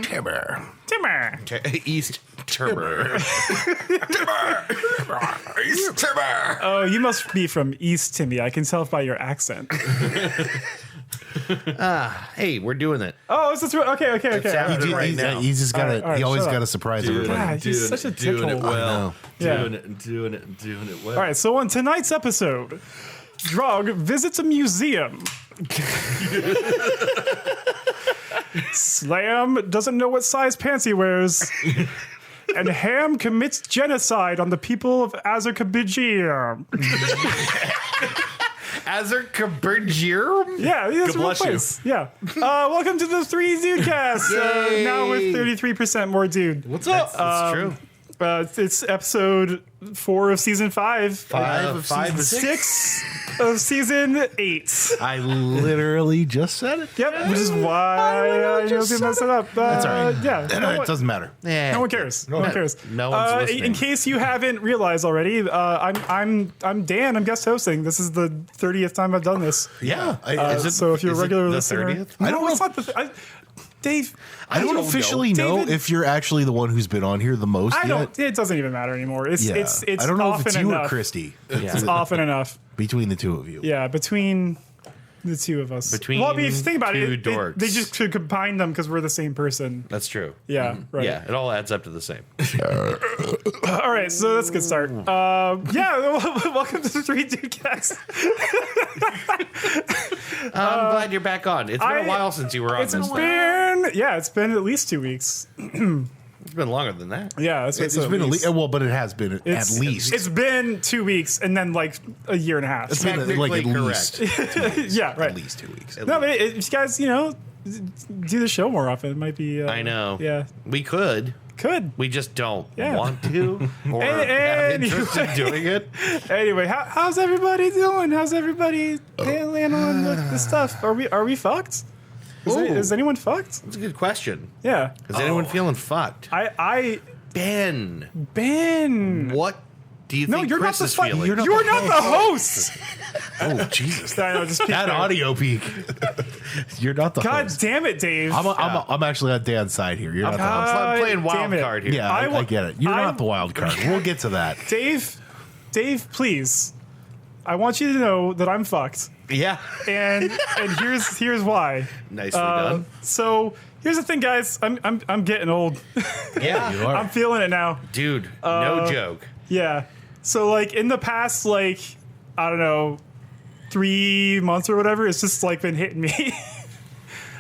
Timber. East Timber. East Timber. Oh, you must be from East Timmy. I can tell by your accent. Hey, we're doing it. Oh, is this okay? sounded right now. He's just got All right, he always shut got up. to surprise Doing everybody. God, he's such a doing it dickhole. well. Yeah. Doing it well. All right, so on tonight's episode, Drug visits a museum. Slam doesn't know what size pants he wears. And Ham commits genocide on the people of Azerbaijan. Azerbaijan? Yeah, that's a real bless you. place. Yeah. Welcome to the 3 Dude Cast. Now with 33% more dude. What's up? That's true. It's episode 4 of season 5. Five of season 6 of season 8. I literally just said it. Yep, which is why I was gonna mess it up. That's all right. Yeah, It doesn't matter. no one cares. No one cares. No one's listening. In case you haven't realized already, I'm Dan. I'm guest hosting. This is the 30th time I've done this. Yeah. So if you're a regular the listener, 30th? No, I don't know it's not the. Dave, I don't officially know David- if you're actually the one who's been on here the most I yet. don't. It doesn't even matter anymore. It's Yeah. it's I don't know if often it's you enough. or Christy. It's often enough. Between the two of you. Yeah, between the two of us. Between well, I mean, if you think about two it, dorks. they just could combine them because we're the same person. That's true. Yeah, right. Yeah, it all adds up to the same. All right, so let's get started. Welcome to the 3 Dude Cast. I'm glad you're back on. It's been a while since you were on this thing. It's been at least 2 weeks. It's been longer than that. Yeah, that's what It's been but it has been at least. It's been 2 weeks and then like a year and a half. It's been like at correct. least. Yeah, right. At least 2 weeks. No, but if you guys, do the show more often, it might be. I know. Yeah, We could. we just don't Yeah. want to or have Anyway. interest in doing it. Anyway, how's everybody doing? How's everybody handling on the stuff? Are we fucked? Is anyone fucked? That's a good question. Yeah. Is anyone feeling fucked? Ben, what do you think you're Chris not is the feeling? You're not the host. Oh, Jesus. I know, just peek That there. audio peak. You're not the God host. damn it, Dave. I'm actually on Dan's side here. You're not the host. I'm playing wild damn it. card here. Yeah, I get it. You're not the wild card. We'll get to that. Dave, please. I want you to know that I'm fucked. Yeah. And here's why. Nicely done. So here's the thing, guys. I'm getting old. Yeah. You are. I'm feeling it now. Dude, no joke. Yeah. So like in the past, like, I don't know, 3 months or whatever, it's just like been hitting me.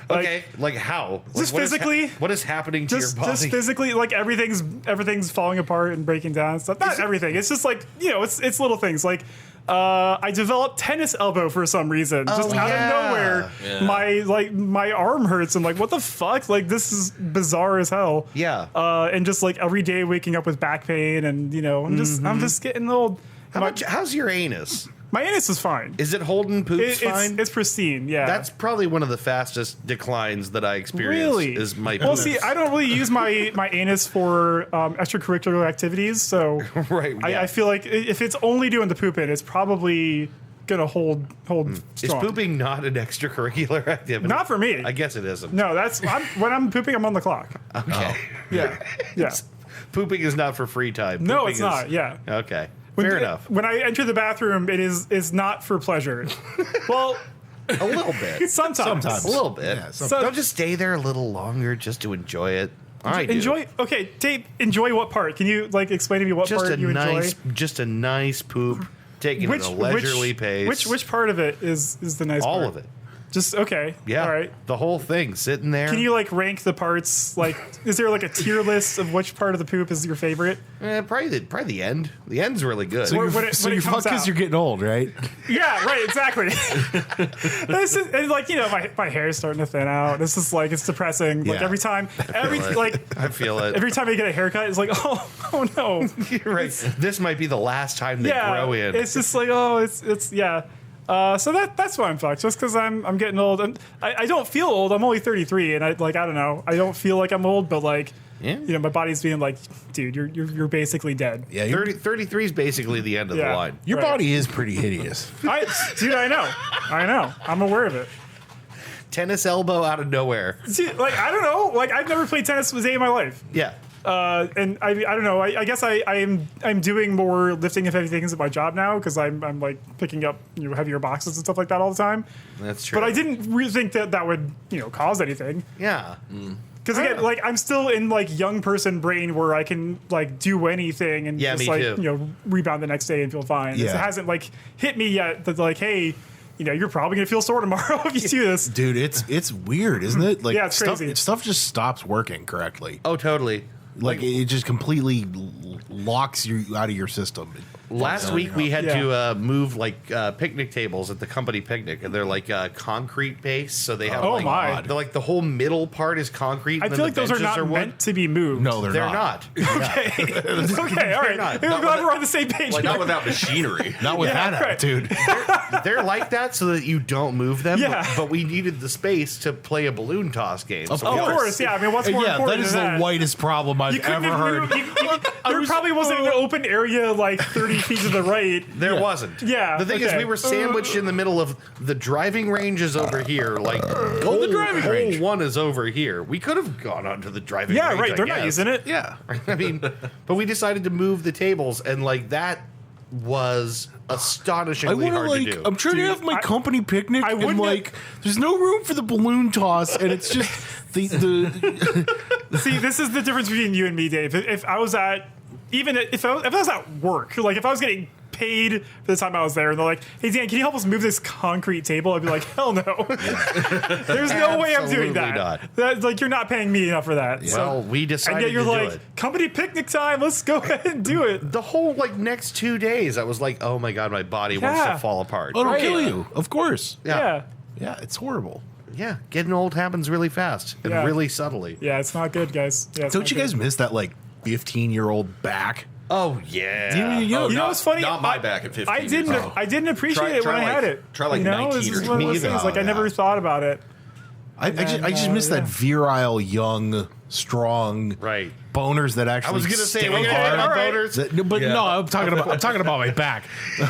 Okay, like how? Just Like, what is physically? what is happening to your body? Just physically, like everything's falling apart and breaking down and stuff. Not everything. It's just like, it's little things. Like I developed tennis elbow for some reason. Just out of nowhere. Yeah. My arm hurts. I'm like, what the fuck? Like, this is bizarre as hell. Yeah. And just like every day waking up with back pain and I'm just getting old. How's your anus? My anus is fine. Is it holding poops fine? It's pristine, yeah. That's probably one of the fastest declines that I experience. Really? Is my Well, poops. see, I don't really use my anus for extracurricular activities, so Right. Yeah. I feel like if it's only doing the pooping, it's probably gonna hold Is strong. pooping not an extracurricular activity? Not for me. I guess it isn't. No, when I'm pooping, I'm on the clock. Okay. Yeah, yeah. Pooping is not for free time. No, Pooping it's not. Yeah. Okay. Fair enough. When I enter the bathroom, it is not for pleasure. Well, A little bit. sometimes. A little bit. Yeah, So- Don't just stay there a little longer just to enjoy it. I do. Enjoy. Okay, Dave. Enjoy what part? Can you explain to me what Just part a you nice, enjoy? just a nice poop, taken at a leisurely pace. Which part of it is the nice part? All of it. Just okay. Yeah. All right. The whole thing sitting there. Can you rank the parts? Like, is there a tier list of which part of the poop is your favorite? Probably the end. The end's really good. When it you're comes fucked because out. you're getting old, right? Yeah, right. Exactly. My hair is starting to thin out. This is it's depressing. Like Yeah. every time, I feel it. every time I get a haircut, it's like, oh no. You're right. This might be the last time they grow in. It's just it's yeah. So that's why I'm fucked. Just because I'm getting old. And I don't feel old. I'm only 33, and I don't know. I don't feel like I'm old, but Yeah. my body's being like, dude, you're basically dead. Yeah, 33 is basically the end of the Yeah. line. your Right. body is pretty hideous. Dude, I know. I'm aware of it. tennis elbow out of nowhere. See, like, I don't know. Like, I've never played tennis a day in my life. Yeah. And I don't know. I guess I'm doing more lifting and heavy things at my job now because I'm like picking up heavier boxes and stuff like that all the time. That's true. But I didn't really think that would cause anything. Yeah. Because again, like I'm still in like young person brain where I can like do anything and just me like too. rebound the next day and feel fine. Yeah. It hasn't like hit me yet that like, hey, you're probably gonna feel sore tomorrow if you do this. Dude, it's weird, isn't it? Like, Yeah, it's crazy. Stuff just stops working correctly. Oh, totally. Like it just completely locks you out of your system. Last week we had Yeah. to move like picnic tables at the company picnic, and they're like concrete base, so they have Oh like my. they're like the whole middle part is concrete. I and feel then like the those are benches not wood. meant to be moved. No, They're not. Okay. Okay. All right. not. I'm glad we're on the same page. Like here. not without machinery. Not with Yeah, that right. attitude. They're like that so that you don't move them. Yeah. But we needed the space to play a balloon toss game. Of So we Of are- course, yeah. I mean, what's more Yeah, important that is than the that? whitest problem I've You couldn't ever have heard. moved. There probably wasn't an open area like 30 feet to the right. There wasn't. Yeah, The thing is, okay. we were sandwiched in the middle of the driving range is over here. Like, the driving hole range. one is over here. We could have gone onto the driving Yeah, range. right. I They're not guess. using it. Yeah. I mean, but we decided to move the tables, and like that was I astonishingly want to hard to like. do. I'm trying to have my company picnic, I and wouldn't like, there's no room for the balloon toss, and it's just the See, this is the difference between you and me, Dave. If I was at if I was at work, like if I was getting paid for the time I was there, and they're like, "Hey Dan, can you help us move this concrete table?" I'd be like, "Hell no! There's no way I'm doing Absolutely that. not. That's like you're not paying me enough for that." Well, we and decided yet you're to like, do it. "Company picnic time. Let's go ahead and do it." The whole like next 2 days, I was like, "Oh my god, my body wants Yeah. to fall apart." it'll Right. kill you. Of course. Yeah. Yeah, it's horrible. Yeah, getting old happens really fast and Yeah. really subtly. Yeah, it's not good, guys. Yeah, it's Don't not you good. guys miss that like 15-year-old back? Oh yeah. You know not- what's funny? Not my I- back at 15. I didn't. Oh. I didn't appreciate Try- it when try I had like- it. try like 19 This is or one of me those either. things. Like I Oh, never yeah. thought about it. I just miss yeah. that virile, young, strong Right. boners that actually. I was gonna say stay we're gonna hard. hit on all right. boners. That- no, but Yeah. no, I'm talking about my back.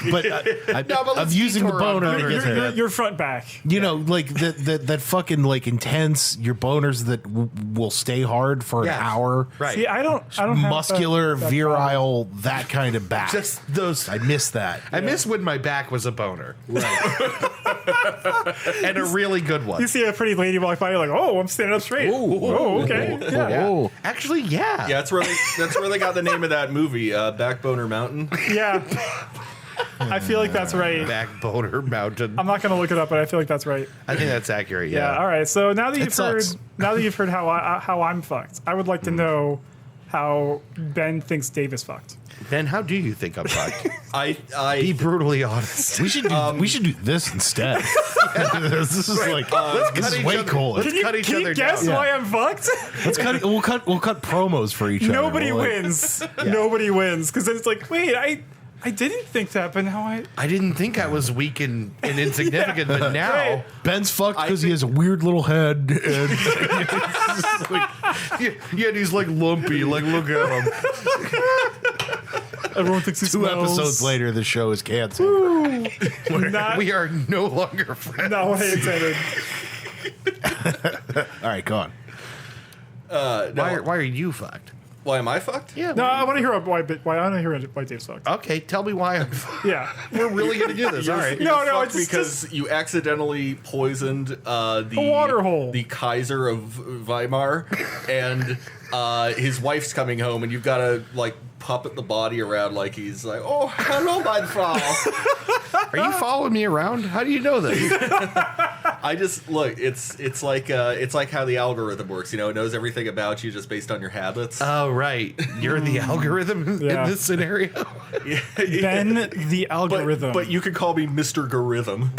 But but I'm let's using the detour on boner. boners. Your front back. You know, like that fucking like intense. Your boners that will stay hard for Yes. an hour. Right. See, I don't have Muscular, that virile, that kind of back. Just those. I miss that. I miss when my back was a boner. Right. And a really good one. You see a pretty lady walk by, you're like, "Oh, I'm standing up straight." Oh, okay. Yeah. Oh, Actually, yeah. Yeah, that's where they got the name of that movie, Backboner Mountain. Yeah. I feel like that's right. Back boner mountain. I'm not gonna look it up, but I feel like that's right. I think that's accurate. Yeah. Yeah. All right. So now that sucks. you've heard how I'm fucked, I would like to know how Ben thinks Dave is fucked. Ben, how do you think I'm fucked? Be I brutally honest. we should do this instead. This is like Let's this cut is each way other- cool. let's Can you, cut each can you other guess down. why I'm fucked? Let's cut. We'll cut promos for each other. Nobody We'll, like- wins. Nobody wins because it's like, wait, I didn't think that, but now I didn't think I was weak and insignificant, but now Right. Ben's fucked I because he think- has a weird little head. And yeah, he's like lumpy. Like, look at him. everyone thinks he 2 smells. episodes later, the show is canceled. Not, We are no longer friends. not what I intended. All right, go on. Why are you fucked? why am I fucked? Yeah. No, I want to hear why I want to hear why Dave's fucked. Okay, tell me why I'm fucked. Yeah. We're really going to do this. All right. No, You're fucked it's because you accidentally poisoned the water hole. the Kaiser of Weimar, and his wife's coming home, and you've got to like puppet the body around like he's like, oh, hello, mein Frau. Are you following me around? How do you know this? I just look. It's like how the algorithm works. You know, it knows everything about you just based on your habits. Oh, right. You're the algorithm Yeah. in this scenario. Ben the algorithm. But you could call me Mr. Gorhythm.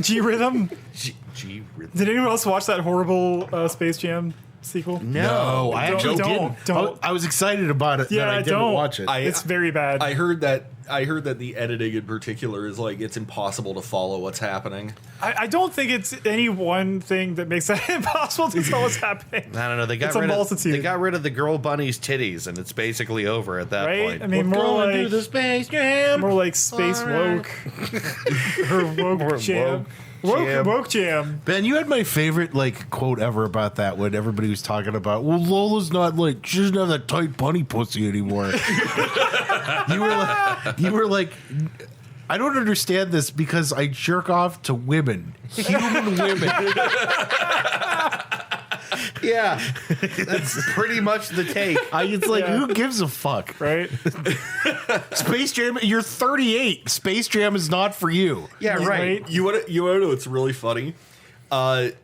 G Rhythm. Gee, Did anyone else watch that horrible Space Jam sequel? No, I actually don't. didn't. I was excited about it. Yeah, then I didn't don't. watch it. I- It's very bad. I heard that I heard that the editing in particular is like it's impossible to follow what's happening. I don't think it's any one thing that makes that impossible to tell what's happening. I don't know. They got It's a multitude. They got rid of the girl bunny's titties, and it's basically over at that Right? point. I mean, more like Space Jam. more like space woke. Her woke jam. Woke jam. Ben, you had my favorite like quote ever about that when everybody was talking about, well, Lola's not like, she doesn't have that tight bunny pussy anymore. you were like, I don't understand this because I jerk off to women, human women. Yeah, that's pretty much the take. It's like, who gives a fuck? Right? Space Jam, you're 38. Space Jam is not for you. Yeah, right. You want to know what's really funny? The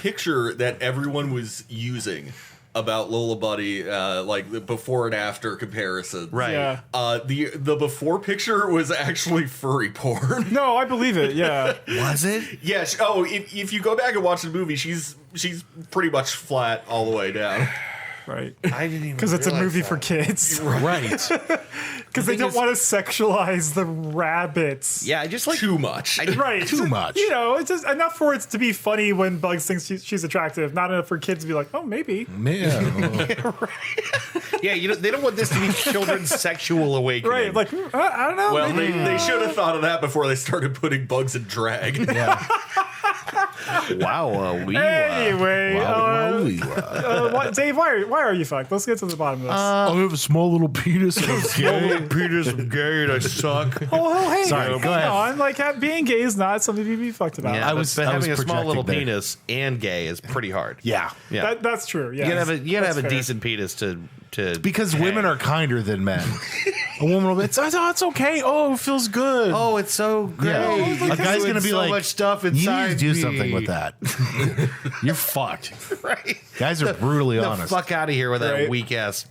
picture that everyone was using about Lola Bunny, like the before and after comparison. Right. Yeah. The before picture was actually furry porn. No, I believe it. Yeah. Was it? Yes. Oh, if you go back and watch the movie, she's pretty much flat all the way down. Right. I didn't even Because it's a realize movie that. for kids. Right. Because they don't want to sexualize the rabbits. Yeah, I just like Too much. Right. Too much. You know, it's just enough for it to be funny when Bugs thinks she's attractive. Not enough for kids to be like, oh, maybe. Man. Yeah, they don't want this to be children's sexual awakening. Right. Like, I don't know. Well, maybe. they should have thought of that before they started putting Bugs in drag. Yeah. Wow. Anyway, Dave, why are you fucked? Let's get to the bottom of this. I have a small little penis. And I'm gay. Peter's gay and I suck. oh, hey, Sorry, come go ahead. on. Like, being gay is not something to be fucked about. Yeah, I was having a small little projecting there. penis and gay is pretty hard. Yeah. Yeah. That's true. Yeah, you gotta have a fair. decent penis to Because hang. women are kinder than men. A woman will be, it's okay. Oh, it feels good. Oh, it's so great. Yeah. A guy's going to be so like, much stuff you inside need to do me." something with that. You're fucked. Right. Guys are brutally The honest. fuck out of here with that Right. weak ass.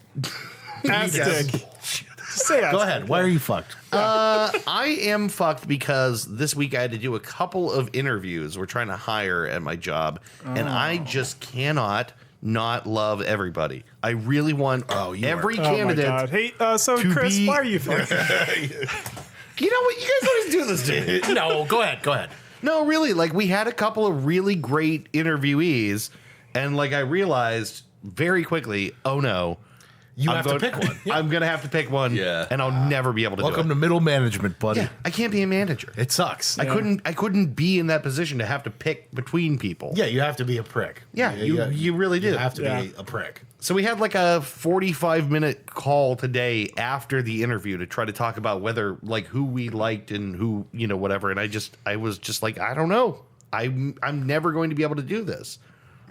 Astic. Just say Go ahead. Why are you fucked? I am fucked because this week I had to do a couple of interviews. We're trying to hire at my job, and I just cannot not love everybody. I really want every Oh my candidate. god. Hey, so to Chris, be- why are you fucked? You know what? You guys always do this to me. No, go ahead. No, really. Like, we had a couple of really great interviewees, and like I realized very quickly, oh no, You I'm have going- to pick one. I'm gonna have to pick one. Yeah. and I'll never be able to Welcome do to it. middle management, buddy. Yeah, I can't be a manager. It sucks. I couldn't be in that position to have to pick between people. Yeah, you have to be a prick. Yeah, you really do. You have to Yeah. be a prick. So we had like a 45-minute call today after the interview to try to talk about whether like who we liked and who, you know, whatever. And I was just like, I don't know. I'm never going to be able to do this.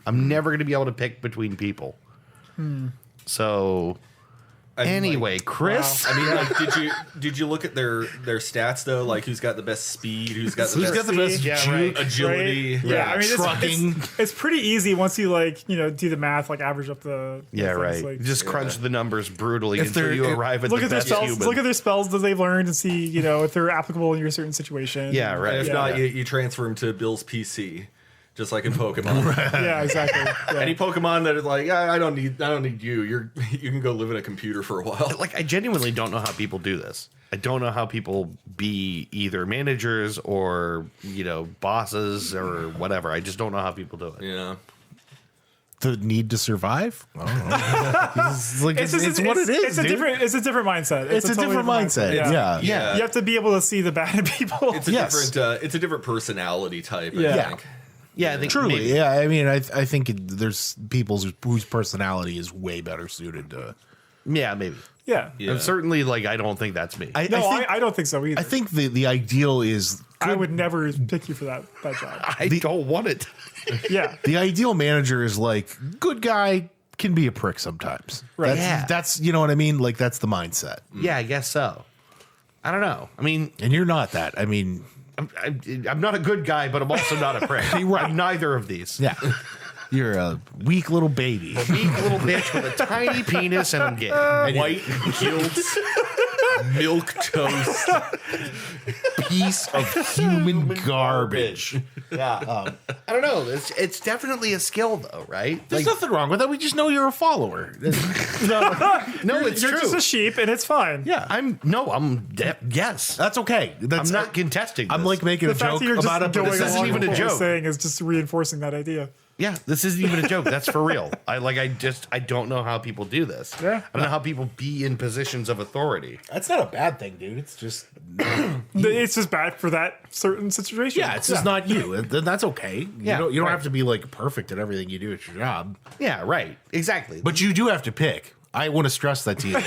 I'm never going to be able to pick between people. So anyway, Chris. I mean, like, did you look at their stats though? Like, who's got the best speed? Who's got the best Yeah, right. agility? Right? Yeah, I mean, trucking. it's pretty easy once you like, you know, do the math, like average up the Yeah, things, right. like, Just crunch the numbers brutally If until they're- you arrive at look the at their best spells. human. Look at their spells that they've learned and see, you know, if they're applicable in your certain situation. Yeah, right. And if Yeah. not, you transfer him to Bill's PC, just like in Pokemon. Yeah, exactly. Yeah. Any Pokemon that is like, I don't need you. You can go live in a computer for a while. Like, I genuinely don't know how people do this. I don't know how people be either managers or, you know, bosses or whatever. I just don't know how people do it. Yeah. The need to survive? I don't know. it's like, it's what it is. It's a dude. different mindset. It's a totally different mindset. Yeah. Yeah. You have to be able to see the bad in people. It's a Yes. it's a different personality type. Yeah. I think. Yeah, I think Truly, maybe. yeah. I mean, I think there's people whose personality is way better suited to. Yeah, maybe. Yeah. Yeah. And certainly, like, I don't think that's me. No, I don't think so either. I think the ideal is I would never pick you for that job. I don't want it. Yeah. the ideal manager is like good guy can be a prick sometimes. Right. That's you know what I mean. Like that's the mindset, Yeah, I guess so. I don't know. I mean, and you're not that. I mean, I'm not a good guy, but I'm also not a prick. Right. I'm neither of these. yeah, you're a weak little baby. Weak little bitch with a tiny penis, and I'm gay. White guilt. milk toast. Piece of human garbage. Yeah. I don't know. It's definitely a skill, though, right? There's nothing wrong with that. We just know you're a follower. No, it's You're true. just a sheep, and it's fine. Yeah. Yes. That's okay. I'm not contesting. I'm this. like making The a fact joke that you're just about it, but going this isn't along even with a what we're joke. saying is just reinforcing that idea. Yeah, this isn't even a joke. That's for real. I don't know how people do this. Yeah. I don't know how people be in positions of authority. That's not a bad thing, dude. It's just It's just bad for that certain situation. yeah, it's just not you. That's okay. Yeah, You don't right. have to be like perfect at everything you do at your job, Yeah, right. Exactly. but you do have to pick. I want to stress that to you.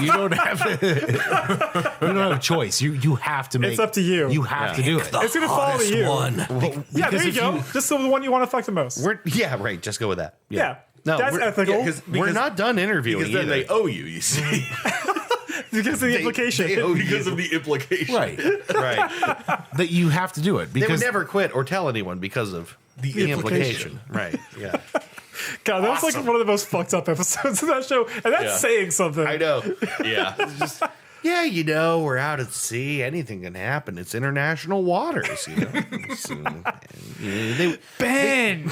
You don't have to. You don't have a choice. You have to make. It's up to you. You have to do it. It's going to fall to you. One. Yeah, there you if go. Just the one you want to fuck the most. yeah, right. Just go with that. Yeah. No, That's we're- ethical. Yeah, We're not done interviewing Because then either. they owe you see. because of the implication. they owe Because you. of the implication. Right. Right. That you have to do it They would because never quit or tell anyone because of the implication. Right. Yeah. God, that was like one of the most fucked up episodes of that show. And that's Yeah. saying something. I know. Yeah. Yeah, we're out at sea. Anything can happen. It's international waters, So, Ben!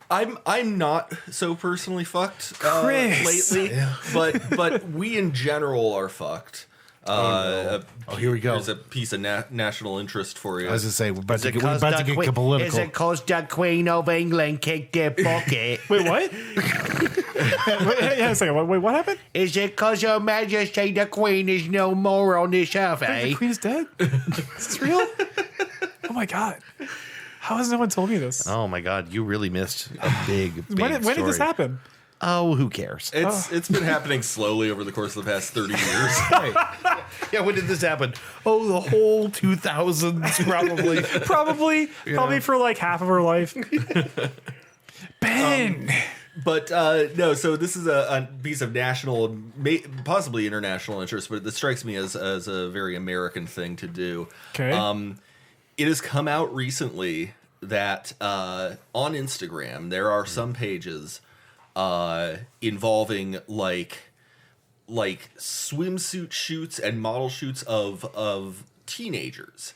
I'm not so personally fucked Chris. lately, but we in general are fucked. here we go. Here's a piece of national interest for you. I was gonna say we're about to get political. Is it because the Queen of England kicked their bucket? Wait, what? Wait, hang on a second. Wait, what happened? Is it because Your Majesty the Queen is no more on this earth, The eh? Queen is dead? Is this real? Oh my god. How has no one told me this? Oh my God, you really missed a big when did this story. happen? Oh, who cares? It's been happening slowly over the course of the past 30 years. Yeah, when did this happen? Oh, the whole 2000s, probably. Probably for like half of her life. Ben! But no, so this is a piece of national, possibly international interest, but this strikes me as a very American thing to do. Okay. It has come out recently that on Instagram there are some pages involving like swimsuit shoots and model shoots of teenagers.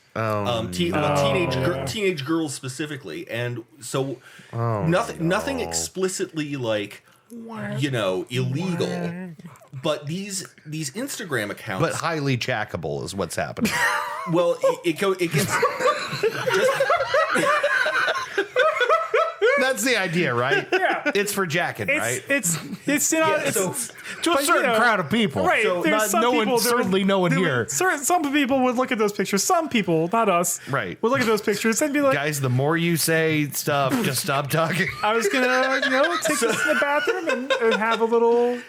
Teenage girls specifically, and so nothing explicitly like illegal, but these Instagram accounts, But highly jackable is what's happening. well, it gets That's the idea, right? Yeah. It's for jacking, right? It's so to a but, certain crowd of people. Right. So there's some no people one, certainly no one here. Some people would look at those pictures. Some people, not us, Right. would look at those pictures and be like, Guys, the more you say stuff, just stop talking. I was gonna, take this in the bathroom and have a little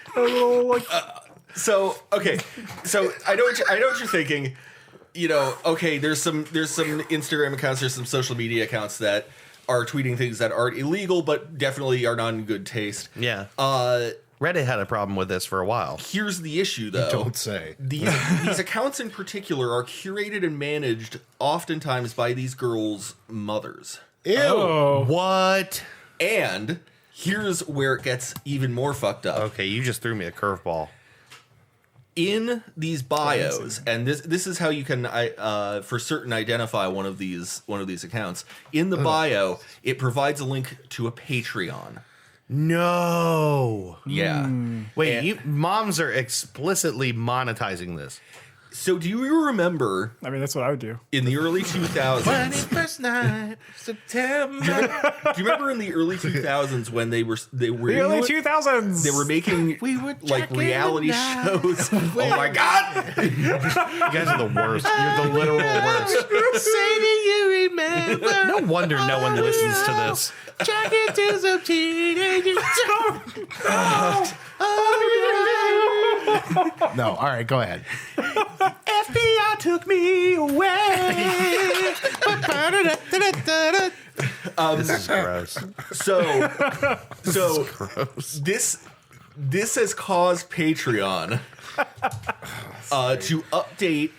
like. So okay, so I know what you're thinking. Okay, there's some Instagram accounts, there's some social media accounts that are tweeting things that aren't illegal, but definitely are not in good taste. Yeah. Reddit had a problem with this for a while. Here's the issue, though. Don't say. These accounts in particular are curated and managed oftentimes by these girls' mothers. Ew. Oh. What? And here's where it gets even more fucked up. Okay, you just threw me a curveball. In these bios, and this is how you can for certain identify one of these accounts. In the bio, it provides a link to a Patreon. No. Yeah. Wait, moms are explicitly monetizing this. So do you remember I mean, that's what I would do. in the early 2000s? 21st night, September. Do you remember in the early 2000s when they were The early 2000s. they were making like reality shows? Oh my god! You guys are the worst. You're the literal worst. Say do you remember? No wonder no one listens to this. Jack into some teenagers. No, all right, go ahead. FBI took me away. This is gross. So this has caused Patreon to update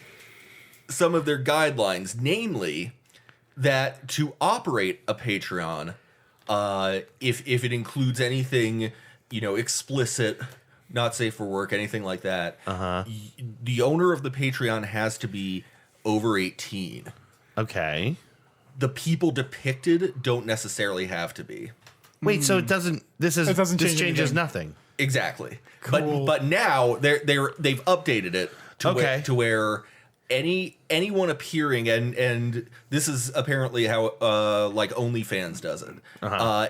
some of their guidelines, namely that to operate a Patreon, if it includes anything explicit, not safe for work, anything like that, the owner of the Patreon has to be over 18. Okay. The people depicted don't necessarily have to be. Wait, so it doesn't. This doesn't change changes anything. nothing. Exactly. Cool. But now they've updated it to where anyone appearing and this is apparently how like OnlyFans does it.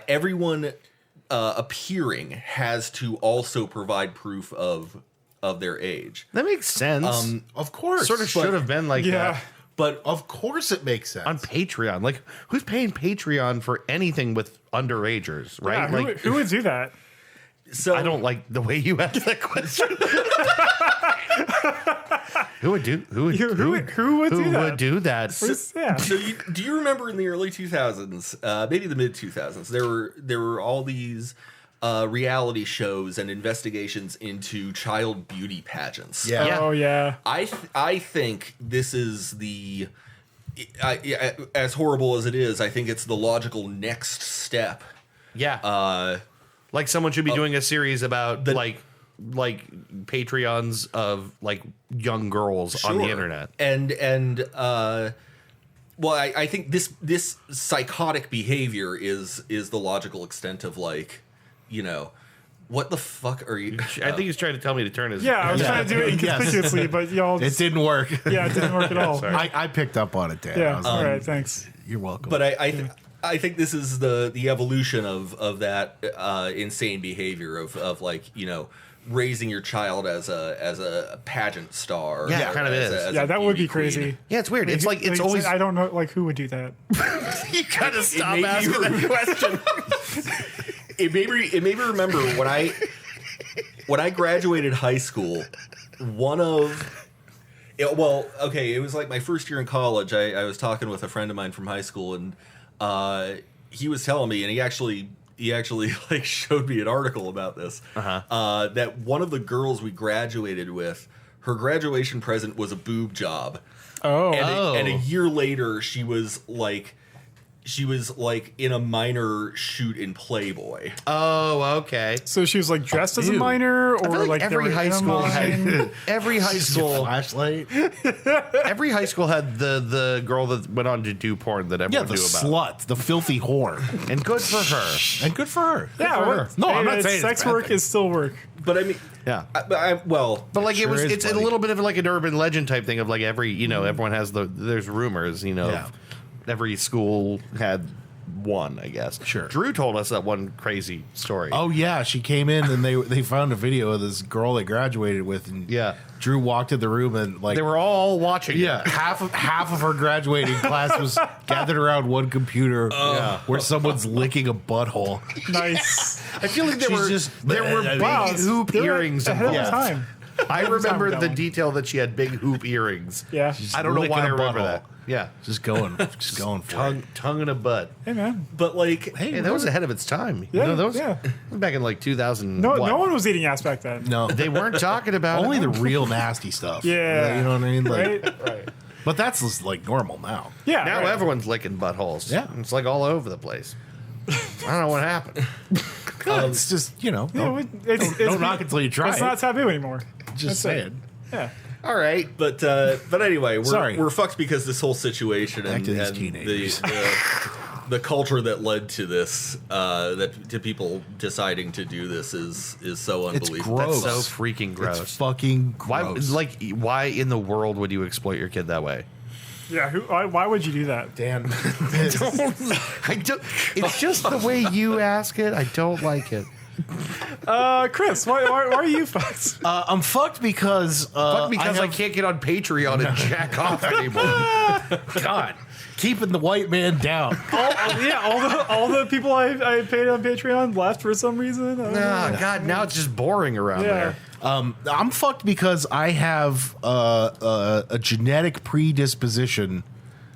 Everyone appearing has to also provide proof of their age. That makes sense. Of course. Sort of should have been like Yeah. that But Of course it makes sense. on Patreon. Like, who's paying Patreon for anything with underagers, right? Yeah, like, who would do that? so I don't like the way you asked that question. Who would do that? Yeah. So do you remember in the early 2000s, maybe the mid 2000s, there were all these reality shows and investigations into child beauty pageants. Yeah. Oh yeah. I think this is as horrible as it is, I think it's the logical next step. Yeah. Like someone should be doing a series about like Patreons of like young girls on the Sure. internet. And well, I think this psychotic behavior is the logical extent of like, what the fuck are you? I think he's trying to tell me to turn his. Yeah, I was trying to do it Yes. inconspicuously, but y'all. It didn't work. Yeah, it didn't work at all. I picked up on it, Dan. Yeah. I was All like, right. Thanks. You're welcome. But I think this is the evolution of that insane behavior of like raising your child as a pageant star. Yeah, it or kind of as is. as Yeah, a that would beauty be crazy. queen. Yeah, it's weird. It's like it's always. I don't know. Like, who would do that? You gotta stop made me asking that question. It made me remember when I graduated high school. It was like my first year in college. I was talking with a friend of mine from high school, and he was telling me, and he actually like showed me an article about this. That one of the girls we graduated with, her graduation present was a boob job. Oh. And a year later, she was like in a minor shoot in Playboy. Oh, okay. So she was like dressed as a Ew. minor, I feel or like like they every were high in a school mine? had every high school flashlight. every high school had the girl that went on to do porn that Yeah, everyone the knew about. slut, the filthy whore, And good for her. and good for her. Yeah. Good for her. What? No, I'm Hey, not saying sex it's a bad work thing. is still work. But I mean, Yeah. but But like Sure is, it's a buddy. little bit of like an urban legend type thing of like every everyone has there's rumors Yeah. of every school had one, I guess. Sure. Drew told us that one crazy story. Oh yeah, she came in and they found a video of this girl they graduated with, and Yeah. Drew walked in the room and like They were all watching. yeah, half of her graduating class was gathered around one computer where someone's licking a butthole. Nice. I feel like there She's were big Wow, hoop they were earrings ahead of involved. their time. I remember that the one. detail that she had big hoop earrings. Yeah. I don't know licking why I a remember butthole. that. Yeah. Just going for it. Tongue in a butt. Hey man. but like, Hey, that was ahead of its time. Yeah, that was yeah. back in like 2000. No, what? no one was eating ass back then. No, They weren't talking about only it. the real nasty stuff. Yeah. you know what I mean. Like, Right. but that's just like normal now. Yeah. Now right. everyone's licking buttholes. Yeah. It's like all over the place. I don't know what happened. It's just Yeah, it's don't knock it till you try It's it. not taboo anymore. Just That's it. saying. Yeah. All right. but anyway, Sorry. we're fucked because this whole situation Back and, to these and teenagers. the culture that led to this, that to people deciding to do this is so It's unbelievable. gross. So freaking gross. It's fucking why? gross. Why in the world would you exploit your kid that way? Yeah. Why would you do that? Dan. I don't. It's just the way you ask it. I don't like it. Chris, why are you fucked? I'm fucked because I can't get on Patreon and jack off anymore. God, keeping the white man down. all the people I paid on Patreon left for some reason. I don't know. Oh, God, now it's just boring around Yeah. there. I'm fucked because I have a genetic predisposition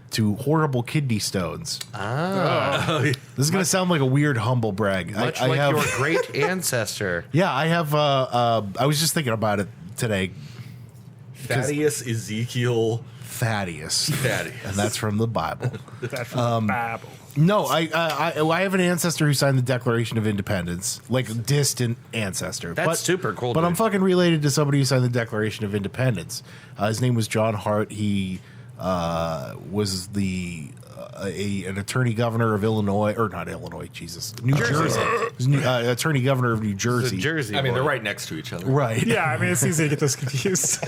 to horrible kidney stones. This is gonna sound like a weird humble brag. Much I like have, your great ancestor. yeah, I have. I was just thinking about it today. Thaddeus Ezekiel Thaddeus. Thaddeus. And that's from the Bible. That's from the Bible. No, I have an ancestor who signed the Declaration of Independence, like a distant ancestor. That's super cool, But dude. I'm fucking related to somebody who signed the Declaration of Independence. His name was John Hart. He was an attorney governor of Illinois, or not Illinois, Jesus, New Jersey. He was attorney governor of New Jersey. Jersey. I mean, boy. they're right next to each other. Right. Yeah, I mean, it's easy to get those confused.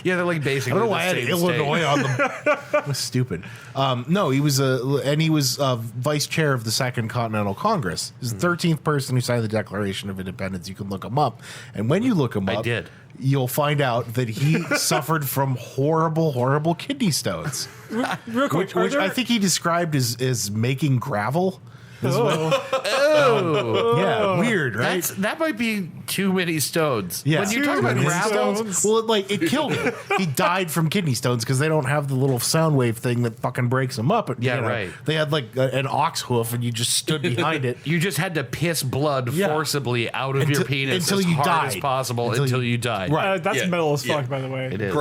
Yeah, they're like I basically. don't know why I had Illinois on them. That was stupid. No, he was vice chair of the Second Continental Congress. He's the 13th person who signed the Declaration of Independence. You can look him up, and when you look him up, you'll find out that he suffered from horrible kidney stones, Real quick, which I think he described as making gravel. As well. Yeah, weird, right? That might be too many stones. Yeah. When you Too talk about many gravel, stones. Well, it killed him. He died from kidney stones because they don't have the little sound wave thing that fucking breaks them up. Yeah, right. They had like an ox hoof, and you just stood behind it. you just had to piss blood Yeah. forcibly out of your penis until as you hard died. as possible until you died. Right. That's Yeah. metal as fuck, Yeah. by the way. It is.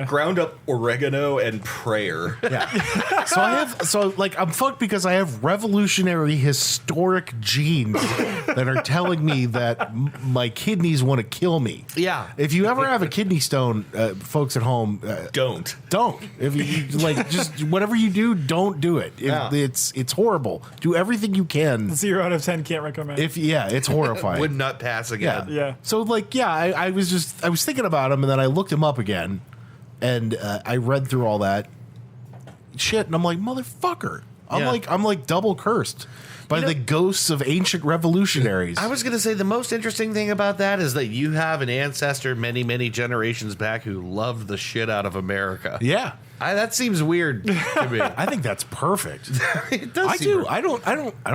Ground up oregano and prayer. Yeah. So I'm fucked because I have revolutionary historic genes that are telling me that my kidneys want to kill me. Yeah. If you ever have a kidney stone, folks at home, Don't. If you like, just whatever you do, don't do it. It's horrible. Do everything you can. 0 out of 10 can't recommend. It's horrifying. Would not pass again. Yeah. So I was thinking about him, and then I looked him up again, and I read through all that shit, and I'm like, motherfucker. I'm like double cursed by the ghosts of ancient revolutionaries. I was going to say the most interesting thing about that is that you have an ancestor many, many generations back who loved the shit out of America. Yeah. That seems weird to me. I think that's perfect. It does. I do. I don't.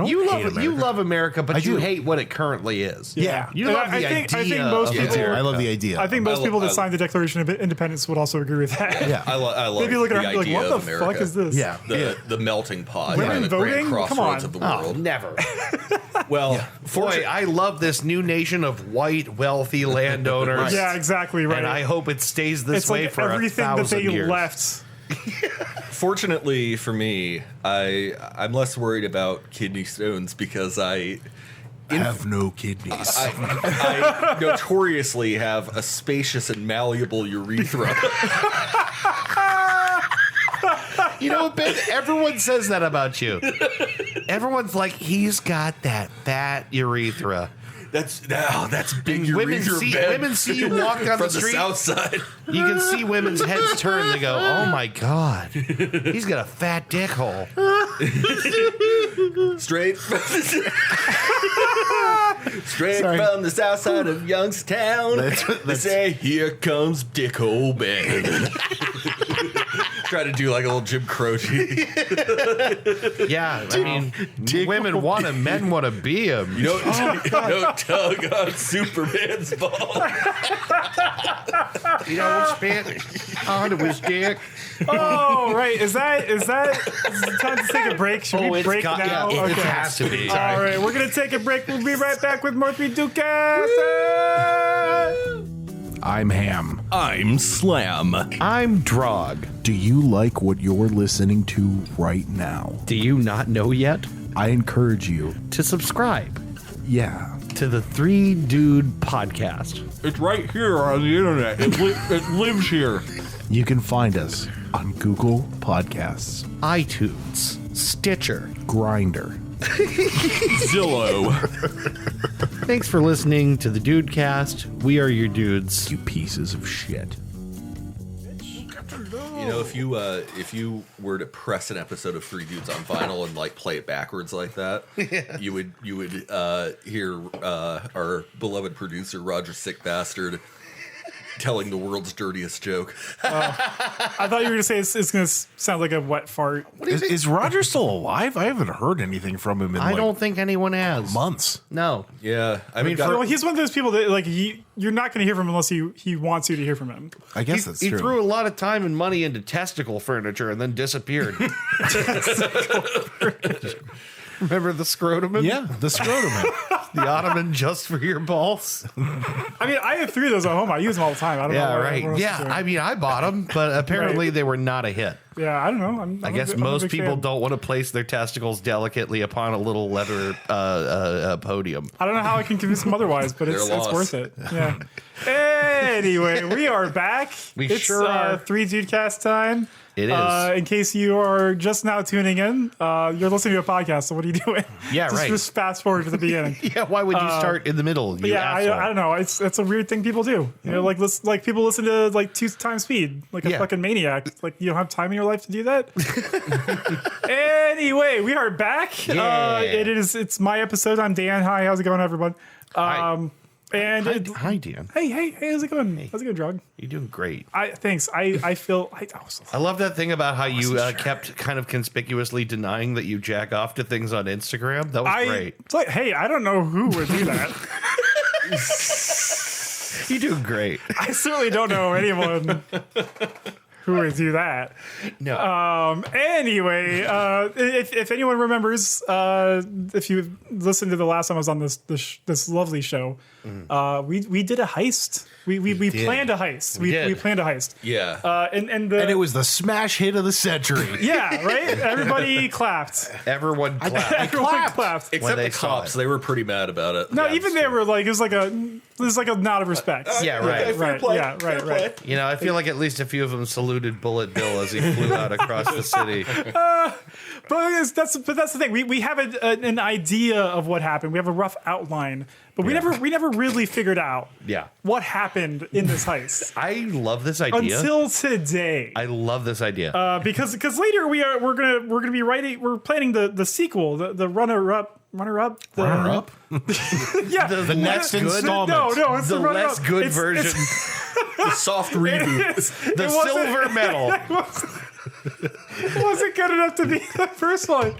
You hate love America. you love America, but you do. hate what it currently is. Yeah. You And love the I think idea. most of people- America. I love the idea. I think most I people that lo- signed the Declaration of Independence would also agree with that. Yeah. I love Maybe look the around and be like, idea what the of America. fuck is this? Yeah. The melting pot. Women and the voting? grand Come crossroads on. of the Oh, world. never. Well, Boy, I love this new nation of white, wealthy landowners. Yeah, exactly right. And I hope it stays this it's way like for everything that 1,000 they years. left. fortunately for me, I'm less worried about kidney stones because I have no kidneys. I notoriously have a spacious and malleable urethra. You know, Ben, everyone says that about you. Everyone's like, he's got that fat urethra. That's big Women urethra. see- Ben. women see you walk down from the street. south side. You can see women's heads turn. They go, oh my God, he's got a fat dick hole. Straight Sorry. from the south side of Youngstown. They say, here comes Dickhole Ben. Try to do like a little Jim Croce. Yeah, I mean, women want him, men want to be him. You don't tug on Superman's ball. You know, spit onto his dick. Oh, right. Is it time to take a break? Should we break now? Yeah, it has to be. All right, we're going to take a break. We'll be right back with more 3 Ducast. I'm Ham. I'm Slam. I'm Drog. Do you like what you're listening to right now? Do you not know yet? I encourage you. To subscribe Yeah. to the 3 Dude Podcast. It's right here on the internet. It lives here. You can find us on Google Podcasts, iTunes, Stitcher. Grindr. Zillow. Thanks for listening to the Dudecast. We are your dudes. You pieces of shit. You know, if you were to press an episode of 3 Dudes on Vinyl and like play it backwards like that, you would hear our beloved producer Roger Sick Bastard telling the world's dirtiest joke. I thought you were going to say it's going to sound like a wet fart. Is Roger still alive? I haven't heard anything from him in I don't think anyone has. months. No. Yeah, I mean, Well, he's one of those people that like you're not going to hear from him unless he wants you to hear from him. I guess that's He true. threw a lot of time and money into testicle furniture and then disappeared. Remember the scrotum? Yeah, the scrotum. The ottoman just for your balls. I mean, I have 3 of those at home. I use them all the time. I don't know. Yeah, what right. everyone else is Yeah, doing. I mean, I bought them, but apparently they were not a hit. Yeah, I don't know. I guess most people don't want to place their testicles delicately upon a little leather podium. I don't know how I can convince them otherwise, but it's lost. worth it. Yeah. Anyway, we are back. We it's, sure are. 3 Dudecast time. It is. In case you are just now tuning in, you're listening to a podcast, so what are you doing? Yeah, right. Just fast forward to the beginning. Yeah, why would you start in the middle? You Yeah, I don't know. It's a weird thing people do. You know, like people listen to like 2 times speed, like a Yeah. fucking maniac. Like you don't have time in your life to do that. Anyway, we are back. Yeah. It's my episode. I'm Dan. Hi, how's it going, everyone? Hi. And Hi, Dan. hey, how's it going? How's it going, Drug? You're doing great. Thanks. I feel. I love that thing about how you kept kind of conspicuously denying that you jack off to things on Instagram. That was great. It's like, hey, I don't know who would do that. You're doing great. I certainly don't know anyone who would do that. No. Anyway, if anyone remembers, if you listened to the last time I was on this lovely show, we did a heist. We planned a heist. We planned a heist. Yeah. And And it was the smash hit of the century. yeah, right. Everybody clapped. Everyone clapped. Everyone clapped. Except they the saw cops, it. they were pretty mad about it. No, Yeah, even they were like, it was like a nod of respect. Yeah, right. fair Right. play, Yeah. fair Right. play. Right. You know, I feel like at least a few of them saluted Bullet Bill as he flew out across the city. But that's the thing. We have an idea of what happened. We have a rough outline, but we never really figured out Yeah. what happened in this heist I love this idea. until today. I love this idea. Because later we're gonna be writing. We're planning the sequel, the runner up. Yeah, The next installment. No, it's the the runner less up. good It's- version. The soft reboot. The it wasn't- silver medal. It wasn't good enough to be the first one.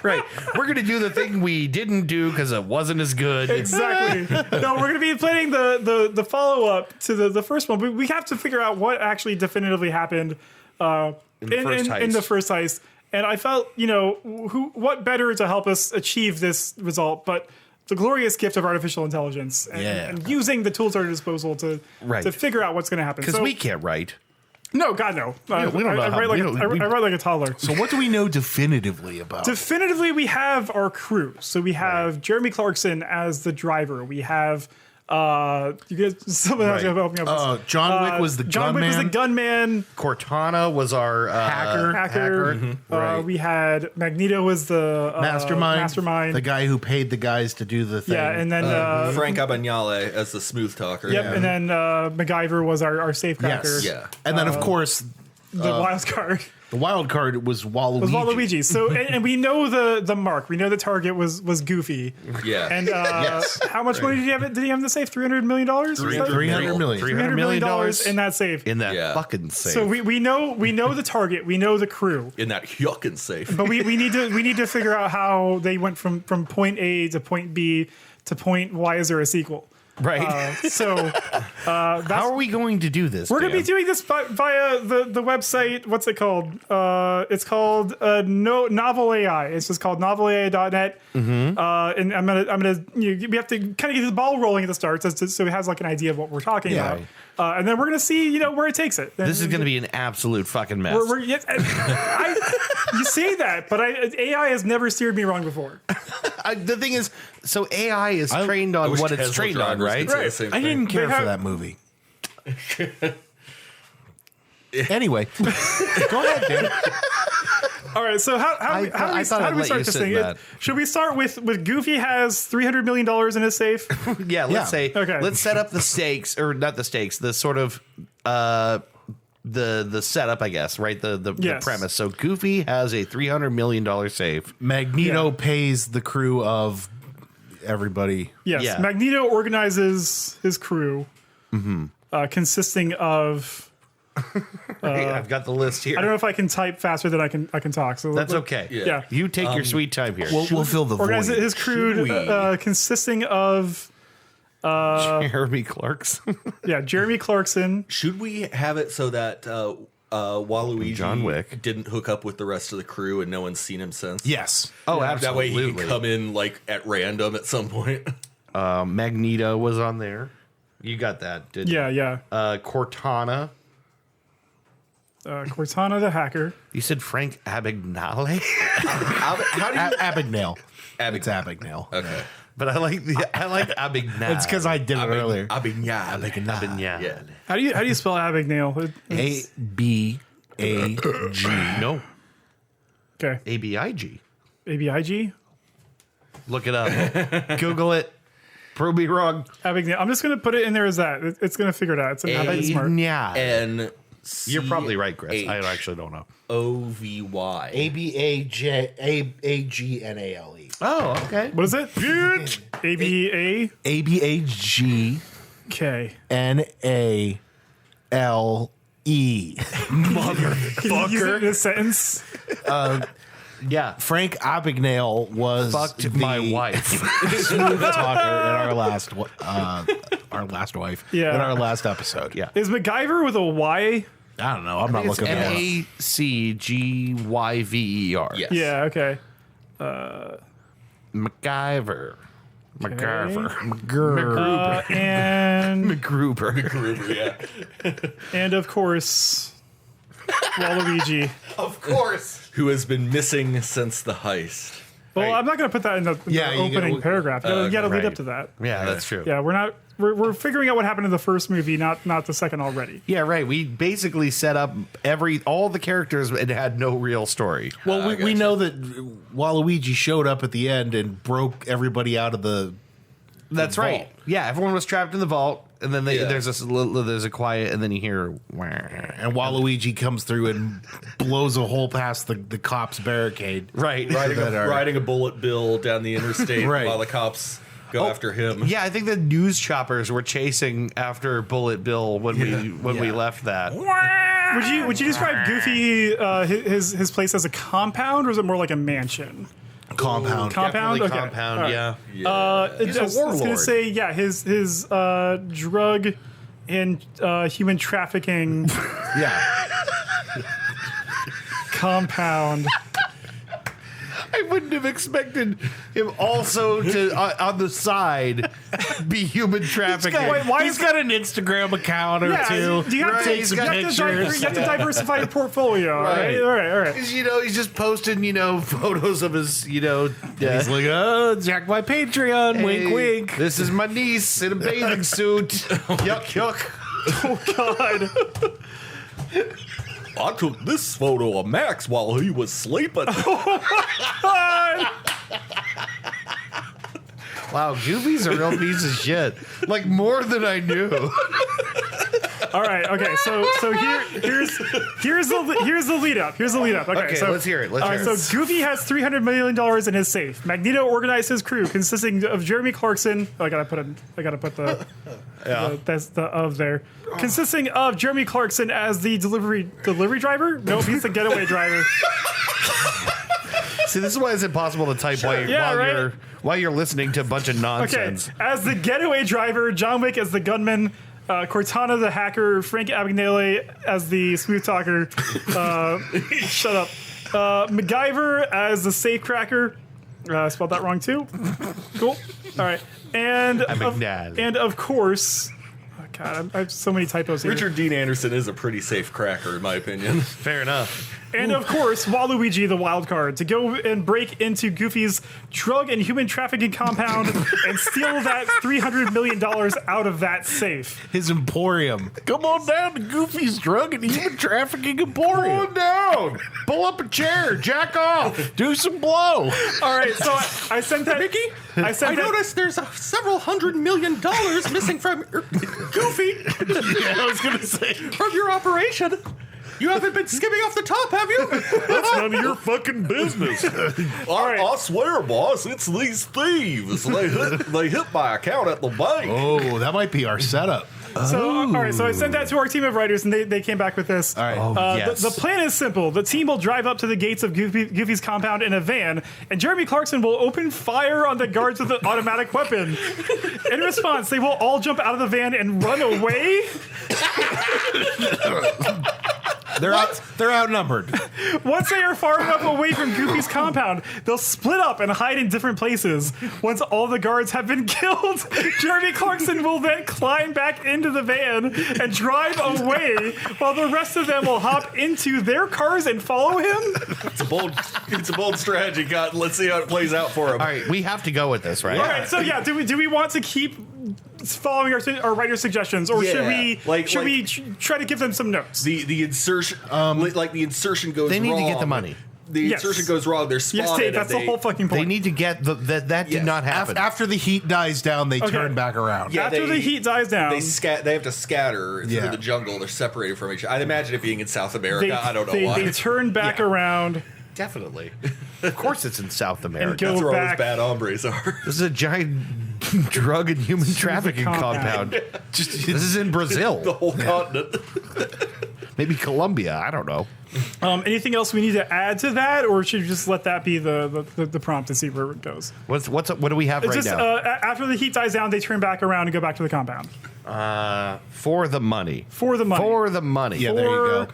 Right. We're going to do the thing we didn't do because it wasn't as good. Exactly. No, we're going to be planning the follow up to the first one. We have to figure out what actually definitively happened in the first heist. And I felt, what better to help us achieve this result, but the glorious gift of artificial intelligence and using the tools at our disposal to figure out what's going to happen. Because we can't write. No, God, no. we don't know I how- write we like don't- I write like a toddler. So what do we know definitively about? Definitively, we have our crew. So we have Jeremy Clarkson as the driver. We have you guys. Someone else help me out. John Wick was the John Wick was the gunman. Cortana was our Hacker. Right. We had Magneto was the mastermind. The guy who paid the guys to do the thing. Yeah, and then Frank Abagnale as the smooth talker. yep, and then MacGyver was our safecracker. Yes. Yeah. And then, of course, The wild card the wild card was Waluigi. was Waluigi. So and we know the mark. We know the target was Goofy. Yeah. And how much money did he have? Did he have in the safe? $300 million. $300 million. $300 million in that safe. in that fucking safe. So we know the target. We know the crew. in that yuckin' safe. But we need to figure out how they went from point A to point B to point Y. Is there a sequel? right. How are we going to do this? We're going to be Dan? doing this via the website. What's it called? It's called Novel AI. It's just called novelai.net. And I'm gonna we have to kind of get the ball rolling at the start, so it has like an idea of what we're talking about. And then we're gonna see where it takes it. This is going to be an absolute fucking mess. You say that, but AI has never steered me wrong before. The thing is, so AI is trained on what it's trained on, right? I didn't care for that movie. Anyway, go ahead, Dan. All right, so how do we start this thing? Should we start with Goofy has $300 million in his safe? Yeah, let's set up the stakes, or not the stakes, the sort of the setup, I guess, right? The premise. So Goofy has a $300 million safe. Magneto pays the crew of everybody. Yes, Yeah. Magneto organizes his crew, consisting of. I've got the list here. I don't know if I can type faster than I can talk. So That's okay. Yeah. You take your sweet time here. We'll fill the Organize void. his crew consisting of Jeremy Clarkson. Jeremy Clarkson. Should we have it so that Waluigi John Wick didn't hook up with the rest of the crew and no one's seen him since? Yes. Oh, That way absolutely. he can come in like at random at some point. Magneto was on there. You got that, didn't you? Yeah. Cortana. Cortana the hacker. You said Frank Abagnale? How do you... Abagnale. It's Abagnale. Okay. But I like Abagnale. It's because I did it earlier. Abagnale. Yeah. How do you spell Abagnale? ABAG. No. Okay. ABIG. ABIG. Look it up. Google it. Prove me wrong. Abagnale. I'm just gonna put it in there as that. It's gonna figure it out. It's smart. Yeah. And You're probably right, Chris. I actually don't know. OVY. ABAGNALE. Oh, okay. What is it? ABA. ABAGNALE. Okay. Can you use it in a sentence? Yeah. Frank Abagnale was Fucked my wife. smooth talker in our last wife. Yeah. In our last episode. Yeah. Is MacGyver with a Y? I don't know. I'm not It's looking at it. MACGYVER. Yes. Yeah. Okay. MacGyver. And MacGruber. Yeah. and of course, Waluigi. Of course. Who has been missing since the heist. Well, I'm not going to put that in the Yeah, you opening gotta- paragraph. You got to lead right. up to that. Yeah, that's true. Yeah, we're figuring out what happened in the first movie, not the second already. Yeah, right. We basically set up all the characters and had no real story. Well, we know that Waluigi showed up at the end and broke everybody out of the. That's vault. right. Yeah, everyone was trapped in the vault, and then Yeah. there's a quiet, and then you hear. And Waluigi comes through and blows a hole past the cop's barricade. Right. Riding a bullet bill down the interstate Right. while the cops go after him. Yeah, I think the news choppers were chasing after Bullet Bill when we left that. Would you describe Goofy his place as a compound, or is it more like a mansion? Compound. Compound. Definitely Okay. compound, All right. yeah. He's a I was warlord. gonna say, yeah, his drug and human trafficking Yeah. compound. I wouldn't have expected him also to on the side be human trafficking. He's got an Instagram account or Yeah, two. you have, Take some you have to diversify your portfolio. Right. All right. He's just posting, photos of his, He's like, oh, check my Patreon. hey, Wink, wink. This is my niece in a bathing suit. Yuck, yuck. Oh God. I took this photo of Max while he was sleeping. Wow, Goofy's a real piece of shit. Like more than I knew. All right. Okay. So here's the lead up. Here's the lead up. Okay. So let's hear it. All right, so Goofy has $300 million in his safe. Magneto organized his crew, consisting of Jeremy Clarkson. Oh, I gotta put the that's the of there. Consisting of Jeremy Clarkson as the delivery driver. Nope, he's the getaway driver. See, this is why it's impossible to type while you're listening to a bunch of Okay, nonsense. as the getaway driver, John Wick as the gunman. Cortana the hacker, Frank Abagnale as the smooth talker. Shut up. MacGyver as the safe cracker. Spelled that wrong too. Cool. All right. And of course, oh God, I have so many typos here. Richard Dean Anderson is a pretty safe cracker, in my opinion. Fair enough. And of course, Waluigi, the wild card, to go and break into Goofy's drug and human trafficking compound and steal that $300 million out of that safe. His emporium. Come on down to Goofy's Drug and Human Trafficking Emporium. down. Pull up a chair. Jack off. Do some blow. All right, so I sent that. Mickey, I sent that. noticed there's several $100 million missing from Goofy Yeah, I was going to say. from your operation. You haven't been skimming off the top, have you? That's none of your fucking business. I swear, boss, it's these thieves. They hit my account at the bank. Oh, that might be our setup. So, all right, so I sent that to our team of writers, and they came back with this. All right. The plan is simple. The team will drive up to the gates of Goofy's compound in a van, and Jeremy Clarkson will open fire on the guards with an automatic weapon. In response, they will all jump out of the van and run away. They're outnumbered. Once they are far enough away from Goofy's compound, they'll split up and hide in different places. Once all the guards have been killed, Jeremy Clarkson will then climb back into the van and drive away, while the rest of them will hop into their cars and follow him. It's a bold strategy, Cotton. Let's see how it plays out for him. All right, we have to go with this, right? All right, so yeah, do we want to keep following our writer suggestions, or should we try to give them some notes? The insertion, the insertion goes. They need wrong. to get the money. The insertion goes wrong. They're spotted. Yes, Dave, that's the whole fucking point. They need to get that did not happen. After the heat dies down, they turn back around. Yeah, After the heat dies down, they have to scatter through the jungle. They're separated from each other. I'd imagine it being in South America. I don't know why. They turn back around. Definitely. Of course it's in South America. And go That's where all back. those bad hombres are. This is a giant drug and human trafficking compound. This is in Brazil. The whole continent. Maybe Colombia. I don't know. Anything else we need to add to that, or should we just let that be the prompt and see where it goes? What do we have right now? After the heat dies down, they turn back around and go back to the compound. For the money. For the money. For the money. Yeah, there you go.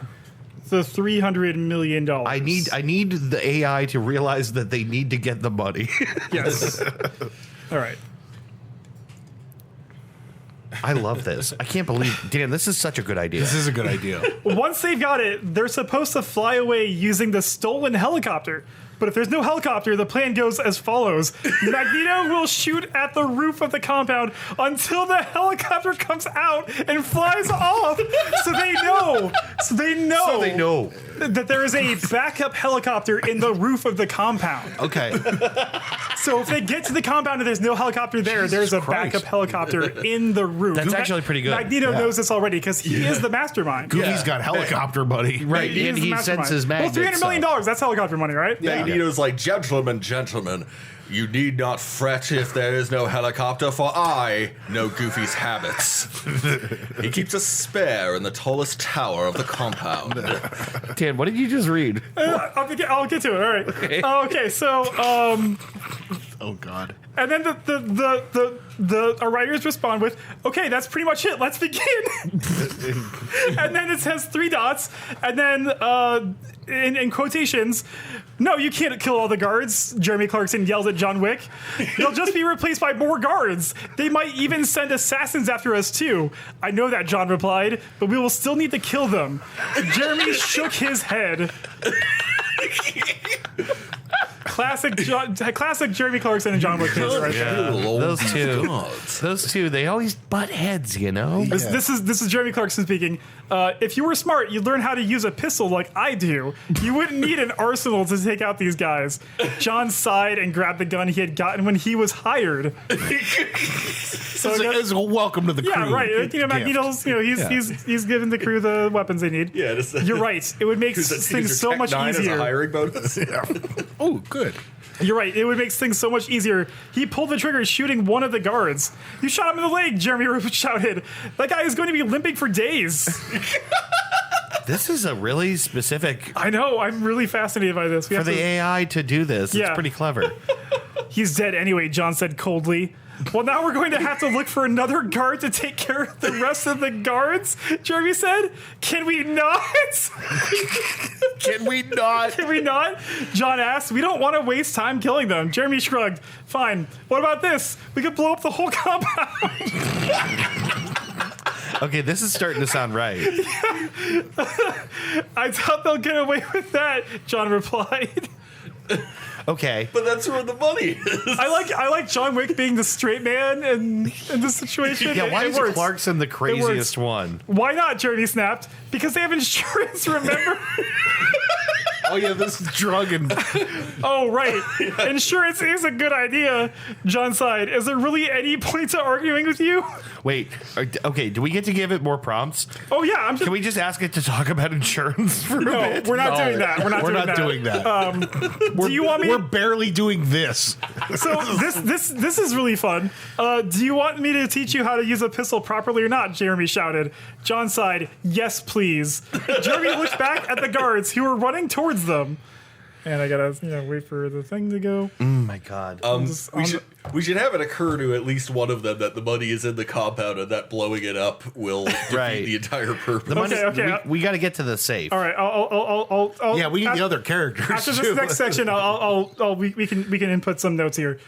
The $300 million. I need the AI to realize that they need to get the money. Yes. All right. I love this. I can't believe, Dan, this is such a good idea. This is a good idea. Once they've got it, they're supposed to fly away using the stolen helicopter. But if there's no helicopter, the plan goes as follows. Magneto will shoot at the roof of the compound until the helicopter comes out and flies off. So they know that there is a backup helicopter in the roof of the compound. Okay. So if they get to the compound and there's no helicopter there, there's a backup helicopter in the roof. That's actually pretty good. Magneto knows this already because he is the mastermind. Goofy's got helicopter money. Right, He is and the he mastermind. senses magnets. Well, $300 million, that's helicopter money, right? Magneto's like, gentlemen, you need not fret if there is no helicopter, for I know Goofy's habits. He keeps a spare in the tallest tower of the compound. Dan, what did you just read? I'll get to it. All right. Okay. So, Oh God. and then our writers respond with, "Okay, that's pretty much it. Let's begin." And then it says 3 dots, and then in quotations, "No, you can't kill all the guards." Jeremy Clarkson yells at John Wick. "They'll just be replaced by more guards. They might even send assassins after us too." "I know that," John replied, "but we will still need to kill them." Jeremy shook his head. Classic Jeremy Clarkson and John Wick right there. Those two, they always butt heads, you know? This is Jeremy Clarkson speaking. If you were smart, you'd learn how to use a pistol like I do. You wouldn't need an arsenal to take out these guys. John sighed and grabbed the gun he had gotten when he was hired. So it's a welcome to the crew. Yeah, right. You know, Magneto's, he's giving the crew the weapons they need. Yeah, you're right. It would make things so much Tech 9 easier. as a hiring bonus. Oh, good. You're right. It would make things so much easier. He pulled the trigger, shooting one of the guards. "You shot him in the leg," Jeremy shouted. "That guy is going to be limping for days." This is a really specific... I know. I'm really fascinated by this. For the AI to do this, it's pretty clever. "He's dead anyway," John said coldly. "Well, now we're going to have to look for another guard to take care of the rest of the guards," Jeremy said. "Can we not?" Can we not? "Can we not?" John asked. "We don't want to waste time killing them." Jeremy shrugged. "Fine. What about this? We could blow up the whole compound." Okay, this is starting to sound right. "I thought they'll get away with that," John replied. Okay. But that's where the money is. I like John Wick being the straight man in this situation. Yeah, why it is works. Clarkson the craziest one? Why not? Jeremy snapped. "Because they have insurance, remember?" Oh yeah, this drug and "Oh, right. Insurance is a good idea," John sighed. "Is there really any point to arguing with you?" Wait, okay, do we get to give it more prompts? Oh, yeah. I'm just. Can we just ask it to talk about insurance for a No, bit? we're not doing that. We're not doing that. Do you want me? We're barely doing this. So this is really fun. Do you want me to teach you how to use a pistol properly or not? Jeremy shouted. John sighed. "Yes, please." Jeremy looked back at the guards who were running towards them. And I gotta, wait for the thing to go. Oh my God. We should have it occur to at least one of them that the money is in the compound and that blowing it up will defeat the entire purpose. The money, Okay. we got to get to the safe. All right, I'll Yeah, we need the other characters. After this too. next section, we can input some notes here.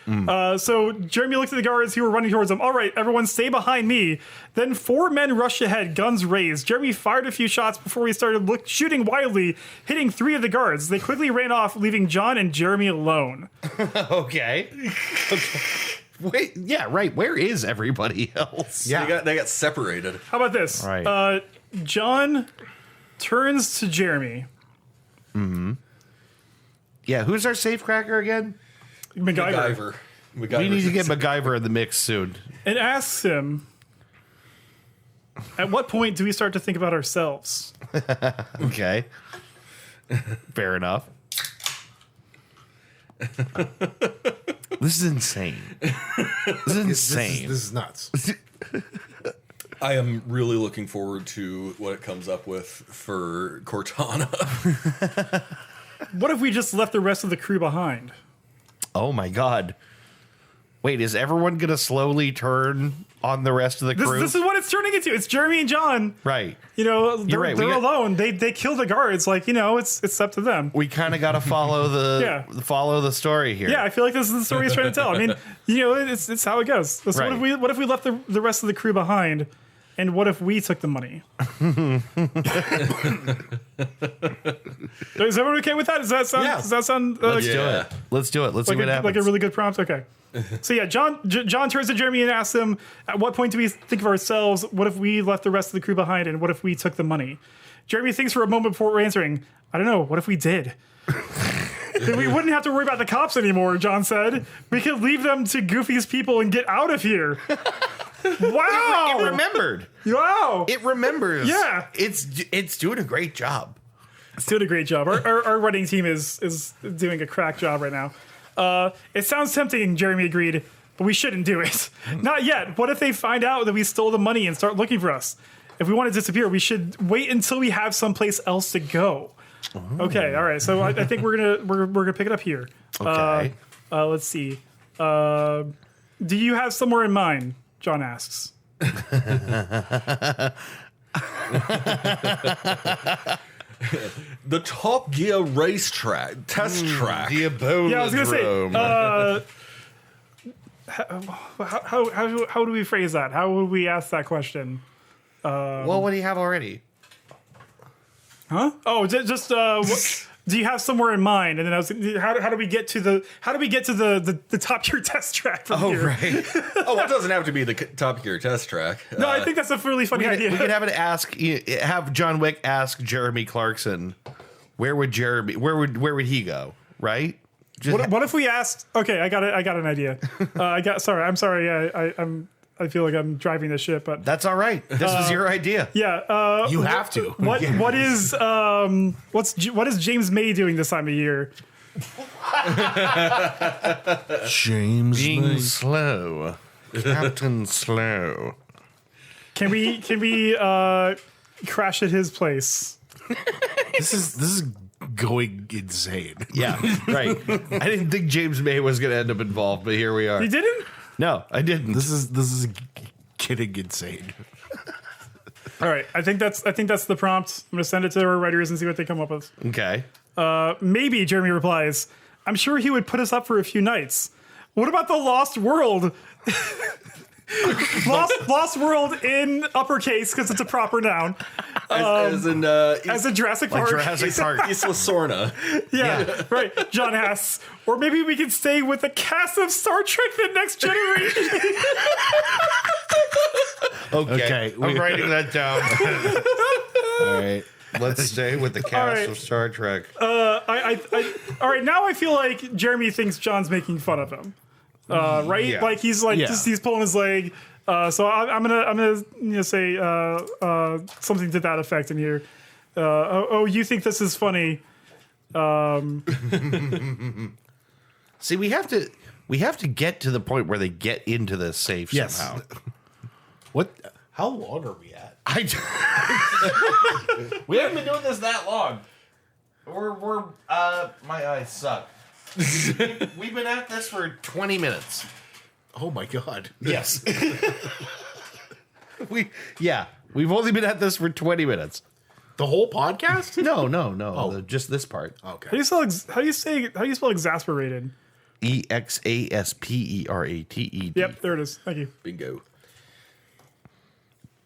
So Jeremy looked at the guards who were running towards him. All right, everyone, stay behind me. Then 4 men rushed ahead, guns raised. Jeremy fired a few shots before he started shooting wildly, hitting 3 of the guards. They quickly ran off, leaving John and Jeremy alone. Okay. Wait, yeah, right. Where is everybody else? Yeah. They got separated. How about this? All right. John turns to Jeremy. Yeah, who's our safecracker again? MacGyver. MacGyver. We need to get MacGyver in the mix soon. And asks him, at what point do we start to think about ourselves? Okay. Fair enough. This is insane. This is insane. This is nuts. I am really looking forward to what it comes up with for Cortana. What if we just left the rest of the crew behind? Oh my God. Wait, is everyone going to slowly turn on the rest of the crew? This is what it's turning into. It's Jeremy and John. Right. They're, right. they're alone. They kill the guards. It's up to them. We kind of got to follow the story here. Yeah, I feel like this is the story he's trying to tell. I mean, it's how it goes. So Right. what if we left the rest of the crew behind, and what if we took the money? Is everyone okay with that? Does that sound? Yeah. Does that sound? Let's do it. Let's do it. Let's see what happens. Like a really good prompt. Okay. So yeah, John turns to Jeremy and asks him, "At what point do we think of ourselves? What if we left the rest of the crew behind, and what if we took the money?" Jeremy thinks for a moment before answering. I don't know. What if we did? Then we wouldn't have to worry about the cops anymore. John said, "We could leave them to Goofy's people and get out of here." Wow! It remembered. Wow! It remembers. Yeah. It's doing a great job. It's doing a great job. Our running team is doing a crack job right now. It sounds tempting, Jeremy agreed, but we shouldn't do it. Not yet. What if they find out that we stole the money and start looking for us? If we want to disappear, we should wait until we have someplace else to go. Oh. Okay, all right. So I think we're gonna pick it up here. Okay. Let's see. Do you have somewhere in mind? John asks. The Top Gear racetrack, test track. The Yeah, I was gonna say. How do we phrase that? How would we ask that question? Well, what do you have already? Huh? Oh, just what, do you have somewhere in mind? And then I was, how do we get to the Top Gear test track from here? Right. Oh, it doesn't have to be the Top Gear test track. No, I think that's a really funny idea. We could have John Wick ask Jeremy Clarkson, where would he go? Right? What if we asked? Okay, I got an idea. I'm sorry. I feel like I'm driving the ship, but That's all right. This was your idea. yeah. You have to. What is James May doing this time of year? James Being May. slow. Captain Slow. Can we crash at his place? This is going insane. Yeah, right. I didn't think James May was going to end up involved, but here we are. You didn't? No, I didn't. This is getting insane. All right. I think that's the prompt. I'm gonna send it to our writers and see what they come up with. Okay. Maybe, Jeremy replies. I'm sure he would put us up for a few nights. What about the Lost World? Lost World in uppercase because it's a proper noun. As in Jurassic Park. Jurassic Park. Isla Sorna. Yeah, right. John asks, or maybe we can stay with the cast of Star Trek: The Next Generation. Okay. I'm writing that down. All right. Let's stay with the cast of Star Trek. All right. Now I feel like Jeremy thinks John's making fun of him. Right? Yeah. Like he's he's pulling his leg. So I'm gonna say something to that effect in here. You think this is funny? See, we have to get to the point where they get into the safe Yes. somehow. What? How long are we at? We haven't been doing this that long. We're my eyes suck. We've been at this for 20 minutes. Oh my god. Yes. We've only been at this for 20 minutes. The whole podcast? No. Just this part. Okay. How do you spell exasperated? EXASPERATED. Yep, there it is. Thank you. Bingo.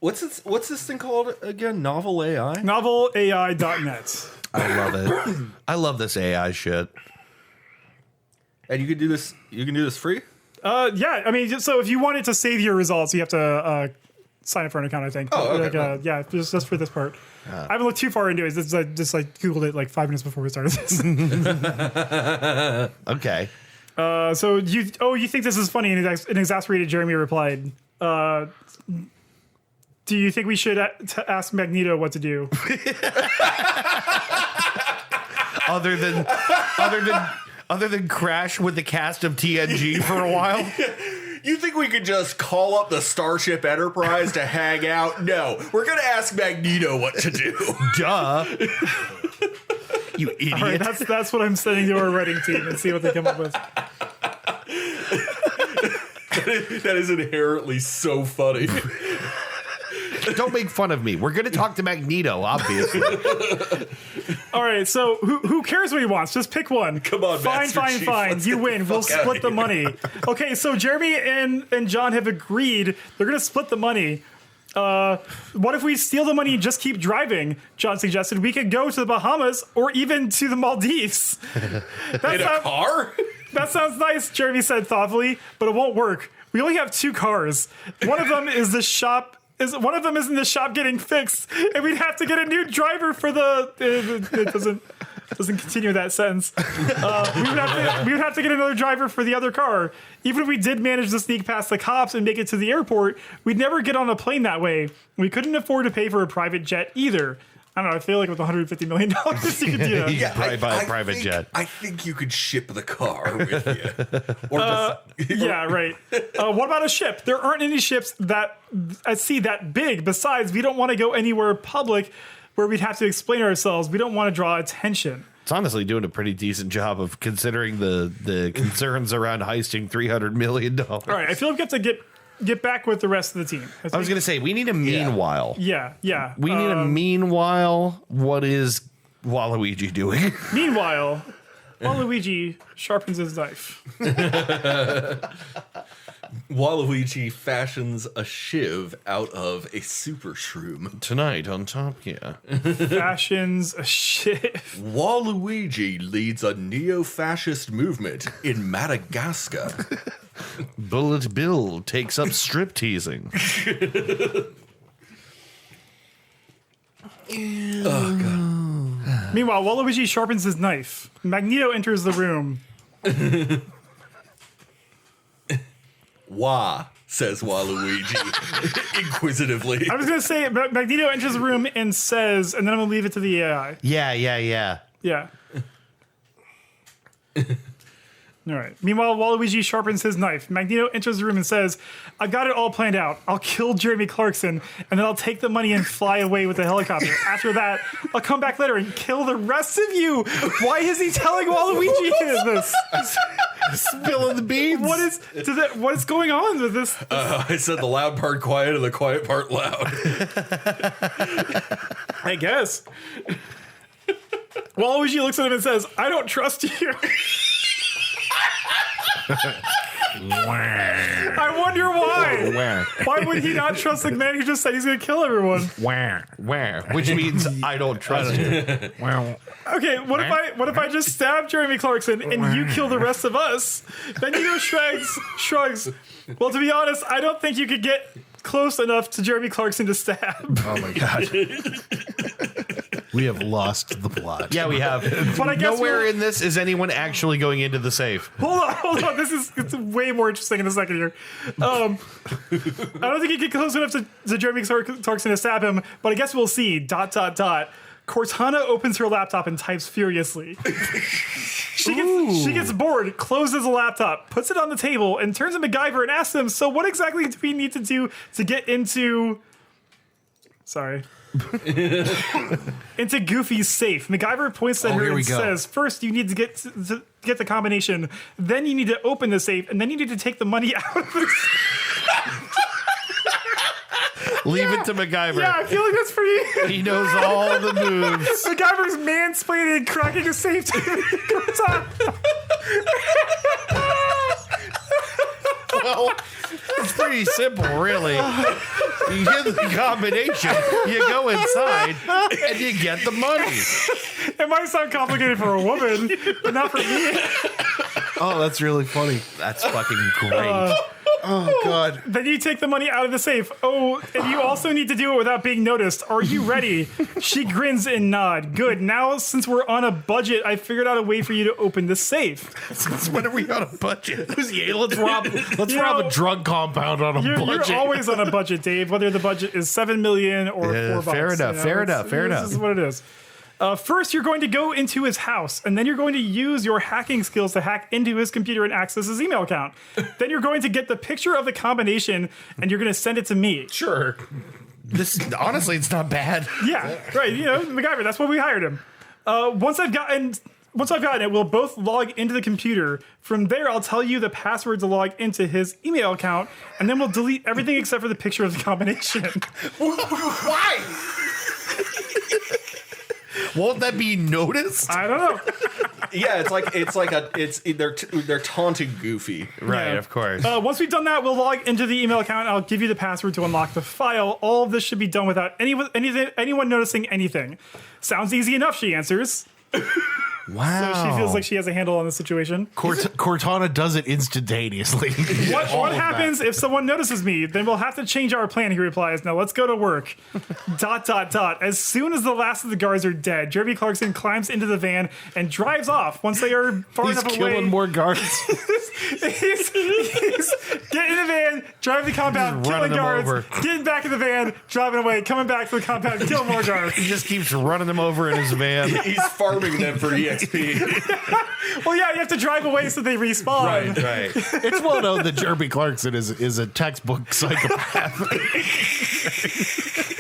What's this thing called again? Novel AI? NovelAI.net. I love it. I love this AI shit. And you can do this free? Yeah, I mean, so if you wanted to save your results, you have to sign up for an account, I think. Oh, okay. Yeah, just for this part. I haven't looked too far into it. Just Googled it like 5 minutes before we started this. Okay. So you think this is funny? And an exasperated Jeremy replied, "Do you think we should ask Magneto what to do?" Other than crash with the cast of TNG for a while. You think we could just call up the Starship Enterprise to hang out? No, we're gonna ask Magneto what to do. Duh. You idiot. All right, that's what I'm sending to our writing team and see what they come up with. That is inherently so funny. Don't make fun of me. We're going to talk to Magneto, obviously. All right, so who cares what he wants? Just pick one. Come on, fine. Let's You get win. the We'll fuck outta split the here. money. Okay, so Jeremy and John have agreed they're going to split the money. What if we steal the money and just keep driving? John suggested we could go to the Bahamas or even to the Maldives. In a car? That sounds nice, Jeremy said thoughtfully, but it won't work. We only have 2 cars. One of them is one of them is in the shop getting fixed, and we'd have to get a new driver for the. It doesn't continue that sentence. We would have to get another driver for the other car. Even if we did manage to sneak past the cops and make it to the airport, we'd never get on a plane that way. We couldn't afford to pay for a private jet either. I don't know. I feel like with $150 million, you could do that. Yeah, probably buy a private jet. I think you could ship the car with you. Or just, Yeah, right. What about a ship? There aren't any ships that at sea that big. Besides, we don't want to go anywhere public where we'd have to explain ourselves. We don't want to draw attention. It's honestly doing a pretty decent job of considering the concerns around heisting $300 million. All right, I feel like we have to get back with the rest of the team. I was going to say, we need a meanwhile. Yeah. We need a meanwhile. What is Waluigi doing? Meanwhile, Waluigi sharpens his knife. Waluigi fashions a shiv out of a super shroom. Tonight on Top Gear. Fashions a shit. Waluigi leads a neo-fascist movement in Madagascar. Bullet Bill takes up strip teasing. Oh, God. Meanwhile, Waluigi sharpens his knife. Magneto enters the room. Wah, says Waluigi inquisitively. I was going to say, Magneto enters the room and says, and then I'm going to leave it to the AI. Yeah. Yeah. All right. Meanwhile, Waluigi sharpens his knife. Magneto enters the room and says, I've got it all planned out. I'll kill Jeremy Clarkson, and then I'll take the money and fly away with the helicopter. After that, I'll come back later and kill the rest of you. Why is he telling Waluigi this? Spilling the beans. What is going on with this? I said the loud part quiet and the quiet part loud. I guess. Waluigi looks at him and says, I don't trust you. I wonder why. Why would he not trust the man who just said he's going to kill everyone? Which means I don't trust you. Okay, what if I just stab Jeremy Clarkson and you kill the rest of us? Magneto shrugs. Well, to be honest, I don't think you could get close enough to Jeremy Clarkson to stab. Oh my god. We have lost the plot. Yeah, we have. But I guess nowhere in this is anyone actually going into the safe. Hold on. It's way more interesting in a second here. I don't think he get close enough to Jeremy Clarkson to stab him, but I guess we'll see. ... Cortana opens her laptop and types furiously. She gets bored, closes the laptop, puts it on the table, and turns to MacGyver and asks him, so what exactly do we need to do to get into... Sorry. into Goofy's safe. MacGyver points at her and says, first you need to get the combination, then you need to open the safe, and then you need to take the money out of the safe. Leave it to MacGyver. Yeah, I feel like that's pretty... He knows all the moves. MacGyver's mansplaining and cracking a safe goes on. Well, it's pretty simple, really. You get the combination, you go inside, and you get the money. It might sound complicated for a woman, but not for me. Oh, that's really funny. That's fucking great. Oh, God. Then you take the money out of the safe. Oh, and you also need to do it without being noticed. Are you ready? She grins and nods. Good. Now, since we're on a budget, I figured out a way for you to open the safe. When are we on a budget? Let's rob a drug compound on a budget. You're always on a budget, Dave, whether the budget is $7 million or $4. Fair enough, fair enough. This is what it is. First, you're going to go into his house, and then you're going to use your hacking skills to hack into his computer and access his email account. Then you're going to get the picture of the combination, and you're going to send it to me. Sure. Honestly, it's not bad. Yeah, right. You know, MacGyver, that's why we hired him. Once I've gotten it, we'll both log into the computer. From there, I'll tell you the password to log into his email account, and then we'll delete everything except for the picture of the combination. Why? Won't that be noticed? I don't know. Yeah, they're taunting Goofy. Right, Yeah. of course. Once we've done that, we'll log into the email account, and I'll give you the password to unlock the file. All of this should be done without anyone noticing anything. Sounds easy enough, she answers. Wow. So she feels like she has a handle on the situation. Cortana does it instantaneously. What happens if someone notices me? Then we'll have to change our plan, he replies. Now let's go to work. ... As soon as the last of the guards are dead, Jeremy Clarkson climbs into the van and drives off. Once they are far He's enough killing away, more guards. he's getting in the van, driving the compound, Just killing running them guards, over. getting back in the van, driving away, coming back to the compound, killing more guards. He just keeps running them over in his van. He's farming them for EXP. Well, yeah, you have to drive away so they respawn. Right. It's well known that Jeremy Clarkson is a textbook psychopath.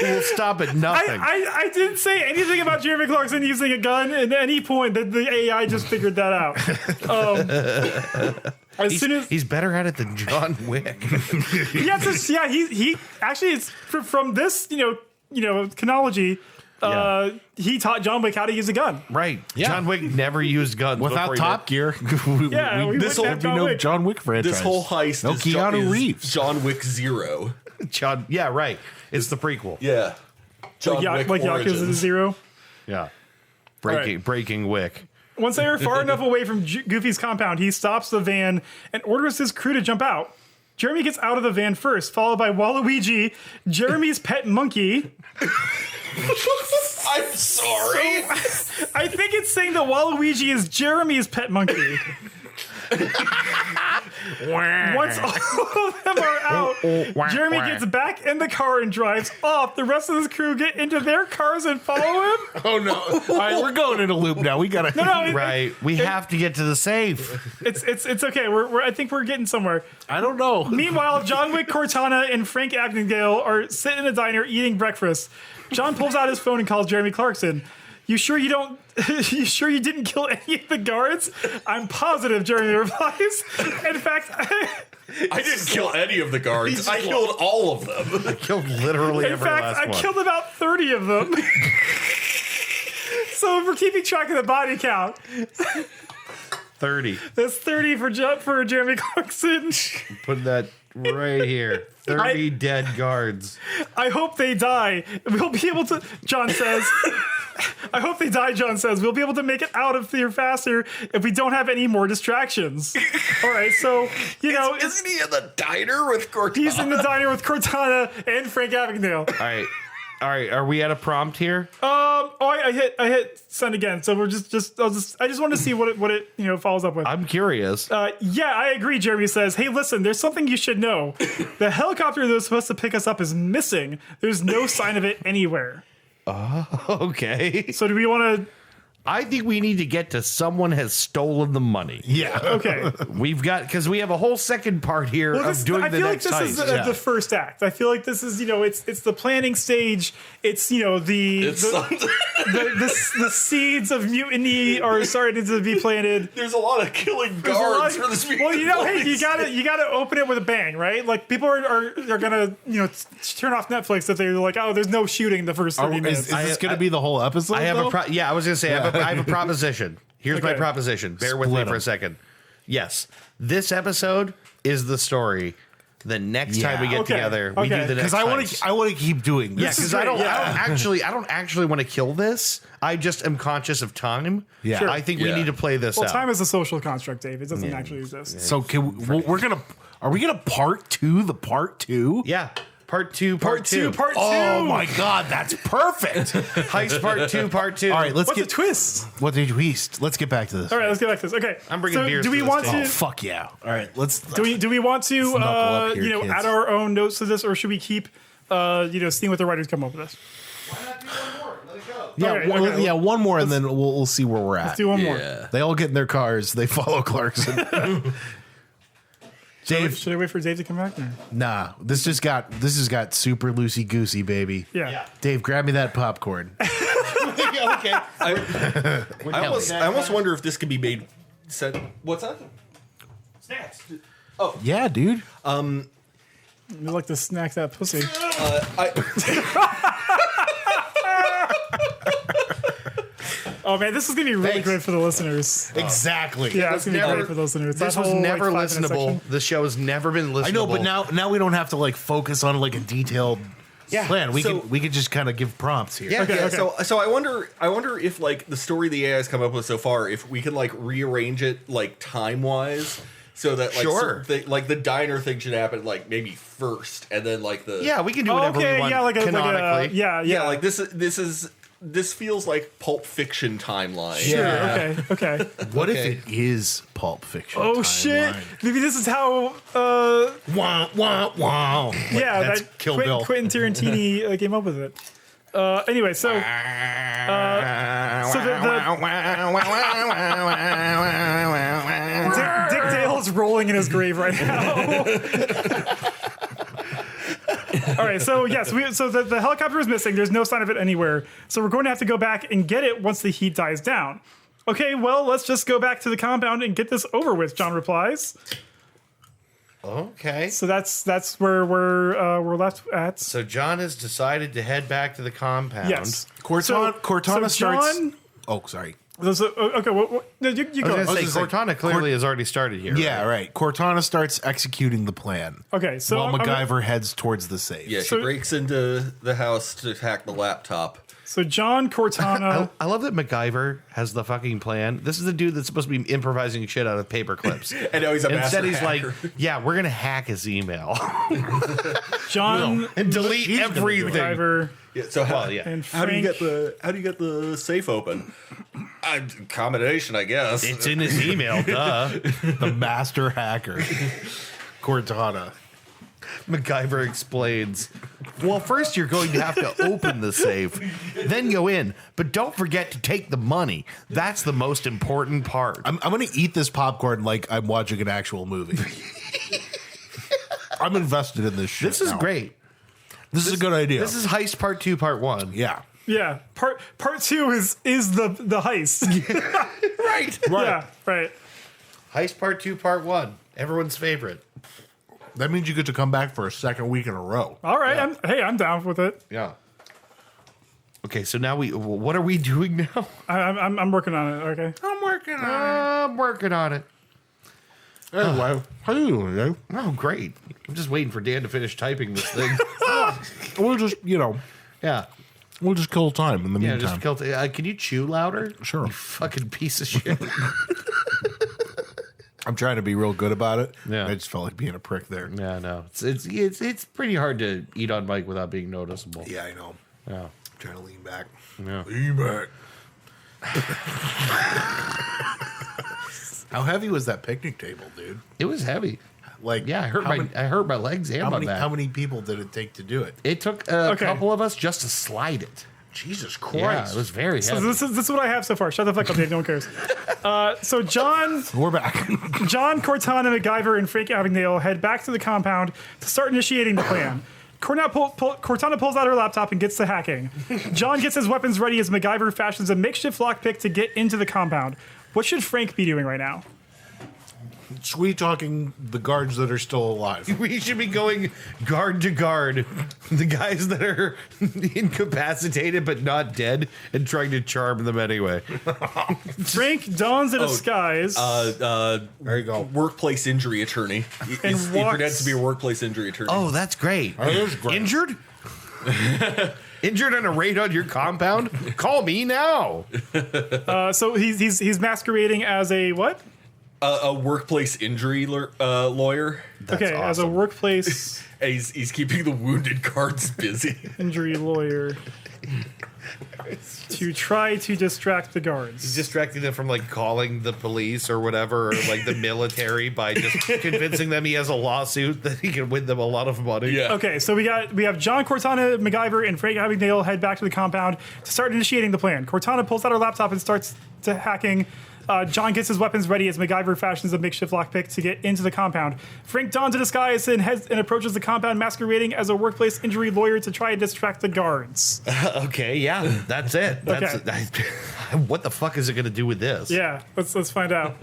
We'll stop at nothing. I didn't say anything about Jeremy Clarkson using a gun at any point. The AI just figured that out. He's better at it than John Wick. He actually it's from this chronology. He taught John Wick how to use a gun. Right. Yeah. John Wick never used guns. Without before he Top Gear, Yeah, this wouldn't have whole John Wick. John Wick franchise. This whole heist No is Keanu Reeves. John Wick 0. did. Yeah, right. It's the prequel. Yeah. John Wick Like Yakuza Origins. 0. Yeah. Right. Breaking Wick. Once they are far enough away from Goofy's compound, he stops the van and orders his crew to jump out. Jeremy gets out of the van first, followed by Waluigi, Jeremy's pet monkey. I'm sorry. I think it's saying that Waluigi is Jeremy's pet monkey. Once all of them are out, Jeremy gets back in the car and drives off. The rest of his crew get into their cars and follow him. Oh no! All right, we're going in a loop now. We gotta. Right. We have to get to the safe. It's okay. I think we're getting somewhere. I don't know. Meanwhile, John Wick, Cortana, and Frank Abagnale are sitting in a diner eating breakfast. John pulls out his phone and calls Jeremy Clarkson. You sure you don't? You sure you didn't kill any of the guards? I'm positive, Jeremy replies. In fact, I didn't kill any of the guards. I killed all of them. I killed literally in every fact, last I one. killed about 30 of them. So if we're keeping track of the body count, 30. that's 30 for Jeremy Clarkson. Put that right here. 30 dead guards. I hope they die. We'll be able to, John says. I hope they die, John says. We'll be able to make it out of here faster if we don't have any more distractions. All right, so, Isn't he in the diner with Cortana? he's in the diner with Cortana and Frank Abagnale. All right. Are we at a prompt here? I hit send again. So we're I just wanted to see what it follows up with. I'm curious. Yeah, I agree, Jeremy says. Hey, listen, there's something you should know. The helicopter that was supposed to pick us up is missing. There's no sign of it anywhere. Okay. So do we want to I think we need to get to someone has stolen the money. Yeah. Okay. We've got, because we have a whole second part here of doing the next I feel like this is the first act. I feel like this is, it's the planning stage. It's, the seeds of mutiny are starting to be planted. There's a lot of killing guards for this. Well, hey, you gotta open it with a bang, right? Like people are gonna, turn off Netflix if they're like, oh, there's no shooting the first 30 minutes. Is this going to be the whole episode? I have I was going to say, I have a proposition. Here's my Okay. proposition. Bear with me Split for 'em. a second. Yes, this episode is the story. The next time we get Okay. together, we do Okay. the next. Because I want to keep doing Yeah, this. because is I don't great, I don't actually want to kill this. I just am conscious of time. Yeah. Sure. I think we Yeah. need to play this Well, out. time is a social construct, Dave. It doesn't actually exist. So are we gonna part two the part two? Yeah, part two. Part two. Oh my god, that's perfect. Heist part two. Part two. All right, let's What's the get twist? what did we east? Let's get back to this. All right, let's get back to this. Okay, I'm bringing so beers do we for this want table. Oh to? fuck yeah! All right, let's. Do we want to knuckle up here, kids. add our own notes to this, or should we keep seeing what the writers come up with this? Yeah, Okay, okay. one more, and then we'll see where we're at. Let's do one more. Yeah. They all get in their cars. They follow Clarkson. Dave, Should I wait for Dave to come back? Or? nah, this has got super loosey goosey, baby. Yeah. Dave, grab me that popcorn. Okay. I almost wonder if this could be made. What's that? Snacks. Yeah, dude. You like to snack that pussy. Oh man, this is gonna be really Thanks. great for the listeners. Exactly. Yeah, it's gonna be never- great for the listeners. This That was whole, never 5-minute listenable. section. The show has never been listenable. I know, but now we don't have to like focus on like a detailed plan. We So- can just kind of give prompts here. Yeah. Okay, Yeah, okay. so I wonder if like the story the AI has come up with so far, if we can like rearrange it like time wise, so that like Sure. certain like the diner thing should happen like maybe first, and then like the Yeah, we can do whatever we Okay, want yeah, like a canonically. yeah. like this feels like Pulp Fiction timeline. Sure. Yeah. Okay. What Okay. if it is Pulp Fiction? Oh shit! timeline? Maybe this is how. Wah, wah, wah. Yeah, that's that Kill Bill. Quentin Tarantino came up with it. Anyway, so Dick Dale is rolling in his grave right now. All right, so yes, so the helicopter is missing. There's no sign of it anywhere. So we're going to have to go back and get it once the heat dies down. Okay, well, let's just go back to the compound and get this over with. John replies. Okay. So that's where we're left at. So John has decided to head back to the compound. Yes, Cortana starts. John, Oh, sorry. okay, no, you I go. was going to just say, saying, Cortana clearly has already started here. Yeah, right. Cortana starts executing the plan Okay, so while I'm- MacGyver heads towards the safe. Yeah, she So- breaks into the house to hack the laptop. So John Cortana. I love that MacGyver has the fucking plan. This is the dude that's supposed to be improvising shit out of paper clips. And now he's a master Instead, he's hacker. like, yeah, we're going to hack his email John and delete He's gonna do it. everything. MacGyver Yeah, so Well, yeah. and how do you Frank. get the safe open? Combination, I guess. It's in his email, duh. The master hacker. Cortana. MacGyver explains, well, first you're going to have to open the safe, then go in, but don't forget to take the money. That's the most important part. I'm going to eat this popcorn like I'm watching an actual movie. I'm invested in this shit. This is now. great. This is a good idea. This is Heist Part 2, Part 1. yeah. Yeah, part two is the heist. right. Yeah, right. Heist Part 2, Part 1. Everyone's favorite. That means you get to come back for a second week in a row. All right, I'm down with it. Yeah. Okay, so now what are we doing now? I'm working on it. Okay. I'm working on it. Anyway, how you doing, Dave? Oh, great. I'm just waiting for Dan to finish typing this thing. We'll just, Yeah. we'll just kill time in the Yeah, meantime. just kill. Can you chew louder? Sure. You fucking piece of shit. I'm trying to be real good about it. Yeah. I just felt like being a prick there. Yeah, no. It's pretty hard to eat on mic without being noticeable. Yeah, I know. Yeah. I'm trying to lean back. Yeah. Lean back. How heavy was that picnic table, dude? It was heavy. Like, Yeah, I hurt my legs and how my many back. how many people did it take to do it? It took a Okay. couple of us just to slide it. Jesus Yeah, Christ. it was very So heavy. this is what I have so far. Shut the fuck up, Dave. No one cares. So We're back. John, Cortana, MacGyver, and Frank Abagnale head back to the compound to start initiating the plan. Cortana pulls out her laptop and gets to hacking. John gets his weapons ready as MacGyver fashions a makeshift lockpick to get into the compound. What should Frank be doing right now? Sweet talking the guards that are still alive. We should be going guard to guard. The guys that are incapacitated but not dead and trying to charm them anyway. Frank dons a disguise. There you go. Workplace injury attorney. He pretends to be a workplace injury attorney. Oh, that's great. That is great. Injured? Injured on a raid on your compound? Call me now. So he's masquerading as a what? A workplace injury lawyer. Okay, as a workplace And he's keeping the wounded guards busy. injury lawyer to try to distract the guards. Distracting them from like calling the police or whatever, or like the military by just convincing them he has a lawsuit that he can win them a lot of money. Yeah. Okay, so we have John, Cortana, MacGyver, and Frank Abagnale head back to the compound to start initiating the plan. Cortana pulls out her laptop and starts to hacking. John gets his weapons ready as MacGyver fashions a makeshift lockpick to get into the compound. Frank dons a disguise and approaches the compound masquerading as a workplace injury lawyer to try and distract the guards. Okay, yeah, that's it. What the fuck is it going to do with this? Yeah, let's find out.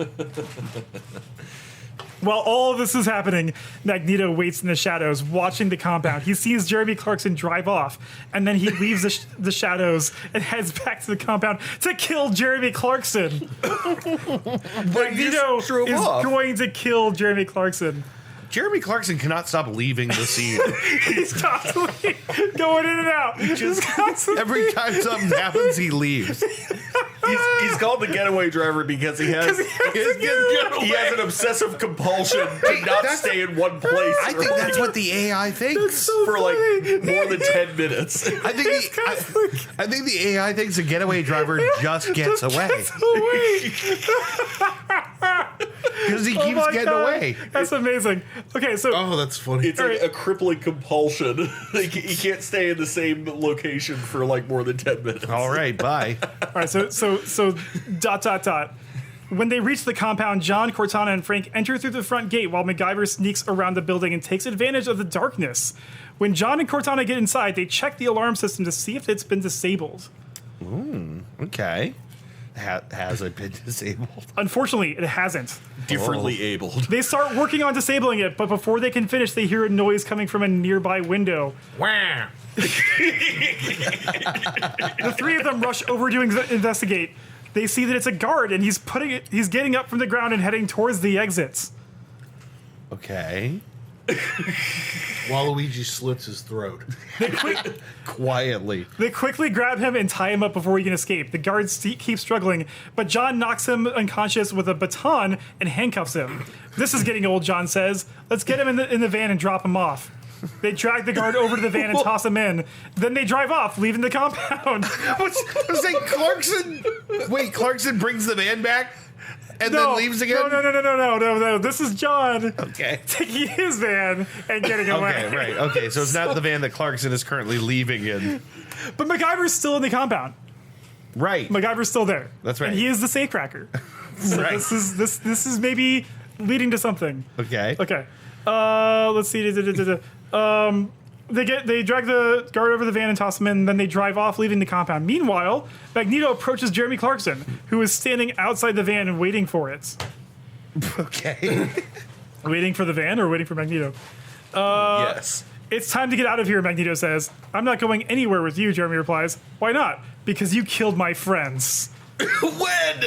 While all of this is happening, Magneto waits in the shadows, watching the compound. He sees Jeremy Clarkson drive off, and then he leaves the shadows and heads back to the compound to kill Jeremy Clarkson. Magneto is going to kill Jeremy Clarkson. Jeremy Clarkson cannot stop leaving the scene. He's constantly going in and out. Every time something happens, he leaves. He's called the getaway driver because he has an obsessive compulsion to not stay in one place. I think that's what the AI thinks. for like more than 10 minutes. I think the AI thinks the getaway driver just gets away. Because he keeps getting away. That's amazing. Okay, so Oh, that's funny. It's like a crippling compulsion. Like, he can't stay in the same location for like more than 10 minutes. All right, bye. all right, so ... When they reach the compound, John, Cortana, and Frank enter through the front gate while MacGyver sneaks around the building and takes advantage of the darkness. When John and Cortana get inside, they check the alarm system to see if it's been disabled. Okay. Has it been disabled? Unfortunately, it hasn't. Differently abled. They start working on disabling it, but before they can finish, they hear a noise coming from a nearby window. Wah. The three of them rush over to investigate. They see that it's a guard, and he's getting up from the ground and heading towards the exits. Okay. Waluigi slits his throat. Quietly. They quickly grab him and tie him up before he can escape. The guards keep struggling, but John knocks him unconscious with a baton and handcuffs him. This is getting old, John says. Let's get him in the van and drop him off. They drag the guard over to the van and toss him in. Then they drive off, leaving the compound. Clarkson brings the van back and then leaves again? No. This is John Okay. taking his van and getting away. Okay, right. Okay, so it's not the van that Clarkson is currently leaving in. But MacGyver's still in the compound. Right. MacGyver's still there. That's right. And he is the safecracker. So Right. this is maybe leading to something. Okay. Okay. Let's see. They drag the guard over the van and toss him in, and then they drive off, leaving the compound. Meanwhile, Magneto approaches Jeremy Clarkson, who is standing outside the van and waiting for it. Okay. Waiting for the van or waiting for Magneto? Yes. It's time to get out of here, Magneto says. I'm not going anywhere with you, Jeremy replies. Why not? Because you killed my friends. When?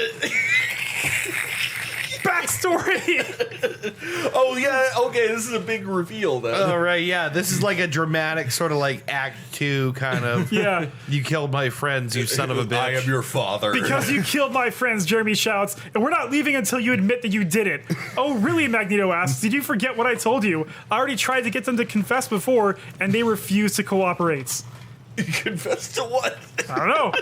Backstory! Oh, yeah. Okay, this is a big reveal, then. All right, yeah. This is like a dramatic sort of like Act 2 kind of. Yeah. You killed my friends, you son of a bitch. I am your father. Because you killed my friends, Jeremy shouts, and we're not leaving until you admit that you did it. Oh, really, Magneto asks. Did you forget what I told you? I already tried to get them to confess before, and they refused to cooperate. Confess to what? I don't know.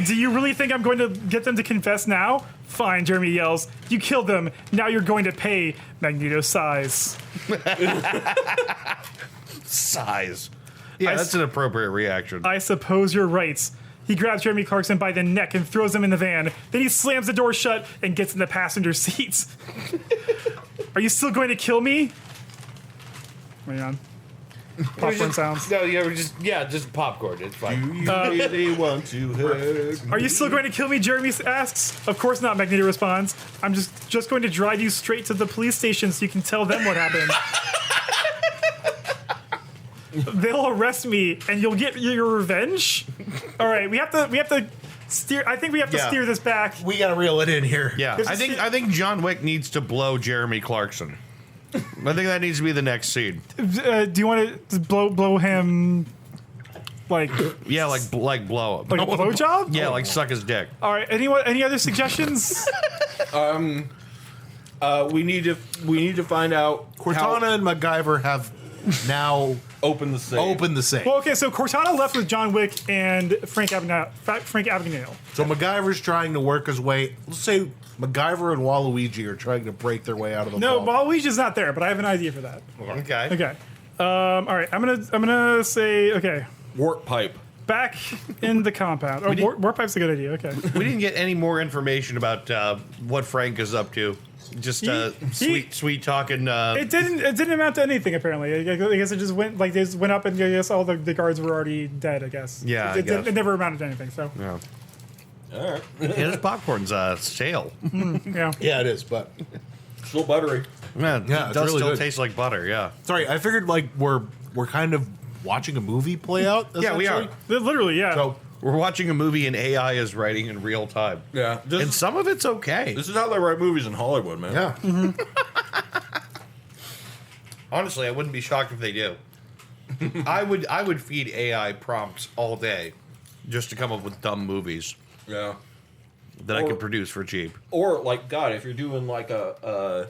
Do you really think I'm going to get them to confess now? Fine, Jeremy yells. You killed them. Now you're going to pay. Magneto sighs. Size. Yeah, that's an appropriate reaction. I suppose you're right. He grabs Jeremy Clarkson by the neck and throws him in the van. Then he slams the door shut and gets in the passenger seat. Are you still going to kill me? Hang on. Popcorn sounds. No, just popcorn. It's fine. Do you really want to hurt me? Are you still going to kill me? Jeremy asks. Of course not, Magneto responds. I'm just going to drive you straight to the police station so you can tell them what happened. They'll arrest me and you'll get your revenge. All right, we have to steer. I think we have to steer this back. We got to reel it in here. Yeah, I think John Wick needs to blow Jeremy Clarkson. I think that needs to be the next scene. Do you want to blow him? Like like blow him. like a blowjob? Yeah, like suck his dick. All right. Any other suggestions? We need to find out Cortana and MacGyver have now open the safe. Well, okay. So Cortana left with John Wick and Frank Abagnale. So MacGyver's trying to work his way. Let's say MacGyver and Waluigi are trying to break their way out of the No, vault. Waluigi's not there, but I have an idea for that. Okay. Okay. All right. I'm gonna say okay. Warp pipe. Back in the compound. Oh, warp pipe's a good idea. Okay. We didn't get any more information about what Frank is up to. Just sweet talking. It didn't amount to anything apparently. I guess it just went like they just went up and I guess all the guards were already dead. I guess. Yeah, it never amounted to anything. So Yeah. All right. His popcorn's stale. yeah. Yeah, it is, but Still buttery. Yeah, Yeah, it it's does really still good. taste like butter. Yeah. sorry, I figured like we're kind of watching a movie play out. Yeah, we are. essentially. Literally, yeah. So We're watching a movie and AI is writing in real time. Yeah. And some of it's okay. This is how they write movies in Hollywood, man. yeah, Honestly, I wouldn't be shocked if they do. I would feed AI prompts all day just to come up with dumb movies Yeah. that I Or- can produce for cheap. Or like God, if you're doing like an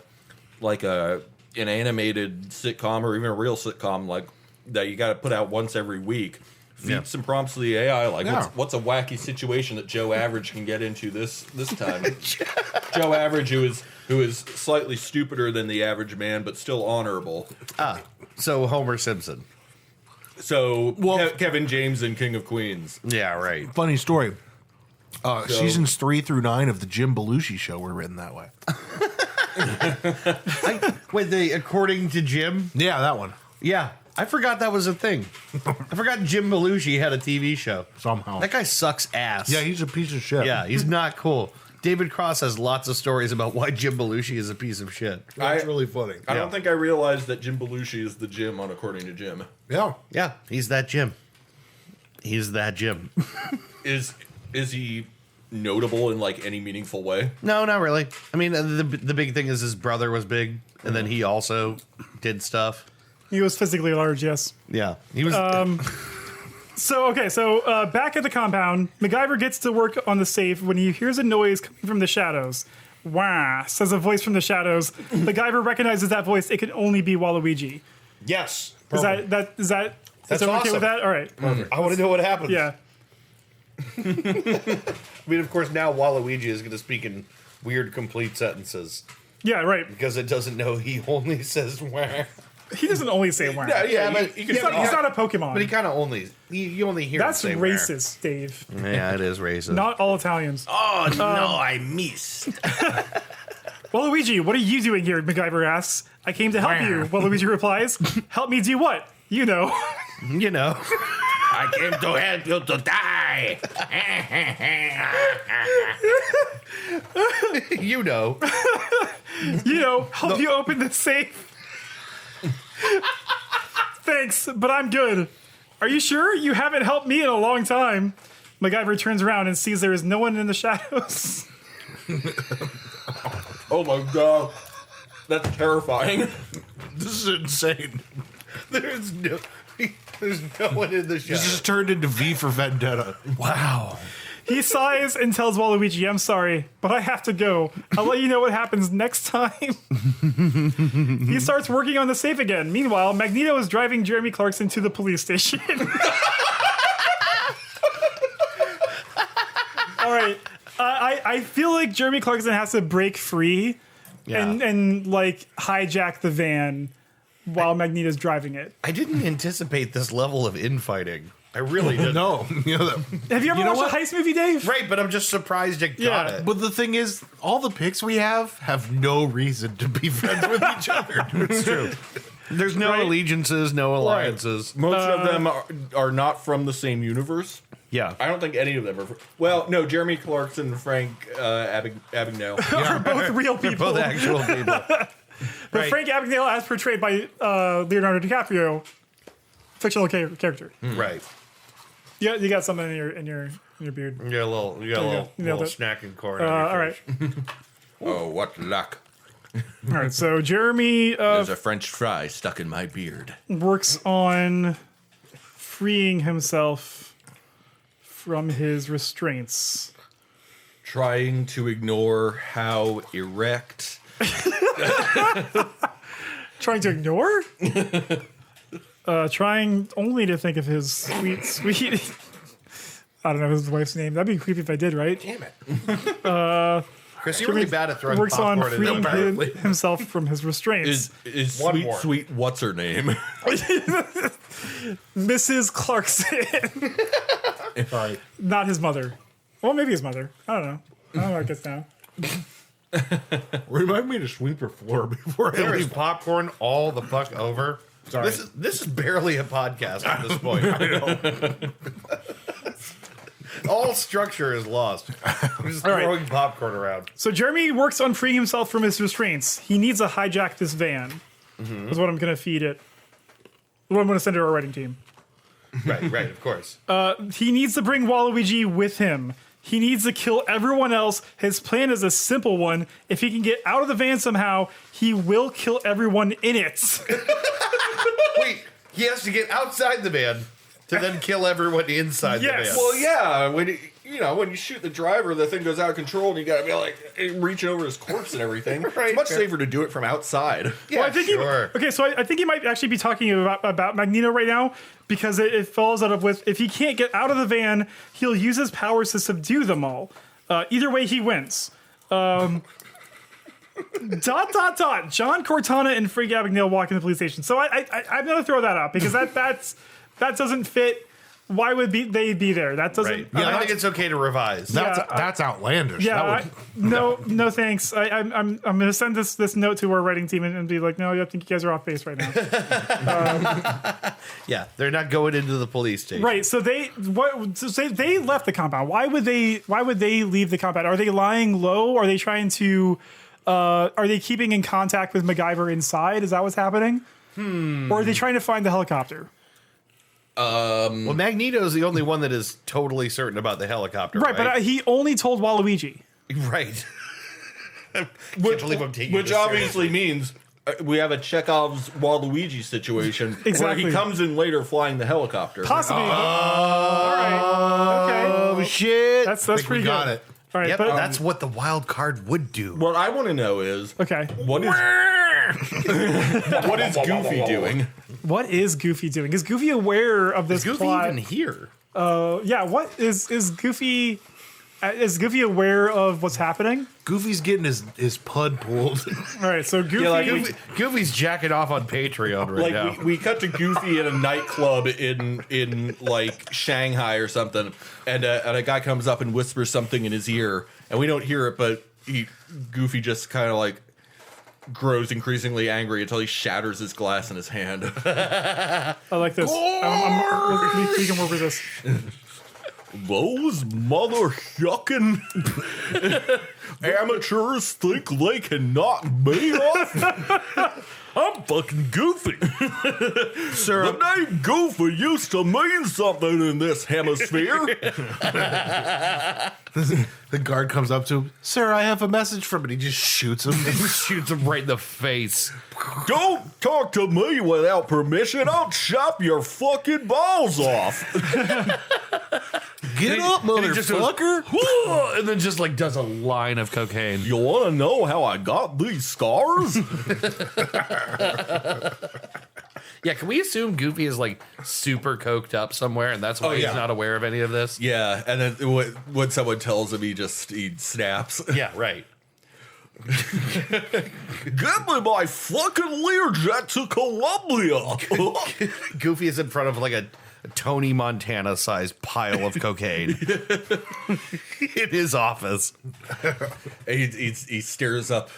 animated sitcom or even a real sitcom like that, you got to put out once every week. Feed some prompts to the AI, like Yeah. what's a wacky situation that Joe Average can get into this time. Joe Average, who is slightly stupider than the average man, but still honorable. So Homer Simpson. So Kevin James and King of Queens. Yeah, right. funny story. Seasons 3 through 9 of the Jim Belushi Show were written that way. According to Jim? Yeah, that one Yeah. I forgot that was a thing. I forgot Jim Belushi had a TV show. somehow. That guy sucks ass. Yeah, he's a piece of shit. Yeah, he's not cool. David Cross has lots of stories about why Jim Belushi is a piece of shit. That's really funny. I don't think I realized that Jim Belushi is the Jim on According to Jim. Yeah, Yeah, he's that Jim. He's that Jim. Is he notable in like any meaningful way? No, not really. I mean, the big thing is his brother was big, and then he also did stuff. He was physically large, yes. Yeah, he was. So back at the compound, MacGyver gets to work on the safe when he hears a noise coming from the shadows. Wah, says a voice from the shadows. MacGyver recognizes that voice. It can only be Waluigi. yes. Is that That's okay awesome. with that? All right. I want to know what happens. Yeah. I mean, of course, now Waluigi is going to speak in weird, complete sentences Yeah, right. because it doesn't know he only says "wah." He doesn't only say wah. but He's not a Pokemon. But he kind of only you only hear. That's him say "wah." racist, Dave. Yeah, it is racist. Not all Italians. Oh no, I missed. Waluigi, what are you doing here? MacGyver asks. I came to help you. Waluigi replies. Help me do what? You know. You know. I came to help you to die. You know. You know, help you open the safe. Thanks, but I'm good. Are you sure? You haven't helped me in a long time. MacGyver turns around and sees there is no one in the shadows. Oh my god, that's terrifying. this is insane. There's no one in the This shadows. has turned into V for Vendetta. Wow. He sighs and tells Waluigi, I'm sorry, but I have to go. I'll let you know what happens next time. He starts working on the safe again. Meanwhile, Magneto is driving Jeremy Clarkson to the police station. All right. I feel like Jeremy Clarkson has to break free and like hijack the van while Magneto's driving it. I didn't anticipate this level of infighting. I really didn't. No. Have you ever watched a heist movie, Dave? Right, but I'm just surprised it got it. But the thing is, all the picks we have no reason to be friends with each other. It's true. There's no allegiances, no alliances. Most of them are not from the same universe. Yeah. I don't think any of them are. Well, no, Jeremy Clarkson and Frank Abagnale. Are both real people. Both actual people. But Frank Abagnale, as portrayed by Leonardo DiCaprio, fictional character. Right. You got something in your beard. You got a little, Nailed it. snacking corn. All right. Oh, what luck. All right. So Jeremy There's a French fry stuck in my beard. works on freeing himself from his restraints. Trying to ignore how erect. Trying to ignore? Trying only to think of his sweet. I don't know his wife's name. That'd be creepy if I did, right? Damn it. Chris, you're really bad at throwing Works on popcorn in freeing there. himself from his restraints. Is One sweet, more. sweet, what's her name? Mrs. Clarkson. Sorry. Not his mother. Well, maybe his mother. I don't know. I don't know what it gets now. Remind me to sweep your floor before I There is leave. popcorn all the fuck over. Sorry. This is barely a podcast at this point. All structure is lost. We're just All right. throwing popcorn around. So Jeremy works on freeing himself from his restraints. He needs to hijack this van. Is what I'm going to feed it. What I'm going to send to our writing team. Right, of course. He needs to bring Waluigi with him. He needs to kill everyone else. His plan is a simple one. If he can get out of the van somehow, he will kill everyone in it. Wait, he has to get outside the van to then kill everyone inside Yes. the van. Well, yeah. When you shoot the driver, the thing goes out of control, and you got to be like reaching over his corpse and everything. Right. It's much safer to do it from outside. Yeah, Well, I think sure. I think he might actually be talking about Magneto right now because it falls out of with if he can't get out of the van, he'll use his powers to subdue them all. Either way, he wins. John Cortana and Frank Abagnale walk in the police station. So I'm gonna throw that out because that doesn't fit. Why would they be there? That doesn't. Right. I think it's okay to revise. That's outlandish. Yeah, no, thanks. I'm gonna send this note to our writing team and be like, no, I think you guys are off base right now. Yeah, they're not going into the police station. Right. So they left the compound. Why would they leave the compound? Are they lying low? Are they trying to? Are they keeping in contact with MacGyver inside? Is that what's happening? Or are they trying to find the helicopter? Well, Magneto's the only one that is totally certain about the helicopter. Right, but he only told Waluigi. Right. Can't believe I'm taking Which this obviously means we have a Chekhov's Waluigi situation Exactly. where he comes in later flying the helicopter. Possibly. All right. Okay. Oh shit! That's I think pretty we got good. it. All right. Yep, but that's what the wild card would do. What I want to know is okay. what is Goofy doing? What is Goofy doing? Is Goofy aware of this Is Goofy plot? even here? Yeah. What is Goofy? Is Goofy aware of what's happening? Goofy's getting his pud pulled. All right. So Goofy. Goofy's jacking off on Patreon right now. Like we cut to Goofy in a nightclub in like Shanghai or something, and a guy comes up and whispers something in his ear, and we don't hear it, but Goofy just kind of like grows increasingly angry until he shatters his glass in his hand. I like this. We can work with this. Those mother-shucking amateurs think they can knock me off? I'm fucking Goofy. Sir, The name Goofy used to mean something in this hemisphere. The guard comes up to him. Sir, I have a message from it. He just shoots him. shoots him right in the face. Don't talk to me without permission. I'll chop your fucking balls off. Get up, And he just goes, motherfucker! "Whoa," and then just like does a line of cocaine. You want to know how I got these scars? Yeah, can we assume Goofy is like super coked up somewhere, and that's why yeah. he's not aware of any of this? Yeah, and then when someone tells him, he snaps. Yeah, right. Get me my fucking Learjet to Colombia. Goofy is in front of like a Tony Montana sized pile of cocaine in his office. He stares up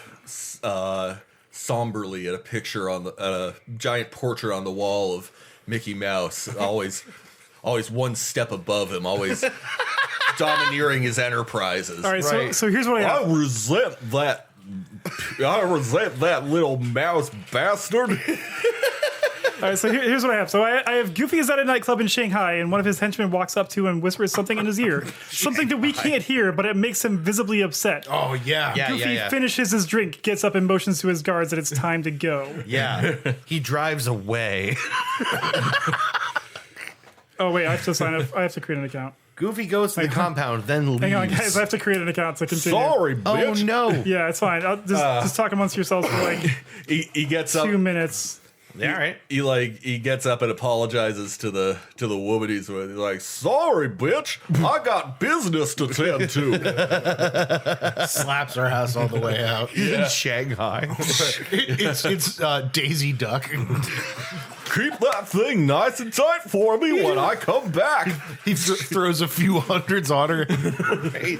somberly at a picture on a giant portrait on the wall of Mickey Mouse, always one step above him, always domineering his enterprises. All right, so here's what I have. I resent that little mouse bastard. All right, so here's what I have. So I have Goofy is at a nightclub in Shanghai, and one of his henchmen walks up to him and whispers something in his ear. Something that we can't hear, but it makes him visibly upset. Oh, yeah. Goofy finishes his drink, gets up and motions to his guards that it's time to go. Yeah. He drives away. Oh, wait, I have to sign up. I have to create an account. Goofy goes to the compound, then leaves. Hang on, guys. I have to create an account to continue. Sorry, bitch. Oh, no. Yeah, it's fine. I'll just talk amongst yourselves for like He gets up. 2 minutes. All right. He gets up and apologizes to the woman he's with. He's like, "Sorry, bitch, I got business to tend to." Slaps her ass all the way out. He's in Shanghai. It's Daisy Duck. Keep that thing nice and tight for me when I come back. He throws a few hundreds on her. Right.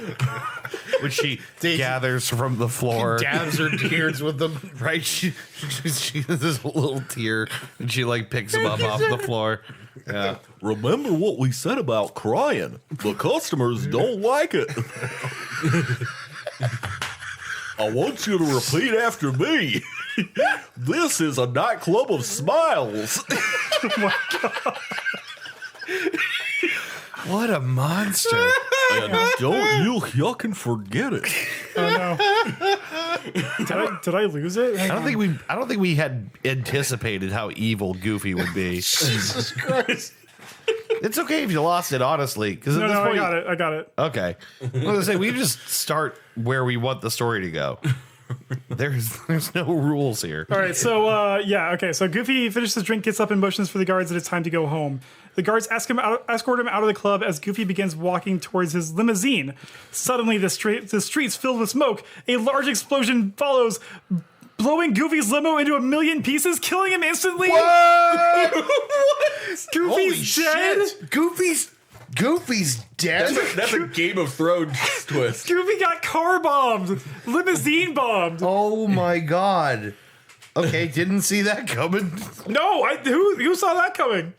Which she gathers from the floor. Dabs her tears with them. Right? She has this little tear and she like picks him up off the floor. Yeah. Remember what we said about crying? The customers don't like it. I want you to repeat after me. This is a nightclub of smiles. Oh my God. What a monster. And don't you yucking forget it. Oh no. Did I lose it? I don't think we had anticipated how evil Goofy would be. Jesus Christ. It's okay if you lost it, honestly. Because No, I got it. Okay. I was gonna say we just start where we want the story to go. There's no rules here. All right, so okay. So Goofy finishes his drink, gets up and motions for the guards that it's time to go home. The guards escort him out of the club as Goofy begins walking towards his limousine. Suddenly, the streets filled with smoke. A large explosion follows, blowing Goofy's limo into a million pieces, killing him instantly. Goofy's dead. Shit. Goofy's dead. That's a Game of Thrones twist. Goofy got car bombed, limousine bombed. Oh my god. Okay, didn't see that coming. No, who saw that coming?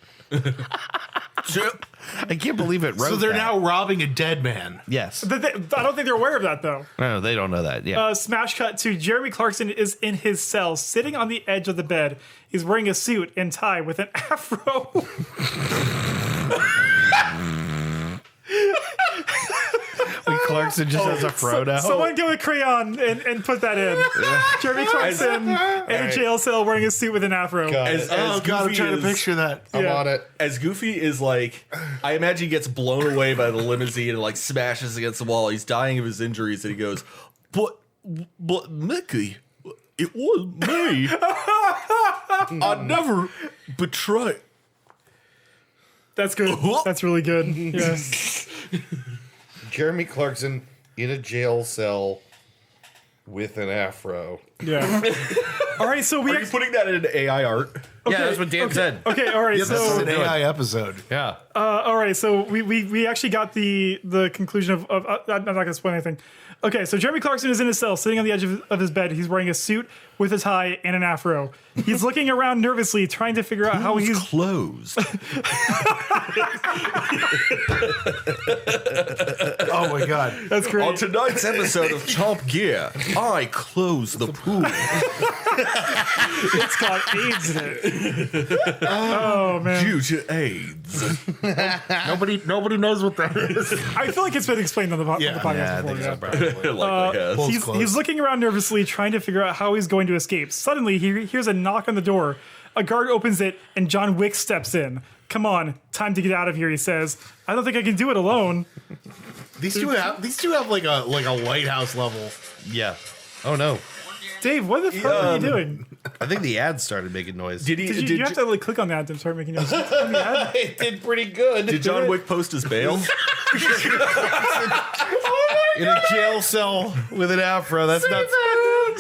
I can't believe it wrote So they're that. now robbing a dead man. Yes. I don't think they're aware of that though. No, they don't know that. Yeah. Smash cut to Jeremy Clarkson is in his cell, sitting on the edge of the bed. He's wearing a suit and tie with an afro. Clarkson just has a fro now. Someone get a crayon and put that in. Jeremy Clarkson in a jail cell wearing a suit with an afro. As Oh, God, I'm Goofy trying to is- picture that. I'm on it. As Goofy is like, I imagine he gets blown away by the limousine and like smashes against the wall. He's dying of his injuries and he goes, but Mickey, it was me. I never betray. That's good. That's really good. Yeah. Jeremy Clarkson in a jail cell with an afro. Yeah. All right, so Are you putting that in AI art? Yeah, that's what Dan said. Okay, all right. This is So an AI episode. Yeah. all right, so we actually got the conclusion of I'm not going to spoil anything. Okay, so Jeremy Clarkson is in his cell, sitting on the edge of his bed. He's wearing a suit with a tie and an afro. He's looking around nervously, trying to figure out how he's closed. Oh, my God. That's great. On tonight's episode of Top Gear, I close the pool. It's got AIDS in it. Oh man, Due to AIDS. Nobody knows what that is. I feel like it's been explained on the podcast Yeah, I before. think Yeah. so, probably. Likely has. He's looking around nervously, trying to figure out how he's going to escape. Suddenly, he hears a knock on the door. A guard opens it, and John Wick steps in. Come on, time to get out of here, he says. I don't think I can do it alone. These two have like a lighthouse level. Yeah. Oh no. Dave, what the fuck are you doing? I think the ad started making noise. Did he? You have to like click on that to start making noise. It did pretty good. Did John Wick post his bail? In a jail cell with an afro. That's nuts.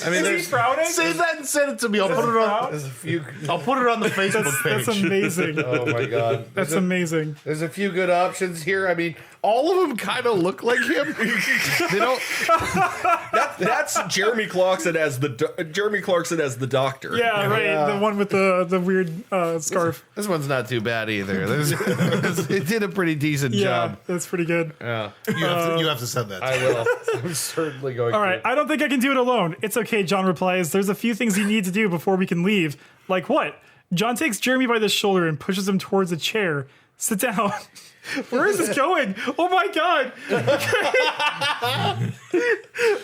I mean, Is he frowning? Say that and send it to me. I'll put it on. there's a few. I'll put it on the Facebook page. That's amazing. Oh my god, That's amazing. there's a few good options here. I mean, all of them kind of look like him. They don't. That's Jeremy Clarkson as the doctor. Yeah, right. The one with the weird scarf. This one's not too bad either. It did a pretty decent Yeah, job. that's pretty good. Yeah, You have to send that. I will. I'm certainly going. All right, I don't think I can do it alone. It's okay, John replies. There's a few things you need to do before we can leave. Like what? John takes Jeremy by the shoulder and pushes him towards a chair. Sit down. Where is this going? Oh my god.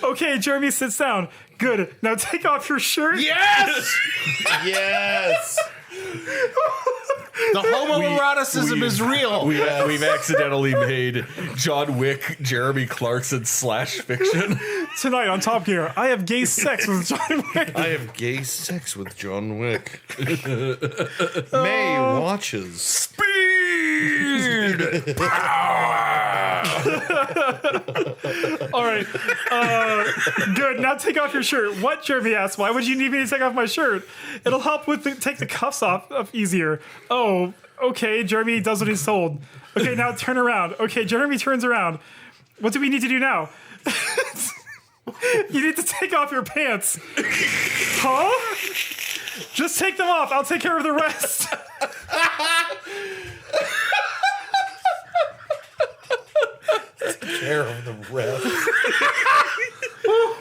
Okay, Jeremy sits down. Good. Now take off your shirt. Yes. Yes. The homoeroticism is real. We've accidentally made John Wick Jeremy Clarkson / fiction. Tonight on Top Gear, I have gay sex with John Wick. I have gay sex with John Wick. May watches. Speed. All right. Good. Now take off your shirt. What? Jeremy asks. Why would you need me to take off my shirt? It'll help with take the cuffs off easier. Oh, okay. Jeremy does what he's told. Okay, now turn around. Okay, Jeremy turns around. What do we need to do now? You need to take off your pants. Huh? Just take them off. I'll take care of the rest. Care of the rest.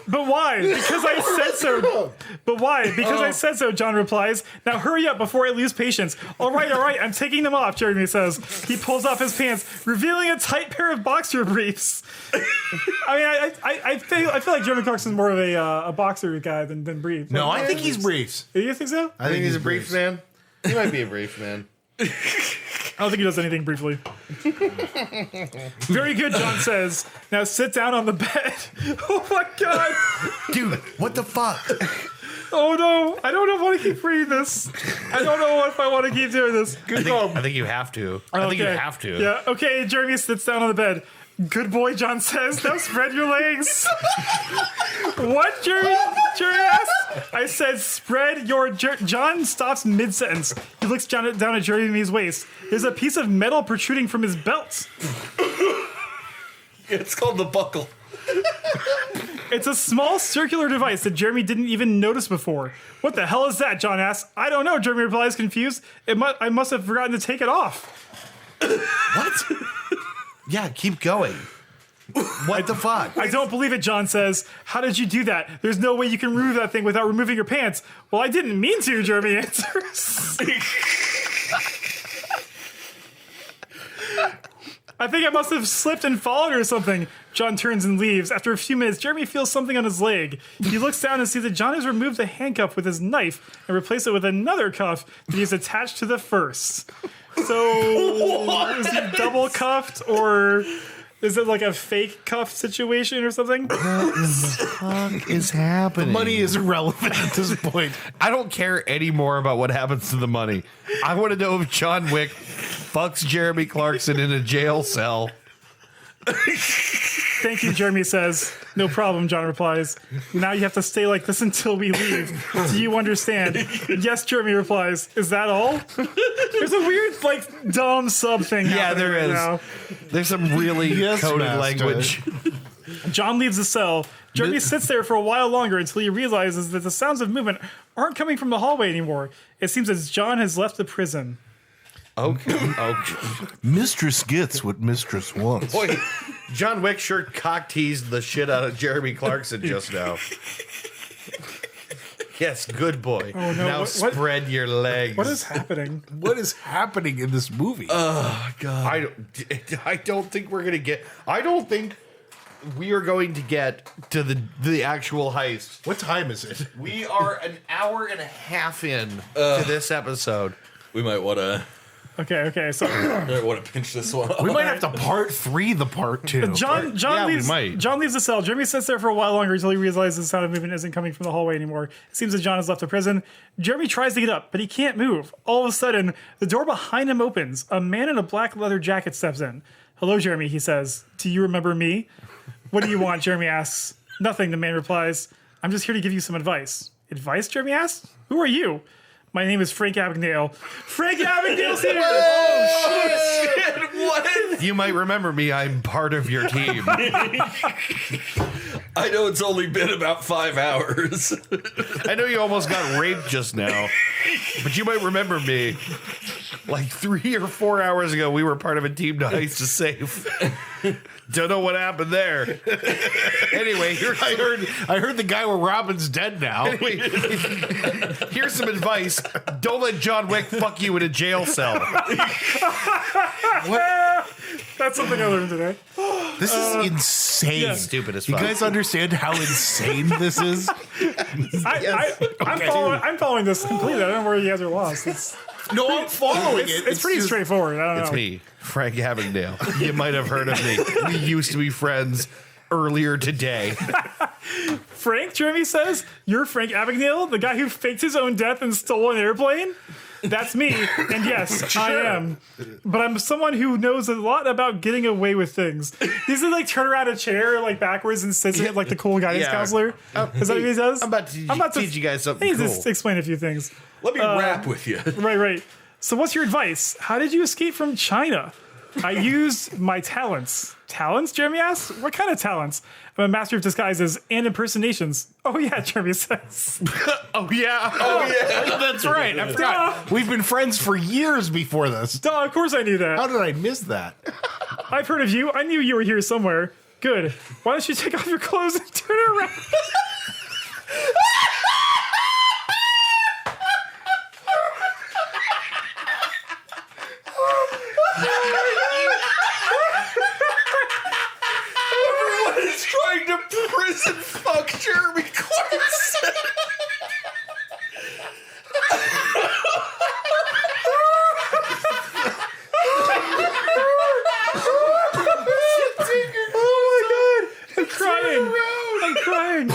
But why? Because I said so. But why? Because I said so, John replies. Now hurry up before I lose patience. All right, I'm taking them off, Jeremy says. He pulls off his pants, revealing a tight pair of boxer briefs. I mean, I feel like Jeremy Clarkson's more of a boxer guy than briefs. No, I think he's briefs. You think so? I think he's a brief man. He might be a brief man. I don't think he does anything briefly. Very good, John says. Now sit down on the bed. Oh my god. Dude, what the fuck? Oh no. I don't know if I want to keep reading this. I don't know if I want to keep doing this. I think you have to. I think you Okay. have to. Yeah, okay, Jeremy sits down on the bed. Good boy, John says. Now spread your legs. What, Jeremy? Jeremy asks. I said spread your... John stops mid-sentence. He looks down at Jeremy's waist. There's a piece of metal protruding from his belt. It's called the buckle. It's a small circular device that Jeremy didn't even notice before. What the hell is that? John asks. I don't know, Jeremy replies, confused. I must have forgotten to take it off. What? Yeah, keep going. What the fuck? I don't believe it, John says. How did you do that? There's no way you can remove that thing without removing your pants. Well, I didn't mean to, Jeremy answers. I think I must have slipped and fallen or something. John turns and leaves. After a few minutes, Jeremy feels something on his leg. He looks down and sees that John has removed the handcuff with his knife and replaced it with another cuff that he's attached to the first. So, is he double cuffed, or is it like a fake cuff situation or something? What the fuck is happening? Money is irrelevant at this point. I don't care anymore about what happens to the money. I want to know if John Wick fucks Jeremy Clarkson in a jail cell. Thank you, Jeremy says. No problem, John replies. Now you have to stay like this until we leave. Do you understand? Yes, Jeremy replies. Is that all? There's a weird, like, dumb sub thing. Yeah, there right is. now. There's some really coded master. language. John leaves the cell. Jeremy sits there for a while longer until he realizes that the sounds of movement aren't coming from the hallway anymore. It seems as John has left the prison. Okay. Mistress gets what mistress wants. Boy, John Wick sure cock teased the shit out of Jeremy Clarkson just now. Yes, good boy. Oh, no. Now What- spread your legs. What is happening? What is happening in this movie? I don't think we're gonna get. I don't think we are going to get to the actual heist. What time is it? We are an hour and a half in to this episode. We might want to Okay, so pinch this one up. We might have to part 3 the part 2. John Yeah, we leaves. might. John leaves the cell. Jeremy sits there for a while longer until he realizes the sound of movement isn't coming from the hallway anymore. It seems that John has left the prison. Jeremy tries to get up, but he can't move. All of a sudden, the door behind him opens. A man in a black leather jacket steps in. Hello, Jeremy, he says. Do you remember me? What do you want? Jeremy asks. Nothing, the man replies. I'm just here to give you some advice. Advice, Jeremy asked? Who are you? My name is Frank Abagnale. Frank Abagnale's here! Oh, shit. What? You might remember me. I'm part of your team. I know it's only been about 5 hours. I know you almost got raped just now, but you might remember me. Like 3 or 4 hours ago, we were part of a team to heist a safe. Don't know what happened there. Anyway, I heard the guy with Robin's dead now. Anyway, here's some advice. Don't let John Wick fuck you in a jail cell. That's something I learned today. This is insane. yeah. Stupid as You fuck. guys understand how insane this is? I'm following this completely. I don't know where you guys are lost. No, I'm following it. It's pretty straightforward. I don't know. It's me, Frank Abagnale. You might have heard of me. We used to be friends earlier today. Frank, Jeremy says, you're Frank Abagnale, the guy who faked his own death and stole an airplane? That's me, and yes, I am. But I'm someone who knows a lot about getting away with things. He's like turn around a chair like backwards and sits in it like the cool guidance Yeah. counselor. Is that what he does? I'm about to teach you guys something Hey, cool. just explain a few things. Let me rap with you. Right. So what's your advice? How did you escape from China? I used my talents. Talents, Jeremy asks? What kind of talents? I'm a master of disguises and impersonations. Oh yeah, Jeremy says. Oh, yeah. That's right. I forgot. We've been friends for years before this. Duh, of course I knew that. How did I miss that? I've heard of you. I knew you were here somewhere. Good. Why don't you take off your clothes and turn around? Everyone is trying to prison fuck Jeremy Clarkson. Oh my god! I'm crying. I'm crying.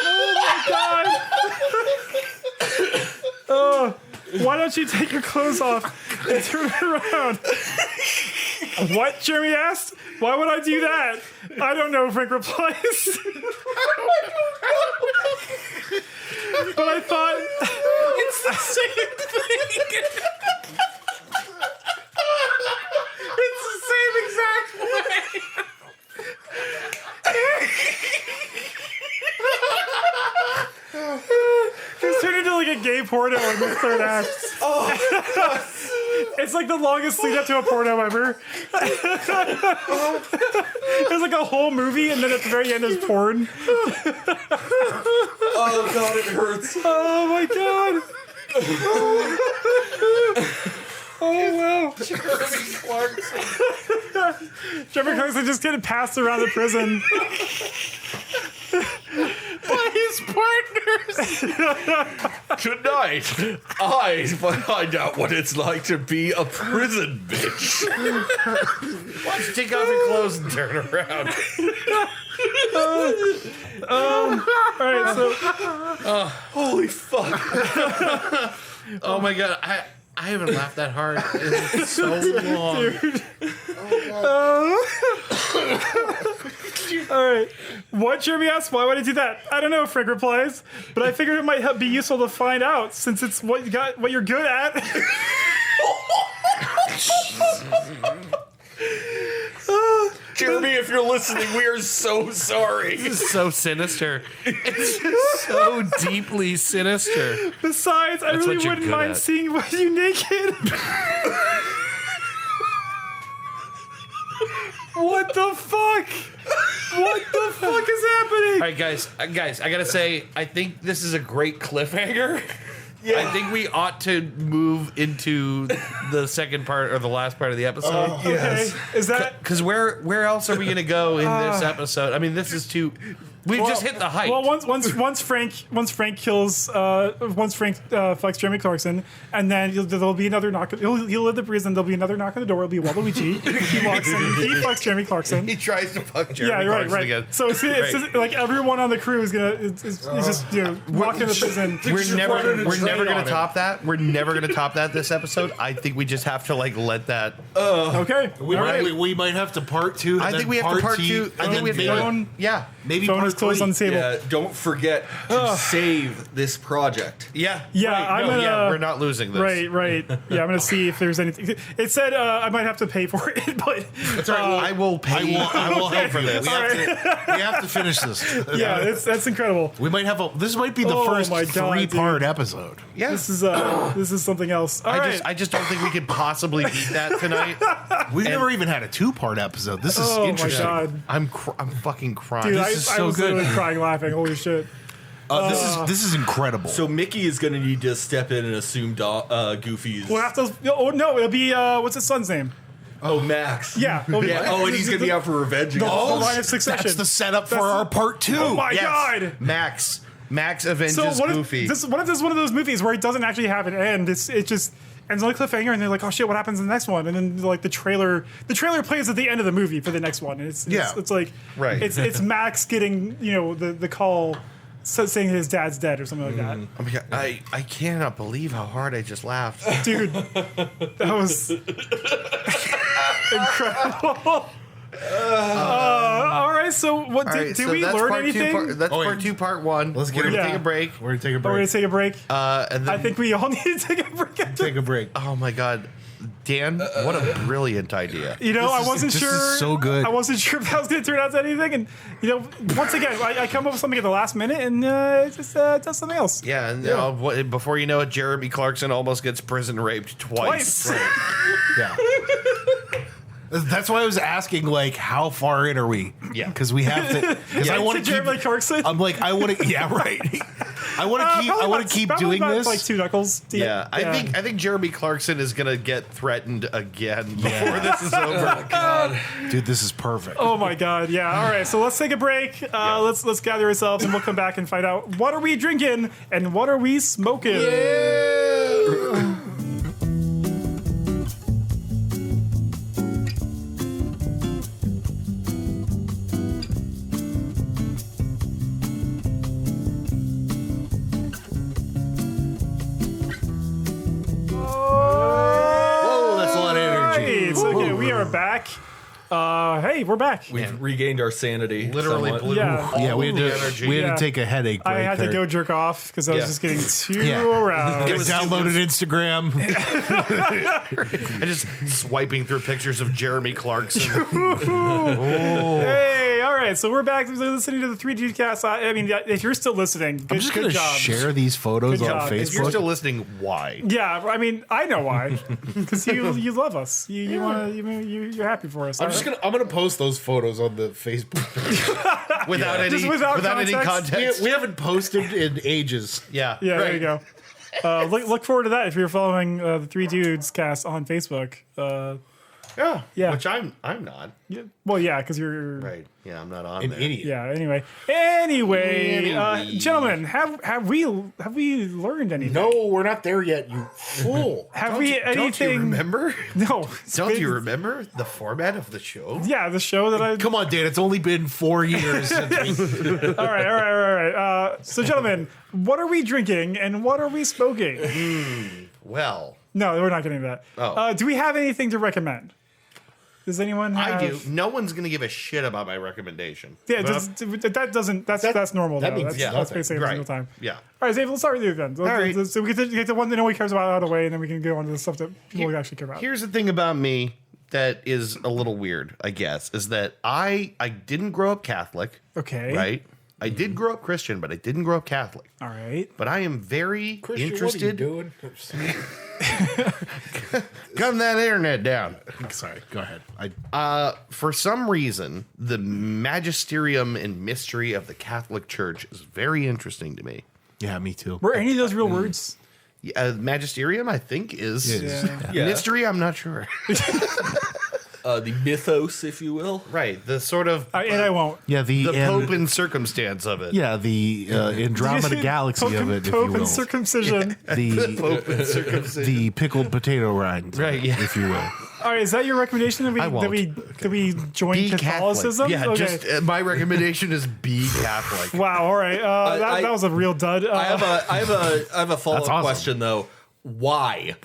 Oh my god. Oh, why don't you take your clothes off and turn around? What? Jeremy asked. Why would I do that? I don't know, Frank replies. But I thought It's the same thing. It's the same exact way. it's turned into like a gay porno in the third act. It's like the longest lead up to a porno ever. There's like a whole movie, and then at the very end is porn. Oh god, it hurts. Oh my god. Oh wow. Jeremy Clarkson. Jeremy Clarkson just getting passed around the prison. By his partners. Tonight, I find out what it's like to be a prison bitch. Why don't you take off your clothes and turn around? All right, so Holy fuck. Oh my god, I haven't laughed that hard in so long. all right. What, Jeremy asks? Why would I do that? I don't know, Frank replies. But I figured it might be useful to find out since it's what you're good at. Jeremy, if you're listening, we are so sorry. This is so sinister. It's so deeply sinister. Besides, I That's really what you're wouldn't good mind at. seeing you naked. What the fuck? What the fuck is happening? All right, guys, I gotta say, I think this is a great cliffhanger. Yeah. I think we ought to move into the second part or the last part of the episode. Okay, is that? Because where else are we gonna go in this episode? I mean, this is too. We've just hit the height. Well, once Frank kills once Frank fucks Jeremy Clarkson, and then there'll be another knock. He'll leave the prison. There'll be another knock on the door. It'll be Waluigi. He walks in. He fucks Jeremy Clarkson. He tries to fuck Jeremy Yeah, Clarkson right. again. So it's just, like everyone on the crew is gonna is just walk into prison. We're never gonna on top that. We're never gonna top that this episode. I think we just have to let that. Okay, We might have to part two. I think we have to part two. I think we have to. Yeah. Maybe phone part is closed 3. on the table. Yeah, don't forget to save this project. Yeah. Yeah, right. I'm gonna- yeah, we're not losing this. Right. Yeah, I'm gonna see if there's anything. It said I might have to pay for it, but That's all right. I will pay. I will help for this. All We have to finish this. yeah, that's incredible. We might have this might be the Oh first my God, 3-part episode. Yeah. This is something else. All right. I just don't think we could possibly beat that tonight. We've never even had a 2-part episode. This is Oh my interesting. God, I'm fucking crying. dude, This I is so was good. literally crying, laughing. Holy shit. This is incredible. So Mickey is going to need to step in and assume Goofy's. We'll have to. Oh no, it'll be what's his son's name? Oh, Max. Yeah. Yeah. Oh, and he's going to be out for revenge again. the line of succession. That's the setup for That's our part 2. Oh my Yes. God. Max avenges So what Goofy. what if this is one of those movies where it doesn't actually have an end? It just ends on a cliffhanger, and they're like, "Oh shit, what happens in the next one?" And then like the trailer plays at the end of the movie for the next one. And it's like Right. It's Max getting the call saying his dad's dead or something like that. Oh my God, I cannot believe how hard I just laughed. Dude, that was incredible. All right, so what All right, did so we that's learn part anything? That's Oh, part yeah. 2, part 1. Let's get We're it. gonna Yeah. take a break. We're gonna take a We're gonna break. take a break. And then I think we all need to take a break. Take a break. Oh my God, Dan, what a brilliant idea. I wasn't this sure. is so good. I wasn't sure if that was going to turn out to anything. And once again, I come up with something at the last minute, and it just does something else. Yeah, and before you know it, Jeremy Clarkson almost gets prison raped twice. Yeah. That's why I was asking, like, how far in are we? Yeah. Because we have to. Because I want to keep. Jeremy Clarkson. I'm like, I want to. Yeah, right. I want to keep. I want to keep doing this. Like 2 knuckles. Deep. Yeah, I think Jeremy Clarkson is gonna get threatened again before this is over. Dude, this is perfect. Oh my God! Yeah. All right. So let's take a break. Let's gather ourselves, and we'll come back and find out what are we drinking and what are we smoking. Whoa, that's a lot of energy. Right. So, okay, we are back. Hey, we're back. We've regained our sanity. Literally somewhat. blew Yeah. Yeah, we had the to. energy. We had Yeah. to take a headache break. I had to go jerk off because I was Yeah. just getting too Yeah. aroused. I downloaded Instagram. I just swiping through pictures of Jeremy Clarkson. Hey, all right, so we're back listening to the 3G cast. I mean, if you're still listening, good, I'm just good gonna job. share these photos Good on job. If you're Facebook. still listening, why? Yeah, I mean, I know why. Because you love us. You want you're happy for us. I'm gonna post those photos on the Facebook. Without any Just without any context? context. We haven't posted in ages. Yeah. Yeah, there right. you go. Look forward to that if you're following the 3 Dudes cast on Facebook. Yeah. Yeah. Which I'm not. Well, yeah, because you're Right. Yeah, I'm not on An there. idiot. Yeah. Anyway, gentlemen, have we learned anything? No, we're not there yet. You fool. Have we anything? Don't you remember? No. Don't you remember the format of the show? Yeah, the show that I. Come on, Dan. It's only been 4 years since we. All right. So, gentlemen, what are we drinking and what are we smoking? Well, No, we're not getting to that. Oh. Do we have anything to recommend? Does anyone have? I do. No one's gonna give a shit about my recommendation. Yeah, that doesn't. That's normal. that though. means That's nothing. basically every Right. single time. Yeah. All right, Zave, let's start with you then. right. So we get the one that nobody cares about out of the way, and then we can go on to the stuff that people actually care about. Here's the thing about me that is a little weird, I guess, is that I didn't grow up Catholic. Okay. Right? I did grow up Christian, but I didn't grow up Catholic. All right. But I am very interested. doing? Gun that internet down. Sorry. Go ahead. For some reason, the magisterium and mystery of the Catholic Church is very interesting to me. Yeah, me too. Were any of those real words? Magisterium, I think, is Yeah. Yeah. mystery. I'm not sure. The mythos, if you will. Right, the sort of And I won't. Yeah, the Pope and circumstance of it. yeah, the Andromeda galaxy of it, if you Pope will. and circumcision. The Pope and circumcision. the pickled potato rind, Right, yeah. if you will. All right, is that your recommendation that we I won't. that we join Be Catholicism? Catholic. Yeah, Okay. just my recommendation is be Catholic. Wow. All right. That was a real dud. I have a follow up awesome. question though. Why?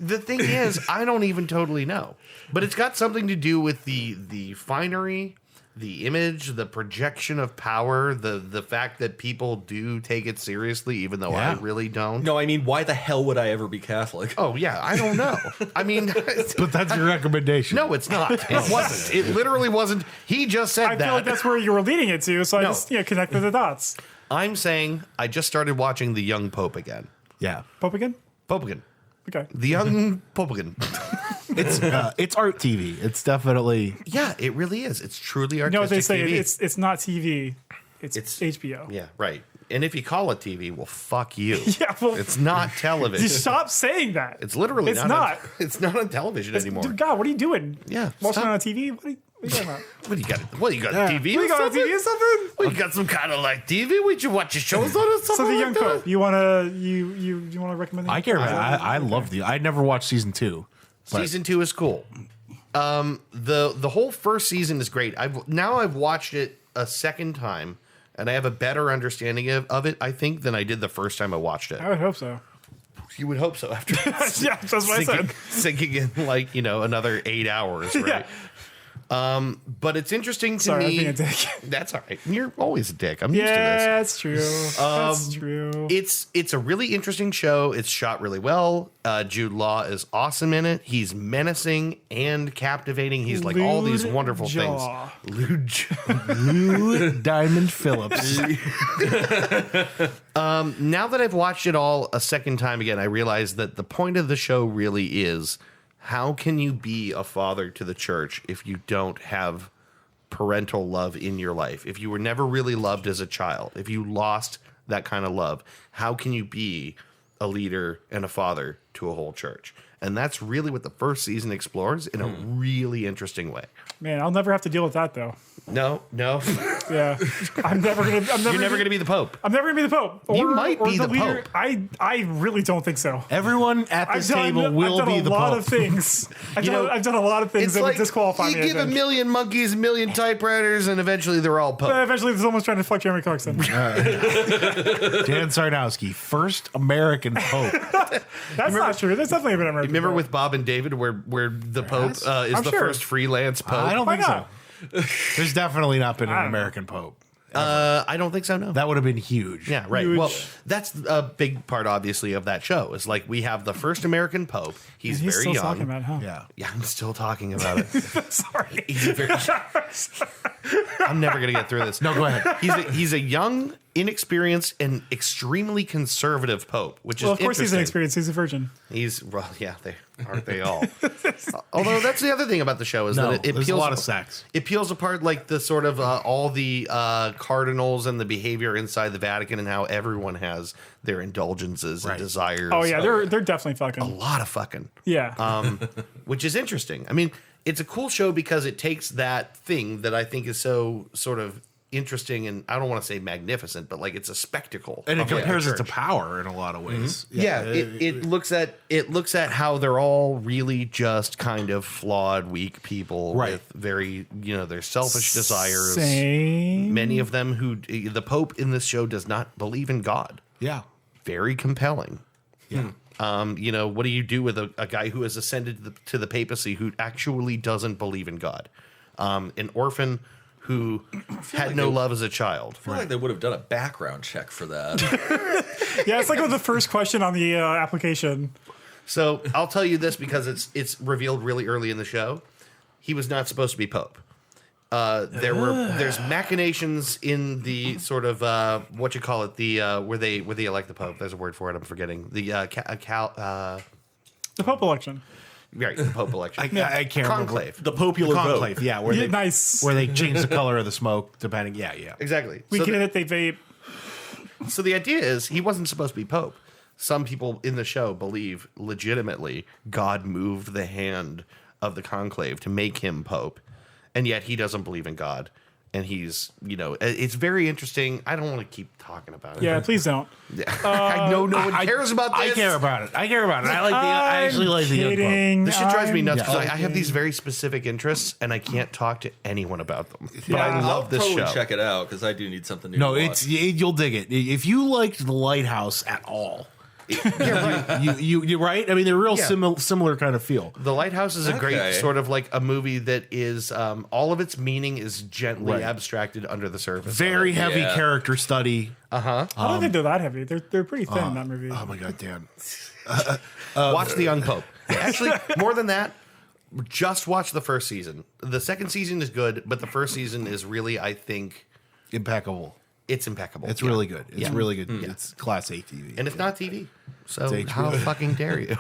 The thing is, I don't even totally know, but it's got something to do with the finery, the image, the projection of power, the fact that people do take it seriously, even though I really don't. No, I mean, why the hell would I ever be Catholic? Oh, yeah, I don't know. I mean... But that's your recommendation. No, it's not. It wasn't. It literally wasn't. He just said that. I feel like that's where you were leading it to, so I just connected the dots. I'm saying I just started watching The Young Pope again. Yeah. Pope again? Pope again. Okay. The Young Pope again. It's art TV. It's definitely... Yeah, it really is. It's truly artistic You know what they say? TV. It's not TV. It's HBO. Yeah, right. And if you call it TV, well, fuck you. Yeah, well, it's not television. Just stop saying that. It's literally It's not. not. It's not on television anymore. God, what are you doing? Yeah, Watching stop. it on TV? What are you talking about? What do you got? What you got? TV? What or you got on something? TV or something? What, you got some kind of like TV? Would you watch your shows on or something? So the like Young that? Pope, you wanna recommend? I care about it. I love the... I never watched season 2. But Season 2 is cool. The whole first season is great. I've watched it a second time, and I have a better understanding of it, I think, than I did the first time I watched it. I would hope so. You would hope so after Yeah, that's what I said. sinking in like, another 8 hours, right? Yeah. But it's interesting to Sorry, I'm me. being a dick. That's all right. You're always a dick. I'm used to this. Yeah, that's true. That's true. It's a really interesting show. It's shot really well. Jude Law is awesome in it. He's menacing and captivating. He's like all these Lewd wonderful Jaw. things. Lou Diamond Phillips. Now that I've watched it all a second time again, I realize that the point of the show really is, how can you be a father to the church if you don't have parental love in your life? If you were never really loved as a child, if you lost that kind of love, how can you be a leader and a father to a whole church? And that's really what the first season explores in a really interesting way. Man, I'll never have to deal with that though. No. Yeah, You're never gonna be the Pope. I'm never gonna be the Pope. You might be the leader. Pope. I really don't think so. Everyone at this table will be the I've done a lot Pope. of things. I've done a lot of things that would disqualify me. you I give a think. million monkeys a million typewriters, and eventually they're all Pope. Eventually, someone's trying to fuck Jeremy Clarkson. Dan Sarnowski, first American Pope. That's not true. There's definitely been American. Remember Pope. with Bob and David, where the Pope is I'm the sure. first freelance Pope? I don't Why think so. not? There's definitely not been I an don't know. American Pope. I don't think so. No. That would have been huge. Yeah, right. Huge. Well, that's a big part, obviously, of that show. Is like we have the first American Pope. He's He's very still young. talking about it, huh? Yeah. Yeah, I'm still talking about it. Sorry. He's a very. I'm never gonna get through this. No, go ahead. He's a young, inexperienced, and extremely conservative Pope, which Well, is of course he's interesting. inexperienced. He's a virgin. Aren't they all? Although that's the other thing about the show is No, that it there's peels a lot of sex. It peels apart like the sort of all the cardinals and the behavior inside the Vatican and how everyone has their indulgences and Right. desires. Oh yeah, they're definitely fucking. a lot of fucking. Yeah. Which is interesting. I mean, it's a cool show because it takes that thing that I think is so sort of interesting and I don't want to say magnificent, but like it's a spectacle. And it of, like, compares a it to church. power in a lot of ways. Yeah, it looks at how they're all really just kind of flawed, weak people Right. with very their selfish desires. Same. Many of them who the Pope in this show does not believe in God. Yeah. Very compelling. Yeah. What do you do with a guy who has ascended to the papacy who actually doesn't believe in God? An orphan who had like no they- love as a child. I feel like they would have done a background check for that. Yeah, it's like with the first question on the application. So I'll tell you this because it's revealed really early in the show. He was not supposed to be Pope. There's machinations in the sort of what you call it, the where they elect the Pope. There's a word for it. I'm forgetting the The Pope election. right, the Pope election. I can't Conclave. remember. The popular conclave. Yeah, where Yeah, they nice. where they change the color of the smoke depending. Yeah. Exactly. We So get the- it. They vape. So the idea is he wasn't supposed to be Pope. Some people in the show believe legitimately God moved the hand of the conclave to make him Pope, and yet he doesn't believe in God. And he's, it's very interesting. I don't want to keep talking about it. Yeah, please don't. I know no one cares about this. I care about it. I actually like the young Pope. kidding. This shit drives me nuts Yeah. because I have these very specific interests and I can't talk to anyone about them. But Yeah. I I'll love this probably show. check it out because I do need something new. No, to it's watch. you'll dig it if you liked The Lighthouse at all. You're right. I mean, they're real similar kind of feel. The Lighthouse is a great sort of like a movie that is all of its meaning is gently abstracted under the surface. Very heavy character study. I don't think they're that heavy. They're pretty thin in that movie. Oh my god, Dan! Watch The Young Pope. Actually, more than that, just watch the first season. The second season is good, but the first season is really, I think, Impeccable. it's impeccable. It's really good. It's really good. It's class A TV. and it's not TV. So It's how HBO. fucking dare you?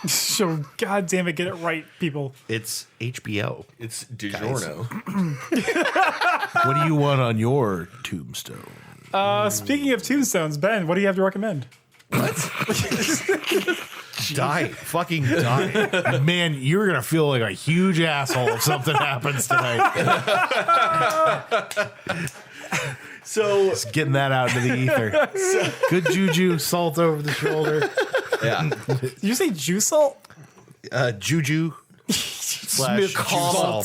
So, God damn it, get it right, people. It's HBO. It's DiGiorno. What do you want on your tombstone? Speaking of tombstones, Ben, what do you have to recommend? Die. Fucking die. Man, you're gonna feel like a huge asshole if something happens tonight. So Just getting that out into the ether. Good juju, salt over the shoulder. yeah, Did you say juice salt? Juju slash comma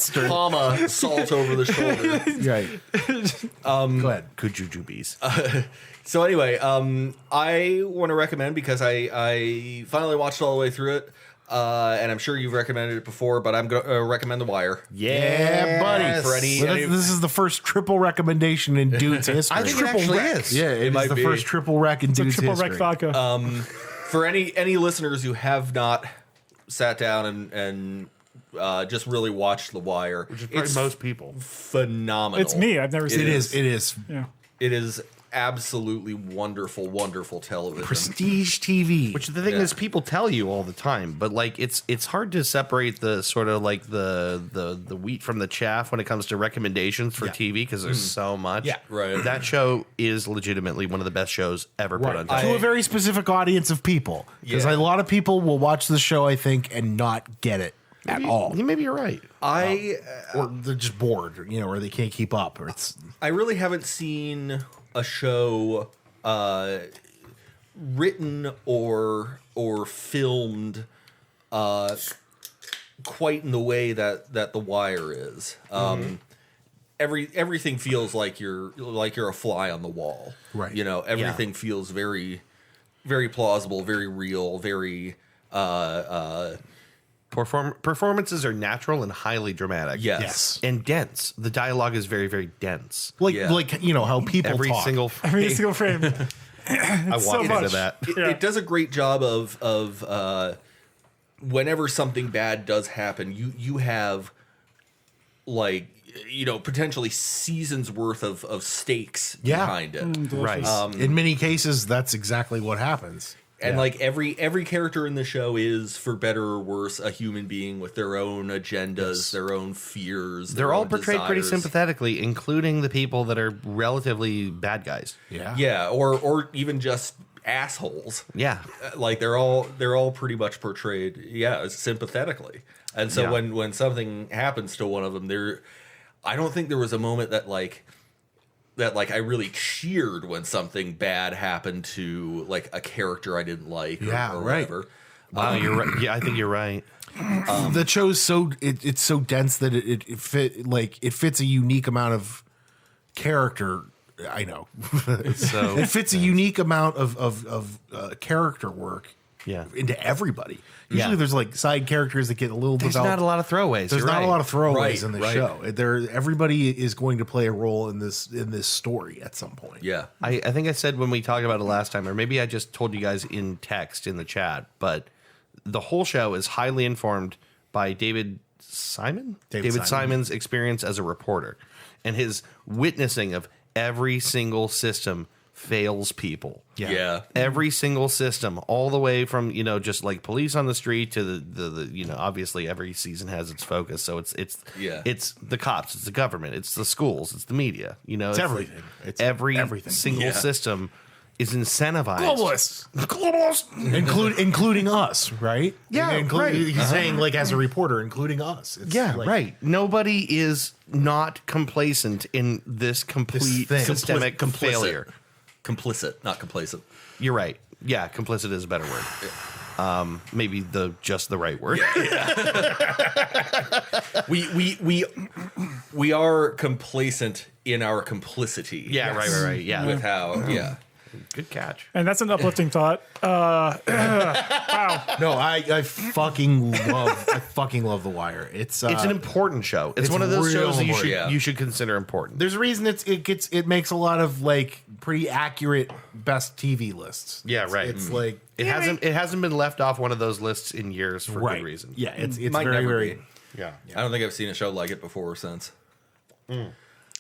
salt over the shoulder. Right. Go ahead. good jujubes. So anyway, I want to recommend because I finally watched all the way through it, and I'm sure you've recommended it before, but I'm going to recommend The Wire. Yeah, buddy. For any- This is the first triple recommendation in Dude's history. I think it actually is. Yeah, it is might the be. first triple wreck in Dude's Triple history. Rec vodka. For any listeners who have not sat down and just really watched The Wire, Which is probably it's most people. phenomenal. It's me. I've never seen It it. is. It is. Yeah. It is absolutely wonderful television. Prestige TV. Which the thing is, people tell you all the time, but like it's hard to separate the sort of like the wheat from the chaff when it comes to recommendations for TV because there's so much. Yeah. Right. That show is legitimately one of the best shows ever put on to television. a very specific audience of people. Because Yeah. a lot of people will watch the show, I think, and not get it at all. Maybe you're right. Or they're just bored, or they can't keep up. Or it's I really haven't seen a show written or filmed quite in the way that The Wire is. Everything feels like you're a fly on the wall. Right. Everything feels very, very plausible, very real, very Performances are natural and highly dramatic. yes. And dense. The dialogue is very, very dense. like Yeah. how people Every talk. single Every single frame. I walked so into much. that. It does a great job of whenever something bad does happen, you have potentially seasons worth of stakes behind it. Right. In many cases, that's exactly what happens. And every character in the show is, for better or worse, a human being with their own agendas, their own fears. They're their all own portrayed pretty desires. sympathetically, including the people that are relatively bad guys. Yeah. Yeah, or even just assholes. Yeah. Like they're all pretty much portrayed, sympathetically. And so Yeah. when something happens to one of them, I don't think there was a moment that I really cheered when something bad happened to like a character I didn't like or right. whatever. Wow, you're right. Yeah, I think you're right. The show's it's so dense that it fits a unique amount of character. I know. So It fits a unique amount of character work yeah. into everybody. Usually Yeah. there's like side characters that get a little There's developed. not a lot of throwaways. There's You're not right. a lot of throwaways Right, in the right. show. Everybody is going to play a role in this story at some point. Yeah. I think I said when we talked about it last time, or maybe I just told you guys in text in the chat, but the whole show is highly informed by David Simon? David Simon. Simon's experience as a reporter and his witnessing of every single system fails people. Yeah. Every single system, all the way from just like police on the street to the obviously every season has its focus. So it's the cops, it's the government, it's the schools, it's the media. It's everything. It's every everything. single Yeah. system is incentivized. Globalists, including us, right? Yeah, right. He's saying like as a reporter, including us. It's Yeah, like- right. Nobody is not complacent in this complete thing. systemic failure. Complicit, not complacent. You're right. Yeah, complicit is a better word. Maybe just the right word. We are complacent in our complicity. Yeah, right. Yeah. With how Good catch. And that's an uplifting thought. Wow. No, I fucking love The Wire. It's It's an important show. It's one of those real shows that important. you should consider important. There's a reason it makes a lot of like pretty accurate best TV lists. Yeah, right. It's like It hasn't been left off one of those lists in years for right. good reason. Yeah, it's Might very never very. be. Yeah. I don't think I've seen a show like it before or since.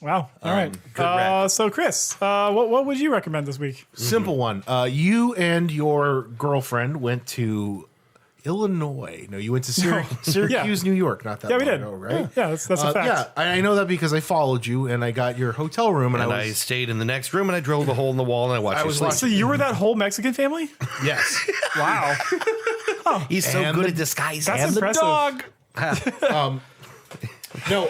Wow. All right. good rec. So, Chris, what would you recommend this week? Simple one. You and your girlfriend went to Illinois. No, you went to Syracuse, New York. Not that Yeah, we long did. ago, right? Yeah, that's a fact. Yeah, I know that because I followed you and I got your hotel room, and And I I was stayed in the next room and I drilled a hole in the wall and I watched I you was sleep. watching- So you were that whole Mexican family? yes. Wow. He's so And good the- at disguise. That's And the impressive. dog. No,